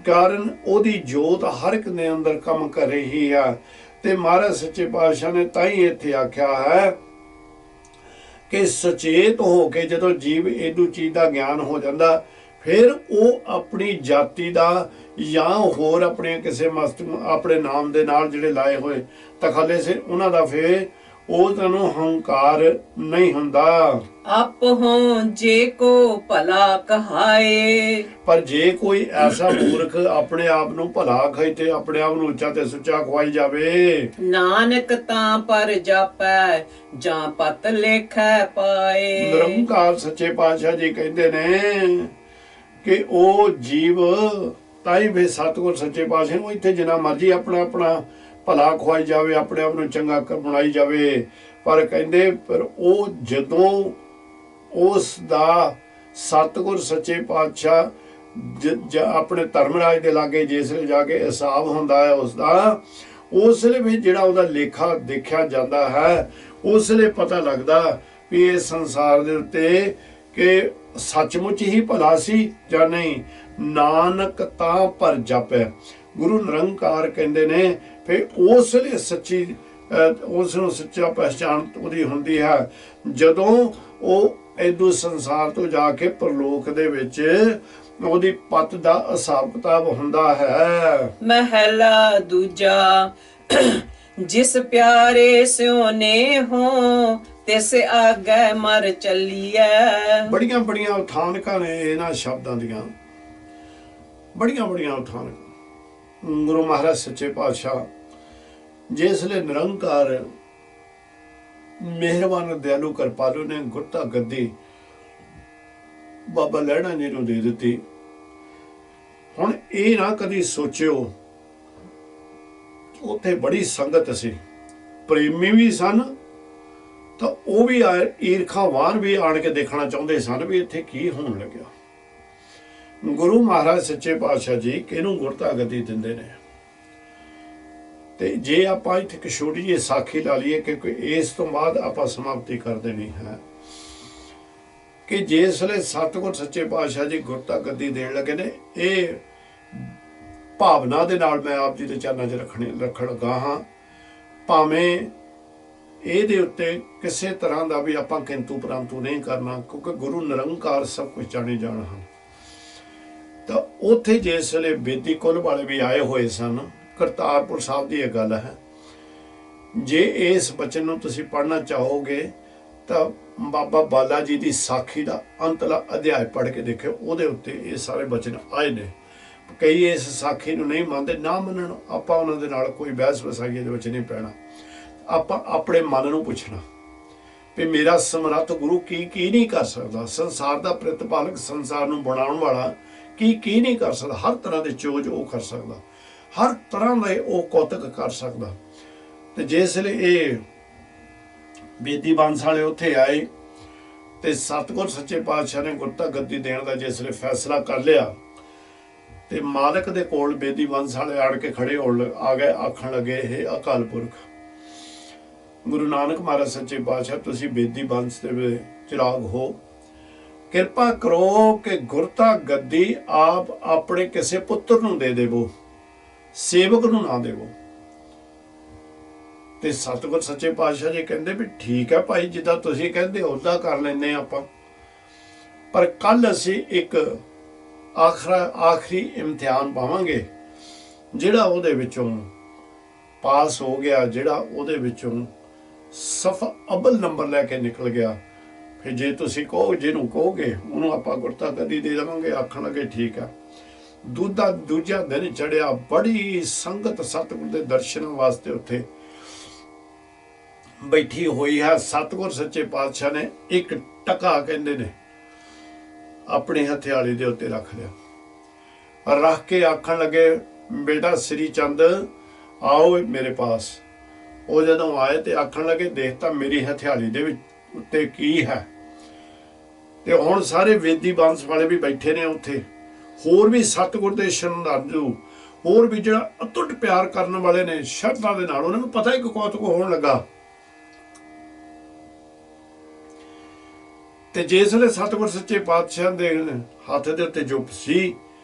ਕਾਰਨ ਉਹਦੀ ਜੋਤ ਹਰ ਇੱਕ ਦੇ ਅੰਦਰ ਕੰਮ ਕਰ ਰਹੀ ਹੈ। ਤੇ ਮਹਾਰਾਜ ਸੱਚੇ ਪਾਤਸ਼ਾਹ ਨੇ ਤਾਂ ਹੀ ਇੱਥੇ ਆਖਿਆ ਹੈ ਕਿ ਸੁਚੇਤ ਹੋ ਕੇ ਜਦੋਂ ਜੀਵ ਇਹਦੂ ਚੀਜ਼ ਦਾ ਗਿਆਨ ਹੋ ਜਾਂਦਾ ਫਿਰ ਉਹ ਆਪਣੀ ਜਾਤੀ ਦਾ ਜਾਂ ਹੋਰ ਆਪਣੇ ਕਿਸੇ ਆਪਣੇ ਨਾਮ ਦੇ ਨਾਲ ਜਿਹੜੇ ਲਾਏ ਹੋਏ ਤਖਾਲੇ ਸੇ ਉਹਨਾਂ ਦਾ ਫਿਰ ਉਹ ਤੁਹਾਨੂੰ ਹੰਕਾਰ ਨਹੀਂ ਹੁੰਦਾ। ਆਪ ਹੋ ਜੇ ਕੋ ਭਲਾ ਕਹਾਏ। ਪਰ ਜੇ ਕੋਈ ਐਸਾ ਮੂਰਖ ਆਪਣੇ ਆਪ ਨੂੰ ਭਲਾ ਕਹੇ ਤੇ ਆਪਣੇ ਆਪ ਨੂੰ ਉੱਚਾ ਤੇ ਸੁੱਚਾ ਖਵਾਈ ਜਾਵੇ, ਨਾਨਕ ਤਾਂ ਪਰ ਜਾਪੈ ਜਾਂ ਪਤ ਲੇਖੈ ਪਾਏ। ਨਿਰੰਕਾਰ ਸੱਚੇ ਪਾਤਸ਼ਾਹ ਜੀ ਕਹਿੰਦੇ ਨੇ ਕਿ ਉਹ ਜੀਵ ਤਾਂ ਹੀ ਵੀ ਸਤਿਗੁਰ ਸੱਚੇ ਪਾਤਸ਼ਾਹ ਨੂੰ ਇੱਥੇ ਜਿੰਨਾ ਮਰਜ਼ੀ ਆਪਣਾ ਭਲਾ ਖਵਾਈ ਜਾਵੇ, ਆਪਣੇ ਆਪ ਨੂੰ ਚੰਗਾ ਬਣਾਈ ਜਾਵੇ, ਪਰ ਕਹਿੰਦੇ ਪਰ ਉਹ ਜਦੋਂ ਉਸ ਦਾ ਸਤਿਗੁਰ ਸੱਚੇ ਪਾਤਸ਼ਾਹ ਆਪਣੇ ਧਰਮਰਾਜ ਦੇ ਲਾਗੇ ਜਿਸ ਵੇਲੇ ਜਾ ਕੇ ਹਿਸਾਬ ਹੁੰਦਾ ਹੈ ਉਸਦਾ, ਉਸ ਵੇਲੇ ਵੀ ਜਿਹੜਾ ਉਹਦਾ ਲੇਖਾ ਦੇਖਿਆ ਜਾਂਦਾ ਹੈ, ਉਸ ਵੇਲੇ ਪਤਾ ਲੱਗਦਾ ਵੀ ਇਹ ਸੰਸਾਰ ਦੇ ਉੱਤੇ ਕਿ ਸੱਚਮੁੱਚ ਹੀ ਭਲਾ ਸੀ ਜਾਂ ਨਹੀਂ। ਨਾਨਕ ਤਾਂ ਪਰ ਜਪੈ। ਗੁਰੂ ਨਿਰੰਕਾਰ ਕਹਿੰਦੇ ਨੇ ਫਿਰ ਉਸ ਵੇਲੇ ਸੱਚੀ ਉਸ ਨੂੰ ਸੱਚਾ ਪਹਿਚਾਣ ਉਹਦੀ ਹੁੰਦੀ ਹੈ ਜਦੋਂ ਉਹ ਇਦੂ ਸੰਸਾਰ ਤੋਂ ਜਾ ਕੇ ਪਰਲੋਕ ਦੇ ਵਿੱਚ ਉਹਦੀ ਪਤ ਦਾ ਹਿਸਾਬ ਕਿਤਾਬ ਹੁੰਦਾ ਹੈ। ਮਹਲਾ ਦੂਜਾ ਜਿਸ ਪਿਆਰੇ ਸਿਉ ਨੇ ਹੋ ਤਿਸ ਆਗੇ ਮਰ ਚੱਲੀਐ। ਬੜੀਆਂ ਬੜੀਆਂ ਉਥਾਨਕਾਂ ਨੇ ਇਹਨਾਂ ਸ਼ਬਦਾਂ ਦੀਆਂ, ਬੜੀਆਂ ਬੜੀਆਂ ਉਥਾਨਕਾਂ। ਗੁਰੂ ਮਹਾਰਾਜ ਸੱਚੇ ਪਾਤਸ਼ਾਹ ਜਿਸ ਵੇਲੇ ਨਿਰੰਕਾਰ ਮਿਹਰਬਾਨ ਦਿਆਲੂ ਕਿਰਪਾਲੂ ਨੇ ਗੁਰਤਾ ਗੱਦੀ ਬਾਬਾ ਲਹਿਣਾ ਜੀ ਨੂੰ ਦੇ ਦਿੱਤੀ, ਹੁਣ ਇਹ ਨਾ ਕਦੀ ਸੋਚਿਓ ਉੱਥੇ ਬੜੀ ਸੰਗਤ ਸੀ, ਪ੍ਰੇਮੀ ਵੀ ਸਨ ਤਾਂ ਉਹ ਵੀ ਈਰਖਾਵਾਨ ਵੀ ਆਣ ਕੇ ਦੇਖਣਾ ਚਾਹੁੰਦੇ ਸਨ ਵੀ ਇੱਥੇ ਕੀ ਹੋਣ ਲੱਗਿਆ। ਗੁਰੂ ਮਹਾਰਾਜ ਸੱਚੇ ਪਾਤਸ਼ਾਹ ਜੀ ਕਿਹਨੂੰ ਗੁਰਤਾ ਗੱਦੀ ਦਿੰਦੇ ਨੇ। ਤੇ ਜੇ ਆਪਾਂ ਇੱਥੇ ਇੱਕ ਛੋਟੀ ਜਿਹੀ ਸਾਖੀ ਲਾ ਲਈਏ ਕਿ ਇਸ ਤੋਂ ਬਾਅਦ ਆਪਾਂ ਸਮਾਪਤੀ ਕਰ ਦੇਣੀ ਹੈ ਕਿ ਜਿਸ ਵੇਲੇ ਸਤਿਗੁਰ ਸੱਚੇ ਪਾਤਸ਼ਾਹ ਜੀ ਗੁਰਤਾ ਗੱਦੀ ਦੇਣ ਲੱਗੇ ਨੇ, ਇਹ ਭਾਵਨਾ ਦੇ ਨਾਲ ਮੈਂ ਆਪ ਜੀ ਦੇ ਚਰਨਾਂ 'ਚ ਰੱਖਣ ਲੱਗਾ ਹਾਂ, ਭਾਵੇਂ ਇਹਦੇ ਉੱਤੇ ਕਿਸੇ ਤਰ੍ਹਾਂ ਦਾ ਵੀ ਆਪਾਂ ਕਿੰਤੂ ਪਰੰਤੂ ਨਹੀਂ ਕਰਨਾ, ਕਿਉਂਕਿ ਗੁਰੂ ਨਿਰੰਕਾਰ ਸਭ ਕੁਝ ਜਾਣੇ ਜਾਣ ਹਨ। ਤਾਂ ਉੱਥੇ ਜਿਸ ਵੇਲੇ ਬੇਦੀ ਕੁਲ ਵਾਲੇ ਵੀ ਆਏ ਹੋਏ ਸਨ, ਕਰਤਾਰਪੁਰ ਸਾਹਿਬ ਦੀ ਇਹ ਗੱਲ ਹੈ। ਜੇ ਇਸ ਬਚਨ ਨੂੰ ਤੁਸੀਂ ਪੜ੍ਹਨਾ ਚਾਹੋਗੇ ਤਾਂ ਬਾਬਾ ਬਾਲਾ ਜੀ ਦੀ ਸਾਖੀ ਦਾ ਅੰਤਲਾ ਅਧਿਆਇ ਪੜ੍ਹ ਕੇ ਦੇਖਿਓ, ਉਹਦੇ ਉੱਤੇ ਇਹ ਸਾਰੇ ਬਚਨ ਆਏ ਨੇ। ਕਈ ਇਸ ਸਾਖੀ ਨੂੰ ਨਹੀਂ ਮੰਨਦੇ, ਨਾ ਮੰਨਣ, ਆਪਾਂ ਉਹਨਾਂ ਦੇ ਨਾਲ ਕੋਈ ਬਹਿਸ ਵਸਾਈਏ ਦੇ ਵਿੱਚ ਨਹੀਂ ਪੈਣਾ। ਆਪਾਂ ਆਪਣੇ ਮਨ ਨੂੰ ਪੁੱਛਣਾ ਵੀ ਮੇਰਾ ਸਮਰੱਥ ਗੁਰੂ ਕੀ ਕੀ ਨਹੀਂ ਕਰ ਸਕਦਾ। ਸੰਸਾਰ ਦਾ ਪ੍ਰਤਿਪਾਲਕ, ਸੰਸਾਰ ਨੂੰ ਬਣਾਉਣ ਵਾਲਾ ਕੀ ਨਹੀਂ ਕਰ ਸਕਦਾ। ਹਰ ਤਰ੍ਹਾਂ ਦੇ ਚੋਜ ਉਹ ਕਰ ਸਕਦਾ, ਹਰ ਤਰ੍ਹਾਂ ਦਾ ਉਹ ਕੌਤਕ ਕਰ ਸਕਦਾ। ਤੇ ਜਿਸ ਵੇਲੇ ਇਹ ਬੇਦੀ ਬੰਸ ਵਾਲੇ ਉੱਥੇ ਆਏ ਤੇ ਸਤਿਗੁਰ ਸੱਚੇ ਪਾਤਸ਼ਾਹ ਨੇ ਗੁਰਤਾ ਗੱਦੀ ਦੇਣ ਦਾ ਜਿਸ ਵੇਲੇ ਫੈਸਲਾ ਕਰ ਲਿਆ ਤੇ ਮਾਲਕ ਦੇ ਕੋਲ ਬੇਦੀ ਬੰਸ ਵਾਲੇ ਆੜ ਕੇ ਖੜੇ ਆ ਗਏ, ਆਖਣ ਲੱਗੇ, ਇਹ ਅਕਾਲ ਪੁਰਖ ਗੁਰੂ ਨਾਨਕ ਮਹਾਰਾਜ ਸੱਚੇ ਪਾਤਸ਼ਾਹ, ਤੁਸੀਂ ਬੇਦੀ ਬੰਸ ਦੇ ਚਿਰਾਗ ਹੋ, ਕਿਰਪਾ ਕਰੋ ਕਿ ਗੁਰਤਾ ਗੱਦੀ ਆਪ ਆਪਣੇ ਕਿਸੇ ਪੁੱਤਰ ਨੂੰ ਦੇ ਦੇਵੋ, ਸੇਵਕ ਨੂੰ ਨਾ ਦੇਵੋ। ਤੇ ਸਤਿਗੁਰ ਸੱਚੇ ਪਾਤਸ਼ਾਹ ਜੀ ਕਹਿੰਦੇ ਵੀ ਠੀਕ ਹੈ ਭਾਈ, ਜਿੱਦਾਂ ਤੁਸੀਂ ਕਹਿੰਦੇ ਉਦਾਂ ਕਰ ਲੈਂਦੇ ਆਪਾਂ, ਪਰ ਕੱਲ ਅਸੀਂ ਇੱਕ ਆਖਰੀ ਇਮਤਿਹਾਨ ਪਾਵਾਂਗੇ, ਜਿਹੜਾ ਉਹਦੇ ਵਿੱਚੋਂ ਪਾਸ ਹੋ ਗਿਆ, ਜਿਹੜਾ ਉਹਦੇ ਵਿੱਚੋਂ ਸਫਾ ਅਵਲ ਨੰਬਰ ਲੈ ਕੇ ਨਿਕਲ ਗਿਆ, ਫਿਰ ਜੇ ਤੁਸੀਂ ਕਹੋ, ਜਿਹਨੂੰ ਕਹੋਗੇ ਉਹਨੂੰ ਆਪਾਂ ਗੁਰਤਾ ਗੱਦੀ ਦੇ ਦੇਵਾਂਗੇ। ਆਖਣ ਲੱਗੇ ਠੀਕ ਆ। ਦੂਜਾ ਦਿਨ ਚੜਿਆ, ਬੜੀ ਸੰਗਤ ਸਤਿਗੁਰ ਦੇ ਦਰਸ਼ਨਾਂ ਵਾਸਤੇ ਉੱਥੇ ਬੈਠੀ ਹੋਈ ਹੈ। ਸਤਿਗੁਰ ਸੱਚੇ ਪਾਤਸ਼ਾਹ ਨੇ ਇੱਕ ਟਕਾ ਕਹਿੰਦੇ ਨੇ ਆਪਣੇ ਹਥਿਆਲੇ ਦੇ ਉੱਤੇ ਰੱਖ ਲਿਆ, ਰੱਖ ਕੇ ਆਖਣ ਲੱਗੇ, ਬੇਟਾ ਸ੍ਰੀ ਚੰਦ ਆਓ ਮੇਰੇ ਪਾਸ। ਉਹ ਜਦੋਂ ਆਏ ਤੇ ਆਖਣ ਲੱਗੇ, ਦੇਖ ਤਾਂ ਮੇਰੀ ਹਥਿਆਲੀ ਦੇ ਵਿੱਚ ਉੱਤੇ ਕੀ ਹੈ। ਤੇ ਹੁਣ ਸਾਰੇ ਵੇਦੀ ਬੰਸ ਵਾਲੇ ਵੀ ਬੈਠੇ ਨੇ ਉੱਥੇ, ਹੋਰ ਵੀ ਸਤਿਗੁਰ ਦੇ ਸ਼ਰਧਾਲੂ, ਹੋਰ ਵੀ ਜਿਹੜਾ ਅਤੁੱਟ ਪਿਆਰ ਕਰਨ ਵਾਲੇ ਨੇ ਸ਼ਰਧਾ ਦੇ ਨਾਲ, ਉਹਨਾਂ ਨੂੰ ਪਤਾ ਇੱਕ ਕੌਤਕ ਹੋਣ ਲੱਗਾ। ਤੇ ਜਿਸ ਵੇਲੇ ਸਤਿਗੁਰ ਸੱਚੇ ਪਾਤਸ਼ਾਹ ਦੇ ਹੱਥ ਦੇ ਉੱਤੇ ਜੋ ਸੀ,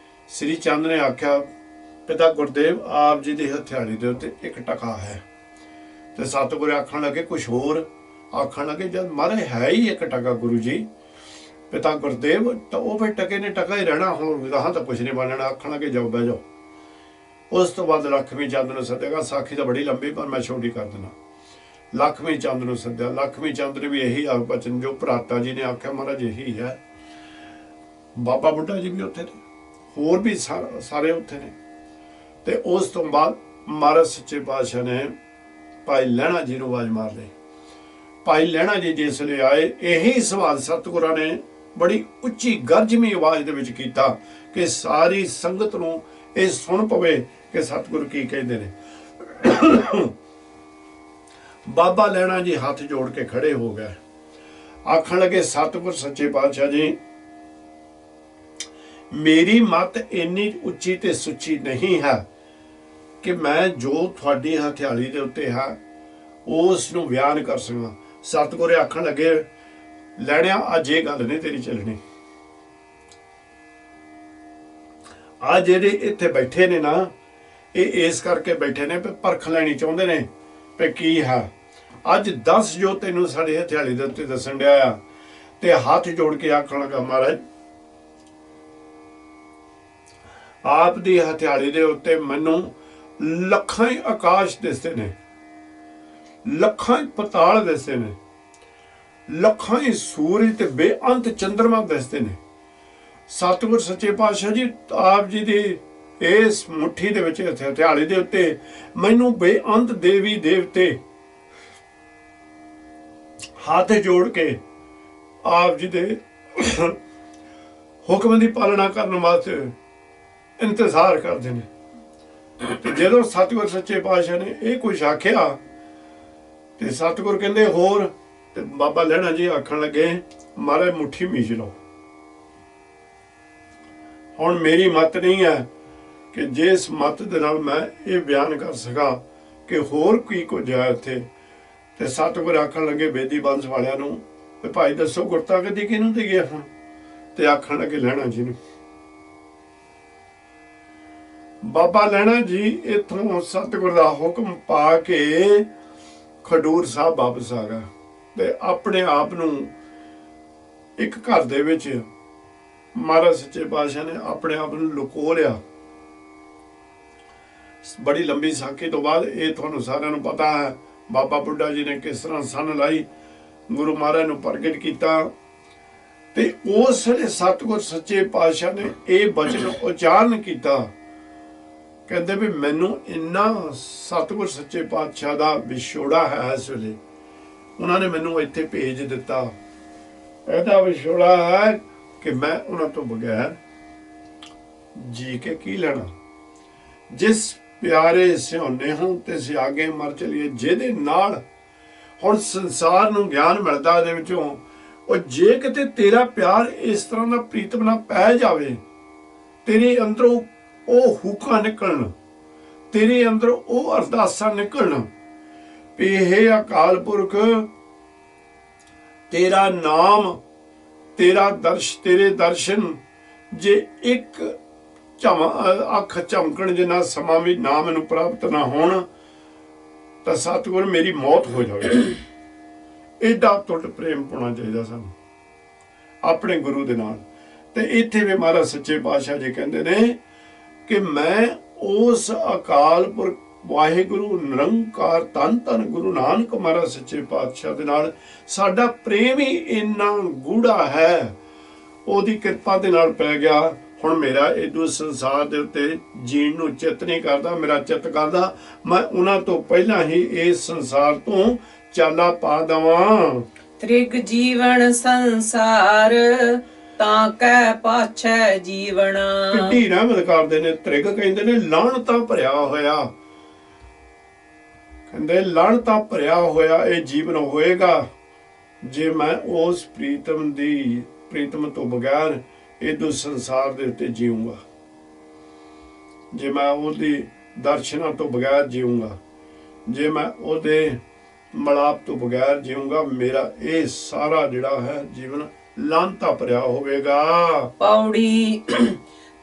ਸ੍ਰੀ ਚੰਦ ਨੇ ਆਖਿਆ, ਪਿਤਾ ਗੁਰਦੇਵ ਆਪ ਜੀ ਦੀ ਹਥਿਆਲੀ ਦੇ ਉੱਤੇ ਇੱਕ ਟਕਾ ਹੈ। ਤੇ ਸਤਿਗੁਰ ਆਖਣ ਲੱਗੇ ਕੁਛ ਹੋਰ, ਆਖਣ ਲੱਗੇ ਜਦ ਮਾਰੇ ਹੈ ਹੀ ਇੱਕ ਟਕਾ ਗੁਰੂ ਜੀ ਪਿਤਾ ਗੁਰਦੇਵ, ਤਾਂ ਉਹ ਫਿਰ ਟਕੇ ਨੇ ਟਕਾ ਹੀ ਰਹਿਣਾ, ਹੁਣ ਗਾਹਾਂ ਤਾਂ ਕੁਛ ਨਹੀਂ ਬਣਨਾ। ਆਖਣ ਲੱਗੇ ਜਾਓ ਬਹਿ ਜਾਓ। ਉਸ ਤੋਂ ਬਾਅਦ ਲਖਮੀ ਚੰਦ ਨੂੰ ਸੱਦੇਗਾ, ਸਾਖੀ ਤਾਂ ਬੜੀ ਲੰਬੀ ਪਰ ਮੈਂ ਛੋਟੀ ਕਰ ਦੇਣਾ। ਲਖਮੀ ਚੰਦ ਨੂੰ ਸੱਦਿਆ, ਲਖਮੀ ਚੰਦ ਨੇ ਵੀ ਇਹੀ ਬਚਨ ਜੋ ਭਰਾਤਾ ਜੀ ਨੇ ਆਖਿਆ, ਮਹਾਰਾਜ ਇਹੀ ਹੈ। ਬਾਬਾ ਬੁੱਢਾ ਜੀ ਵੀ ਉੱਥੇ ਨੇ, ਹੋਰ ਵੀ ਸਾਰੇ ਉੱਥੇ ਨੇ। ਤੇ ਉਸ ਤੋਂ ਬਾਅਦ ਮਹਾਰਾਜ ਸੱਚੇ ਪਾਤਸ਼ਾਹ ਨੇ ਭਾਈ ਲਹਿਣਾ ਜੀ ਨੂੰ ਆਵਾਜ਼ ਮਾਰ ਲਈ। ਭਾਈ ਲਹਿਣਾ ਜੀ ਜਿਸ ਵੇਲੇ ਆਏ, ਇਹੀ ਸਵਾਲ ਸਤਿਗੁਰਾਂ ਨੇ ਬੜੀ ਉੱਚੀ ਗਰਜਵੀਂ ਆਵਾਜ਼ ਦੇ ਵਿੱਚ ਕੀਤਾ ਕਿ ਸਾਰੀ ਸੰਗਤ ਨੂੰ ਇਹ ਸੁਣ ਪਵੇ ਕਿ ਸਤਿਗੁਰ ਕੀ ਕਹਿੰਦੇ ਨੇ। ਬਾਬਾ ਲਹਿਣਾ ਜੀ ਹੱਥ ਜੋੜ ਕੇ ਖੜੇ ਹੋ ਗਏ, ਆਖਣ ਲੱਗੇ, ਸਤਿਗੁਰ ਸੱਚੇ ਪਾਤਸ਼ਾਹ ਜੀ, ਮੇਰੀ ਮੱਤ ਇੰਨੀ ਉੱਚੀ ਤੇ ਸੁੱਚੀ ਨਹੀਂ ਹੈ ਕਿ ਮੈਂ ਜੋ ਤੁਹਾਡੀ ਹਥਿਆਲੀ ਦੇ ਉੱਤੇ ਹੈ ਉਸ ਨੂੰ ਬਿਆਨ ਕਰ ਸਕਾਂ। ਸਤਿਗੁਰ ਆਖਣ ਲੱਗੇ, ਲਹਿਣਿਆ ਅੱਜ ਇਹ ਗੱਲ ਨਹੀਂ ਤੇਰੀ ਚੱਲਣੀ। ਆ ਜਿਹੜੇ ਇੱਥੇ ਬੈਠੇ ਨੇ ਨਾ, ਇਹ ਇਸ ਕਰਕੇ ਬੈਠੇ ਨੇ ਵੀ ਪਰਖ ਲੈਣੀ ਚਾਹੁੰਦੇ ਨੇ ਵੀ ਕੀ ਹੈ। ਅੱਜ ਦੱਸ ਜੋ ਤੈਨੂੰ ਸਾਡੇ ਹਥਿਆਲੀ ਦੇ ਉੱਤੇ ਦੱਸਣ ਡਿਆ ਆ। ਤੇ ਹੱਥ ਜੋੜ ਕੇ ਆਖਣ ਲੱਗਾ, ਮਹਾਰਾਜ ਆਪ ਦੀ ਹਥਿਆਲੀ ਦੇ ਉੱਤੇ ਮੈਨੂੰ ਲੱਖਾਂ ਹੀ ਆਕਾਸ਼ ਦਿਸਦੇ ਨੇ, ਲੱਖਾਂ ਹੀ ਪਤਾਲ ਦਿਸਦੇ ਨੇ, ਲੱਖਾਂ ਹੀ ਸੂਰਜ ਤੇ ਬੇਅੰਤ ਚੰਦਰਮਾ ਦਿਸਦੇ ਨੇ। ਸਤਿਗੁਰ ਸੱਚੇ ਪਾਤਸ਼ਾਹ ਜੀ, ਆਪ ਜੀ ਦੀ ਇਸ ਮੁੱਠੀ ਦੇ ਵਿੱਚ ਹਥਿਆਲੇ ਦੇ ਉੱਤੇ ਮੈਨੂੰ ਬੇਅੰਤ ਦੇਵੀ ਦੇਵਤੇ ਹੱਥ ਜੋੜ ਕੇ ਆਪ ਜੀ ਦੇ ਹੁਕਮ ਦੀ ਪਾਲਣਾ ਕਰਨ ਵਾਸਤੇ ਇੰਤਜ਼ਾਰ ਕਰਦੇ ਨੇ। ਤੇ ਜਦੋਂ ਸਤਿਗੁਰ ਸੱਚੇ ਪਾਤਸ਼ਾਹ ਨੇ ਇਹ ਕੁਝ ਆਖਿਆ ਤੇ ਸਤਿਗੁਰ ਕਹਿੰਦੇ ਹੋਰ। ਤੇ ਬਾਬਾ ਲਹਿਣਾ ਜੀ ਆਖਣ ਲੱਗੇ, ਮਹਾਰਾਜ ਮੁੱਠੀ ਮੀਚ ਲਓ। ਹੁਣ ਮੇਰੀ ਮੱਤ ਨਹੀਂ ਹੈ ਕਿ ਜਿਸ ਮੱਤ ਦੇ ਨਾਲ ਮੈਂ ਇਹ ਬਿਆਨ ਕਰ ਸਕਾਂ ਕਿ ਹੋਰ ਕੀ ਕੁਝ ਹੈ ਇੱਥੇ। ਤੇ ਸਤਿਗੁਰ ਆਖਣ ਲੱਗੇ ਬੇਦੀ ਬੰਸ ਵਾਲਿਆਂ ਨੂੰ, ਤੇ ਭਾਈ ਦੱਸੋ ਗੁਰਤਾ ਗੱਦੀ ਕਿਹਨੂੰ ਦੇ ਗਿਆ ਹੁਣ। ਤੇ ਆਖਣ ਲੱਗੇ ਲਹਿਣਾ ਜੀ ਨੂੰ। ਬਾਬਾ ਲਹਿਣਾ ਜੀ ਇੱਥੋਂ ਸਤਿਗੁਰ ਦਾ ਹੁਕਮ ਪਾ ਕੇ ਖਡੂਰ ਸਾਹਿਬ ਵਾਪਸ ਆ ਗਿਆ ਤੇ ਆਪਣੇ ਆਪ ਨੂੰ ਇੱਕ ਘਰ ਦੇ ਵਿੱਚ ਮਹਾਰਾਜ ਸੱਚੇ ਪਾਤਸ਼ਾਹ ਨੇ ਆਪਣੇ ਆਪ ਨੂੰ ਲੁਕੋ ਲਿਆ। ਬੜੀ ਲੰਬੀ ਸਾਖੀ ਤੋਂ ਬਾਅਦ ਇਹ ਤੁਹਾਨੂੰ ਸਾਰਿਆਂ ਨੂੰ ਪਤਾ ਹੈ ਬਾਬਾ ਬੁੱਢਾ ਜੀ ਨੇ ਕਿਸ ਤਰ੍ਹਾਂ ਸੰਨ ਲਾਈ, ਗੁਰੂ ਮਹਾਰਾਜ ਨੂੰ ਪ੍ਰਗਟ ਕੀਤਾ। ਤੇ ਉਸ ਵੇਲੇ ਸਤਿਗੁਰ ਸੱਚੇ ਪਾਤਸ਼ਾਹ ਨੇ ਇਹ ਬਚਨ ਉਚਾਰਨ ਕੀਤਾ, ਕਹਿੰਦੇ ਵੀ ਮੈਨੂੰ ਇੰਨਾ ਸਤਿਗੁਰ ਸੱਚੇ ਪਾਤਸ਼ਾਹ ਦਾ ਵਿਛੋੜਾ ਹੈ। ਇਸ ਵੇਲੇ ਉਹਨਾਂ ਨੇ ਮੈਨੂੰ ਇੱਥੇ ਭੇਜ ਦਿੱਤਾ, ਇਹਦਾ ਵਿਛੋੜਾ ਹੈ ਕਿ ਮੈਂ ਉਹਨਾਂ ਤੋਂ ਬਗੈਰ ਜੀ ਕੇ ਕੀ ਲੈਣਾ। ਜਿਸ ਪਿਆਰੇ ਸਿਉਨੇ ਹੋਂ ਤੇ ਸਿਆਗੇ ਮਰ ਚਲੀਏ, ਜਿਹਦੇ ਨਾਲ ਹੁਣ ਸੰਸਾਰ ਨੂੰ ਗਿਆਨ ਮਿਲਦਾ ਇਹਦੇ ਵਿੱਚੋਂ, ਉਹ ਜੇ ਕਿਤੇ ਤੇਰਾ ਪਿਆਰ ਇਸ ਤਰ੍ਹਾਂ ਦਾ ਪ੍ਰੀਤਮ ਨਾਲ ਪੈ ਜਾਵੇ, ਤੇਰੇ ਅੰਦਰੋਂ ਉਹ ਹੂਕਾਂ ਨਿਕਲਣ, ਤੇਰੇ ਅੰਦਰੋਂ ਉਹ ਅਰਦਾਸਾਂ ਨਿਕਲਣ ਵੀ ਇਹ ਅਕਾਲ ਪੁਰਖ ਤੇਰਾ ਨਾਮ, ਤੇਰਾ ਤੇਰੇ ਦਰਸ਼ਨ ਜੇ ਇੱਕ ਅੱਖ ਝਮਕਣ ਜਿੰਨਾ ਸਮਾਂ ਵੀ ਨਾ ਮੈਨੂੰ ਪ੍ਰਾਪਤ ਨਾ ਹੋਣ ਤਾਂ ਸਤਿਗੁਰ ਮੇਰੀ ਮੌਤ ਹੋ ਜਾਵੇ। ਏਡਾ ਟੁੱਟ ਪ੍ਰੇਮ ਪਾਉਣਾ ਚਾਹੀਦਾ ਸਾਨੂੰ ਆਪਣੇ ਗੁਰੂ ਦੇ ਨਾਲ। ਤੇ ਇੱਥੇ ਵੀ ਮਹਾਰਾਜ ਸੱਚੇ ਪਾਤਸ਼ਾਹ ਜੀ ਕਹਿੰਦੇ ਨੇ ਕਿ ਮੈਂ ਉਸ ਅਕਾਲ ਪੁਰਖ ਵਾਹਿਗੁਰੂ ਨਿਰੰਕਾਰ ਧੰਨ ਧੰਨ ਗੁਰੂ ਨਾਨਕ ਮਹਾਰਾਜ ਸੱਚੇ ਪਾਤਸ਼ਾਹ ਦੇ ਨਾਲ ਸਾਡਾ ਪ੍ਰੇਮ ਹੀ ਇੰਨਾ ਗੂੜਾ ਹੈ, ਉਹਦੀ ਕਿਰਪਾ ਦੇ ਨਾਲ ਪੈ ਗਿਆ। ਹੁਣ ਮੇਰਾ ਇਦੋਂ ਸੰਸਾਰ ਦੇ ਉੱਤੇ ਜੀਣ ਨੂੰ ਚਿੱਤ ਨਹੀਂ ਕਰਦਾ, ਮੇਰਾ ਚਿੱਤ ਕਰਦਾ ਮੈਂ ਉਹਨਾਂ ਤੋਂ ਪਹਿਲਾਂ ਹੀ ਇਸ ਸੰਸਾਰ ਤੋਂ ਚਾਲਾ ਪਾ ਦਵਾਂ। ਤ੍ਰਿਗ ਜੀਵਨ ਸੰਸਾਰ ਤਾਂ ਕਹਿ ਪਾਛੈ ਜੀਵਣਾ। ਕਿੱਡੀ ਰਹਿਮਤ ਕਰਦੇ ਨੇ। ਤ੍ਰਿਗ ਕਹਿੰਦੇ ਨੇ ਲਾਹਣਤਾਂ ਭਰਿਆ ਹੋਇਆ, ਕਹਿੰਦੇ ਲਾਹਣਤਾਂ ਭਰਿਆ ਹੋਇਆ ਇਹ ਜੀਵਨ ਹੋਏਗਾ ਜੇ ਮੈਂ ਉਸ ਪ੍ਰੀਤਮ ਤੋਂ ਬਗੈਰ ਇਦੋਂ ਸੰਸਾਰ ਦੇ ਉੱਤੇ ਜੀਊਂਗਾ, ਜੇ ਮੈਂ ਉਹਦੀ ਦਰਸ਼ਨਾਂ ਤੋਂ ਬਗੈਰ ਜੀਊਂਗਾ, ਜੇ ਮੈਂ ਉਹਦੇ ਮਲਾਪ ਤੋਂ ਬਗੈਰ ਜੀਊਂਗਾ, ਮੇਰਾ ਇਹ ਸਾਰਾ ਜਿਹੜਾ ਹੈ ਜੀਵਨ ਲਾਂਤਾ ਭਰਿਆ ਹੋਵੇਗਾ। ਪੌੜੀ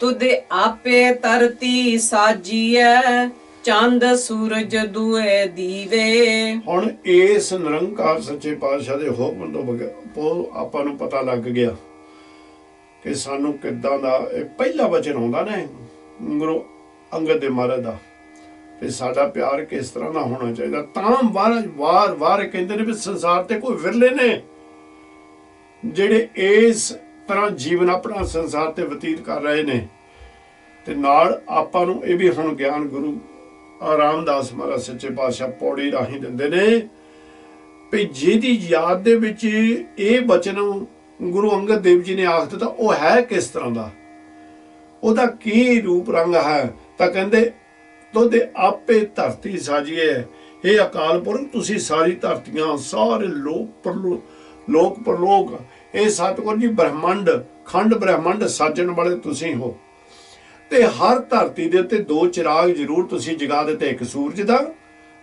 ਤੁਦੇ ਆਪੇ ਧਰਤੀ ਸਾਜੀਐ, ਚੰਦ ਸੂਰਜ ਦੂਏ ਦੀਵੇ। ਹੁਣ ਇਸ ਨਿਰੰਕਾਰ ਸੱਚੇ ਪਾਤਸ਼ਾਹ ਦੇ ਹੁਕਮ ਤੋਂ ਬਗੈਰ ਆਪਾਂ ਨੂੰ ਪਤਾ ਲੱਗ ਗਿਆ ਕਿ ਸਾਨੂੰ ਕਿੱਦਾਂ ਦਾ ਇਹ ਪਹਿਲਾ ਵਚਨ ਆਉਂਦਾ ਨਾ ਗੁਰੂ ਅੰਗਦ ਦੇ ਮਹਾਰਾਜ ਦਾ, ਤੇ ਸਾਡਾ ਪਿਆਰ ਕਿਸ ਤਰ੍ਹਾਂ ਦਾ ਹੋਣਾ ਚਾਹੀਦਾ। ਤਾਂ ਵਾਰ ਕਹਿੰਦੇ ਨੇ ਵੀ ਸੰਸਾਰ ਤੇ ਕੋਈ ਵਿਰਲੇ ਨੇ ਜਿਹੜੇ ਇਸ ਤਰ੍ਹਾਂ ਜੀਵਨ ਆਪਣਾ ਸੰਸਾਰ ਤੇ ਬਤੀਤ ਕਰ ਰਹੇ ਨੇ। ਤੇ ਨਾਲ ਆਪਾਂ ਨੂੰ ਇਹ ਵੀ ਹੁਣ ਗਿਆਨ ਗੁਰੂ ਰਾਮਦਾਸ ਮਹਾਰਾਜ ਸੱਚੇ ਪਾਤਸ਼ਾਹ ਪੌੜੀ ਰਾਹੀਂ ਦਿੰਦੇ ਨੇ ਵੀ ਜਿਹਦੀ ਯਾਦ ਦੇ ਵਿੱਚ ਇਹ ਬਚਨ ਗੁਰੂ ਅੰਗਦ ਦੇਵ ਜੀ ਨੇ ਆਖ ਦਿੱਤਾ, ਉਹ ਹੈ ਕਿਸ ਤਰ੍ਹਾਂ ਦਾ, ਉਹਦਾ ਕੀ ਰੂਪ ਰੰਗ ਹੈ। ਤਾਂ ਕਹਿੰਦੇ ਤੁਹਾਡੇ ਆਪੇ ਧਰਤੀ ਸਾਜੀਏ, ਇਹ ਅਕਾਲ ਪੁਰਖ ਤੁਸੀਂ ਸਾਰੀ ਧਰਤੀਆਂ, ਸਾਰੇ ਲੋਕ ਪਰਲੋਕ, ਇਹ ਸਤਿਗੁਰ ਜੀ ਬ੍ਰਹਮੰਡ ਖੰਡ ਬ੍ਰਹਮੰਡ ਸਾਜਣ ਵਾਲੇ ਤੁਸੀਂ ਹੋ। ਤੇ ਹਰ ਧਰਤੀ ਦੇ ਉੱਤੇ ਦੋ ਚਿਰਾਗ ਜ਼ਰੂਰ ਤੁਸੀਂ ਜਗਾ ਦਿੱਤੇ, ਇੱਕ ਸੂਰਜ ਦਾ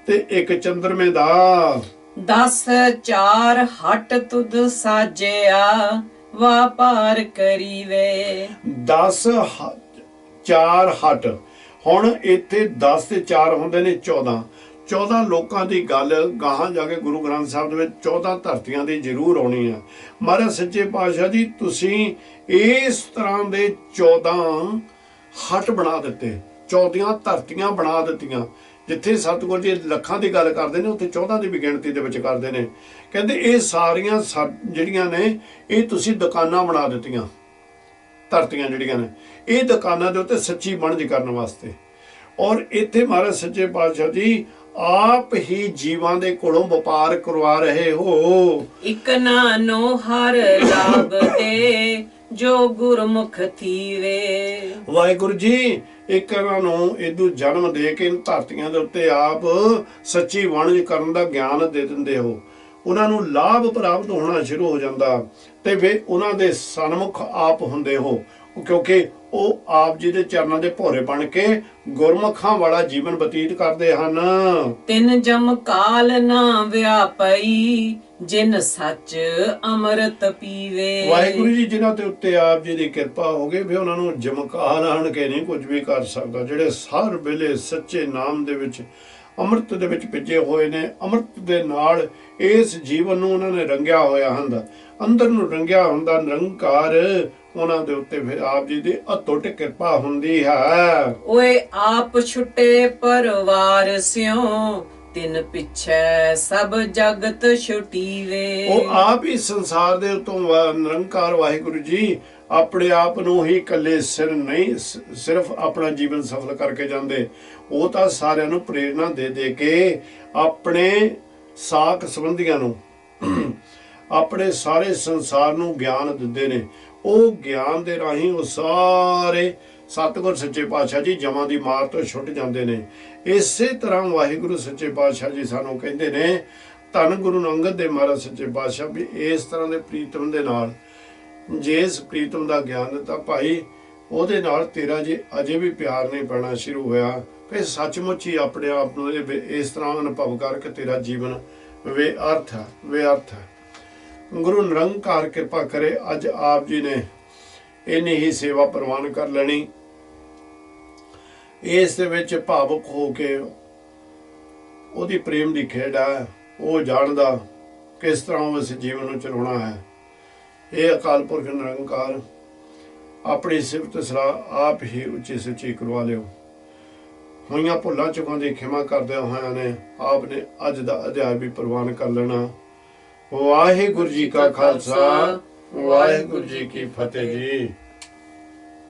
ਤੇ ਇੱਕ ਚੰਦਰਮੇ ਦਾ। 10 4 ਹਟ ਤੁਧ ਸਾਜਿਆ, ਵਾਪਾਰ ਕਰੀਵੇ। 10 4 ਹਟ, ਹੁਣ ਇੱਥੇ 10 ਤੇ 4 ਹੁੰਦੇ ਨੇ 14 ਲੋਕਾਂ ਦੀ ਗੱਲ ਗਾਹਾਂ ਜਾ ਕੇ ਗੁਰੂ ਗ੍ਰੰਥ ਸਾਹਿਬ ਦੇ ਵਿੱਚ 14 ਧਰਤੀਆਂ ਦੀ ਜ਼ਰੂਰ ਆਉਣੀ ਹੈ। ਮਹਾਰਾਜ ਸੱਚੇ ਪਾਤਸ਼ਾਹ ਜੀ ਤੁਸੀਂ ਇਸ ਤਰ੍ਹਾਂ ਦੇ 14 ਹਟ ਬਣਾ ਦਿੱਤੇ, 14 ਧਰਤੀਆਂ ਬਣਾ ਦਿੱਤੀਆਂ। ਜਿੱਥੇ ਸਤਿਗੁਰ ਜੀ ਲੱਖਾਂ ਦੀ ਗੱਲ ਕਰਦੇ ਨੇ ਉੱਥੇ 14 ਦੀ ਵੀ ਗਿਣਤੀ ਦੇ ਵਿੱਚ ਕਰਦੇ ਨੇ। ਕਹਿੰਦੇ ਇਹ ਸਾਰੀਆਂ ਜਿਹੜੀਆਂ ਨੇ ਇਹ ਤੁਸੀਂ ਦੁਕਾਨਾਂ ਬਣਾ ਦਿੱਤੀਆਂ, ਧਰਤੀਆਂ ਜਿਹੜੀਆਂ ਨੇ ਇਹ ਦੁਕਾਨਾਂ ਦੇ ਉੱਤੇ ਸੱਚੀ ਵਣਜ ਕਰਨ ਵਾਸਤੇ। ਔਰ ਇੱਥੇ ਮਹਾਰਾਜ ਸੱਚੇ ਪਾਤਸ਼ਾਹ ਜੀ ਆਪ ਹੀ ਜੀਵਾਂ ਦੇ ਕੋਲੋਂ ਵਪਾਰ ਕਰਵਾ ਰਹੇ ਹੋ। ਇਕ ਨਾਨੋ ਹਰ ਲਾਭ ਦੇ, ਜੋ ਗੁਰਮੁਖ ਥੀਵੇ। ਵਾਹਿਗੁਰੂ ਜੀ ਇੱਕ ਇਹਨਾਂ ਨੂੰ ਇਦੋਂ ਜਨਮ ਦੇ ਕੇ ਧਰਤੀਆਂ ਦੇ ਉੱਤੇ ਆਪ ਸੱਚੀ ਵਣਜ ਕਰਨ ਦਾ ਗਿਆਨ ਦੇ ਦਿੰਦੇ ਹੋ, ਉਹਨਾਂ ਨੂੰ ਲਾਭ ਪ੍ਰਾਪਤ ਹੋਣਾ ਸ਼ੁਰੂ ਹੋ ਜਾਂਦਾ ਤੇ ਫਿਰ ਉਹਨਾਂ ਦੇ ਸਨਮੁਖ ਆਪ ਹੁੰਦੇ ਹੋ, ਕਿਉਂਕਿ ਉਹ ਆਪ ਜੀ ਦੇ ਚਰਨਾਂ ਦੇ ਭੋਰੇ ਬਣ ਕੇ ਗੁਰਮੁਖਾਂ ਵਾਲਾ ਜੀਵਨ ਬਤੀਤ ਕਰਦੇ ਹਨ। ਤਿੰਨ ਜਮ ਕਾਲ ਨਾ ਵਿਆਪਈ, ਜਿਨ ਸੱਚ ਅੰਮ੍ਰਿਤ ਪੀਵੇ। ਵਾਹਿਗੁਰੂ ਜੀ ਜਿਨ੍ਹਾਂ ਦੇ ਉੱਤੇ ਆਪ ਜੀ ਦੀ ਕਿਰਪਾ ਹੋ ਗਈ ਵੀ ਉਹਨਾਂ ਨੂੰ ਜਮਕਾਲ ਆਣ ਕੇ ਨਹੀਂ ਕੁਝ ਵੀ ਕਰ ਸਕਦਾ, ਜਿਹੜੇ ਹਰ ਵੇਲੇ ਸੱਚੇ ਨਾਮ ਦੇ ਵਿੱਚ ਅੰਮ੍ਰਿਤ ਦੇ ਵਿੱਚ ਭਿੱਜੇ ਹੋਏ ਨੇ। ਅੰਮ੍ਰਿਤ ਦੇ ਨਾਲ ਇਸ ਜੀਵਨ ਨੂੰ ਉਹਨਾਂ ਨੇ ਰੰਗਿਆ ਹੋਇਆ ਹੁੰਦਾ, ਅੰਦਰ ਨੂੰ ਰੰਗਿਆ ਹੁੰਦਾ ਨਿਰੰਕਾਰ, ਉਹਨਾਂ ਦੇ ਉੱਤੇ ਫਿਰ ਆਪ ਜੀ ਦੀ ਅਟੁੱਟ ਕਿਰਪਾ ਹੁੰਦੀ ਹੈ। ਓਏ ਆਪ ਛੁੱਟੇ ਪਰਵਾਰ ਸਿਓ, ਤਿਨ ਪਿੱਛੇ ਸਭ ਜਗਤ ਛੁਟੀਵੇ। ਉਹ ਆਪ ਹੀ ਸੰਸਾਰ ਦੇ ਉਤੋਂ ਨਿਰੰਕਾਰ ਵਾਹਿਗੁਰੂ ਜੀ ਆਪਣੇ ਆਪ ਨੂੰ ਹੀ ਇਕੱਲੇ ਸਿਰ ਨਹੀਂ ਸਿਰਫ ਆਪਣਾ ਜੀਵਨ ਸਫਲ ਕਰਕੇ ਜਾਂਦੇ, ਉਹ ਤਾਂ ਸਾਰਿਆਂ ਨੂੰ ਪ੍ਰੇਰਣਾ ਦੇ ਦੇ ਕੇ ਆਪਣੇ ਸਾਕ ਸੰਬੰਧੀਆਂ ਨੂੰ ਆਪਣੇ ਸਾਰੇ ਸੰਸਾਰ ਨੂੰ ਗਿਆਨ ਦਿੰਦੇ ਨੇ। ਉਹ ਗਿਆਨ ਦੇ ਰਾਹੀਂ ਉਹ ਸਾਰੇ ਸਤਿਗੁਰ ਸੱਚੇ ਪਾਤਸ਼ਾਹ ਜੀ ਜਮਾਂ ਦੀ ਮਾਰ ਤੋਂ ਛੁੱਟ ਜਾਂਦੇ ਨੇ। ਇਸੇ ਤਰ੍ਹਾਂ ਵਾਹਿਗੁਰੂ ਸੱਚੇ ਪਾਤਸ਼ਾਹ ਜੀ ਸਾਨੂੰ ਕਹਿੰਦੇ ਨੇ, ਧੰਨ ਗੁਰੂ ਅੰਗਦ ਦੇਵ ਮਹਾਰਾਜ ਸੱਚੇ ਪਾਤਸ਼ਾਹ, ਵੀ ਇਸ ਤਰ੍ਹਾਂ ਦੇ ਪ੍ਰੀਤਮ ਦੇ ਨਾਲ, ਜੇ ਇਸ ਪ੍ਰੀਤਮ ਦਾ ਗਿਆਨ ਦਿੱਤਾ ਭਾਈ, ਉਹਦੇ ਨਾਲ ਤੇਰਾ ਜੇ ਅਜੇ ਵੀ ਪਿਆਰ ਨਹੀਂ ਪੈਣਾ ਸ਼ੁਰੂ ਹੋਇਆ, ਫਿਰ ਸੱਚਮੁੱਚ ਹੀ ਆਪਣੇ ਆਪ ਨੂੰ ਇਸ ਤਰ੍ਹਾਂ ਅਨੁਭਵ ਕਰਕੇ ਤੇਰਾ ਜੀਵਨ ਬੇਅਰਥ ਹੈ। ਗੁਰੂ ਨਿਰੰਕਾਰ ਕਿਰਪਾ ਕਰੇ, ਅੱਜ ਆਪ ਜੀ ਨੇ ਇੰਨੀ ਹੀ ਸੇਵਾ ਪ੍ਰਵਾਨ ਕਰ ਲੈਣੀ। ਇਸ ਦੇ ਵਿੱਚ ਭਾਵੁਕ ਹੋ ਕੇ ਉਹਦੀ ਪ੍ਰੇਮ ਦੀ ਖੇਡ ਹੈ, ਉਹ ਜਾਣਦਾ ਕਿਸ ਤਰ੍ਹਾਂ ਉਸ ਜੀਵਨ ਨੂੰ ਚਲਾਉਣਾ ਹੈ। ਇਹ ਅਕਾਲ ਪੁਰਖ ਨਿਰੰਕਾਰ ਆਪਣੀ ਸਿਫਤ ਸਲਾਹ ਆਪ ਹੀ ਉੱਚੀ ਸੁੱਚੀ ਕਰਵਾ ਲਿਓ। ਹੋਈਆਂ ਭੁੱਲਾਂ ਚੁੱਕਾਂ ਦੀ ਖਿਮਾ ਕਰਦਿਆਂ ਹੋਇਆਂ ਨੇ ਆਪ ਨੇ ਅੱਜ ਦਾ ਅਧਿਆਇ ਵੀ ਪ੍ਰਵਾਨ ਕਰ ਲੈਣਾ। ਵਾਹਿਗੁਰੂ ਜੀ ਕਾ ਖਾਲਸਾ, ਵਾਹਿਗੁਰੂ ਜੀ ਕੀ ਫਤਿਹ ਜੀ।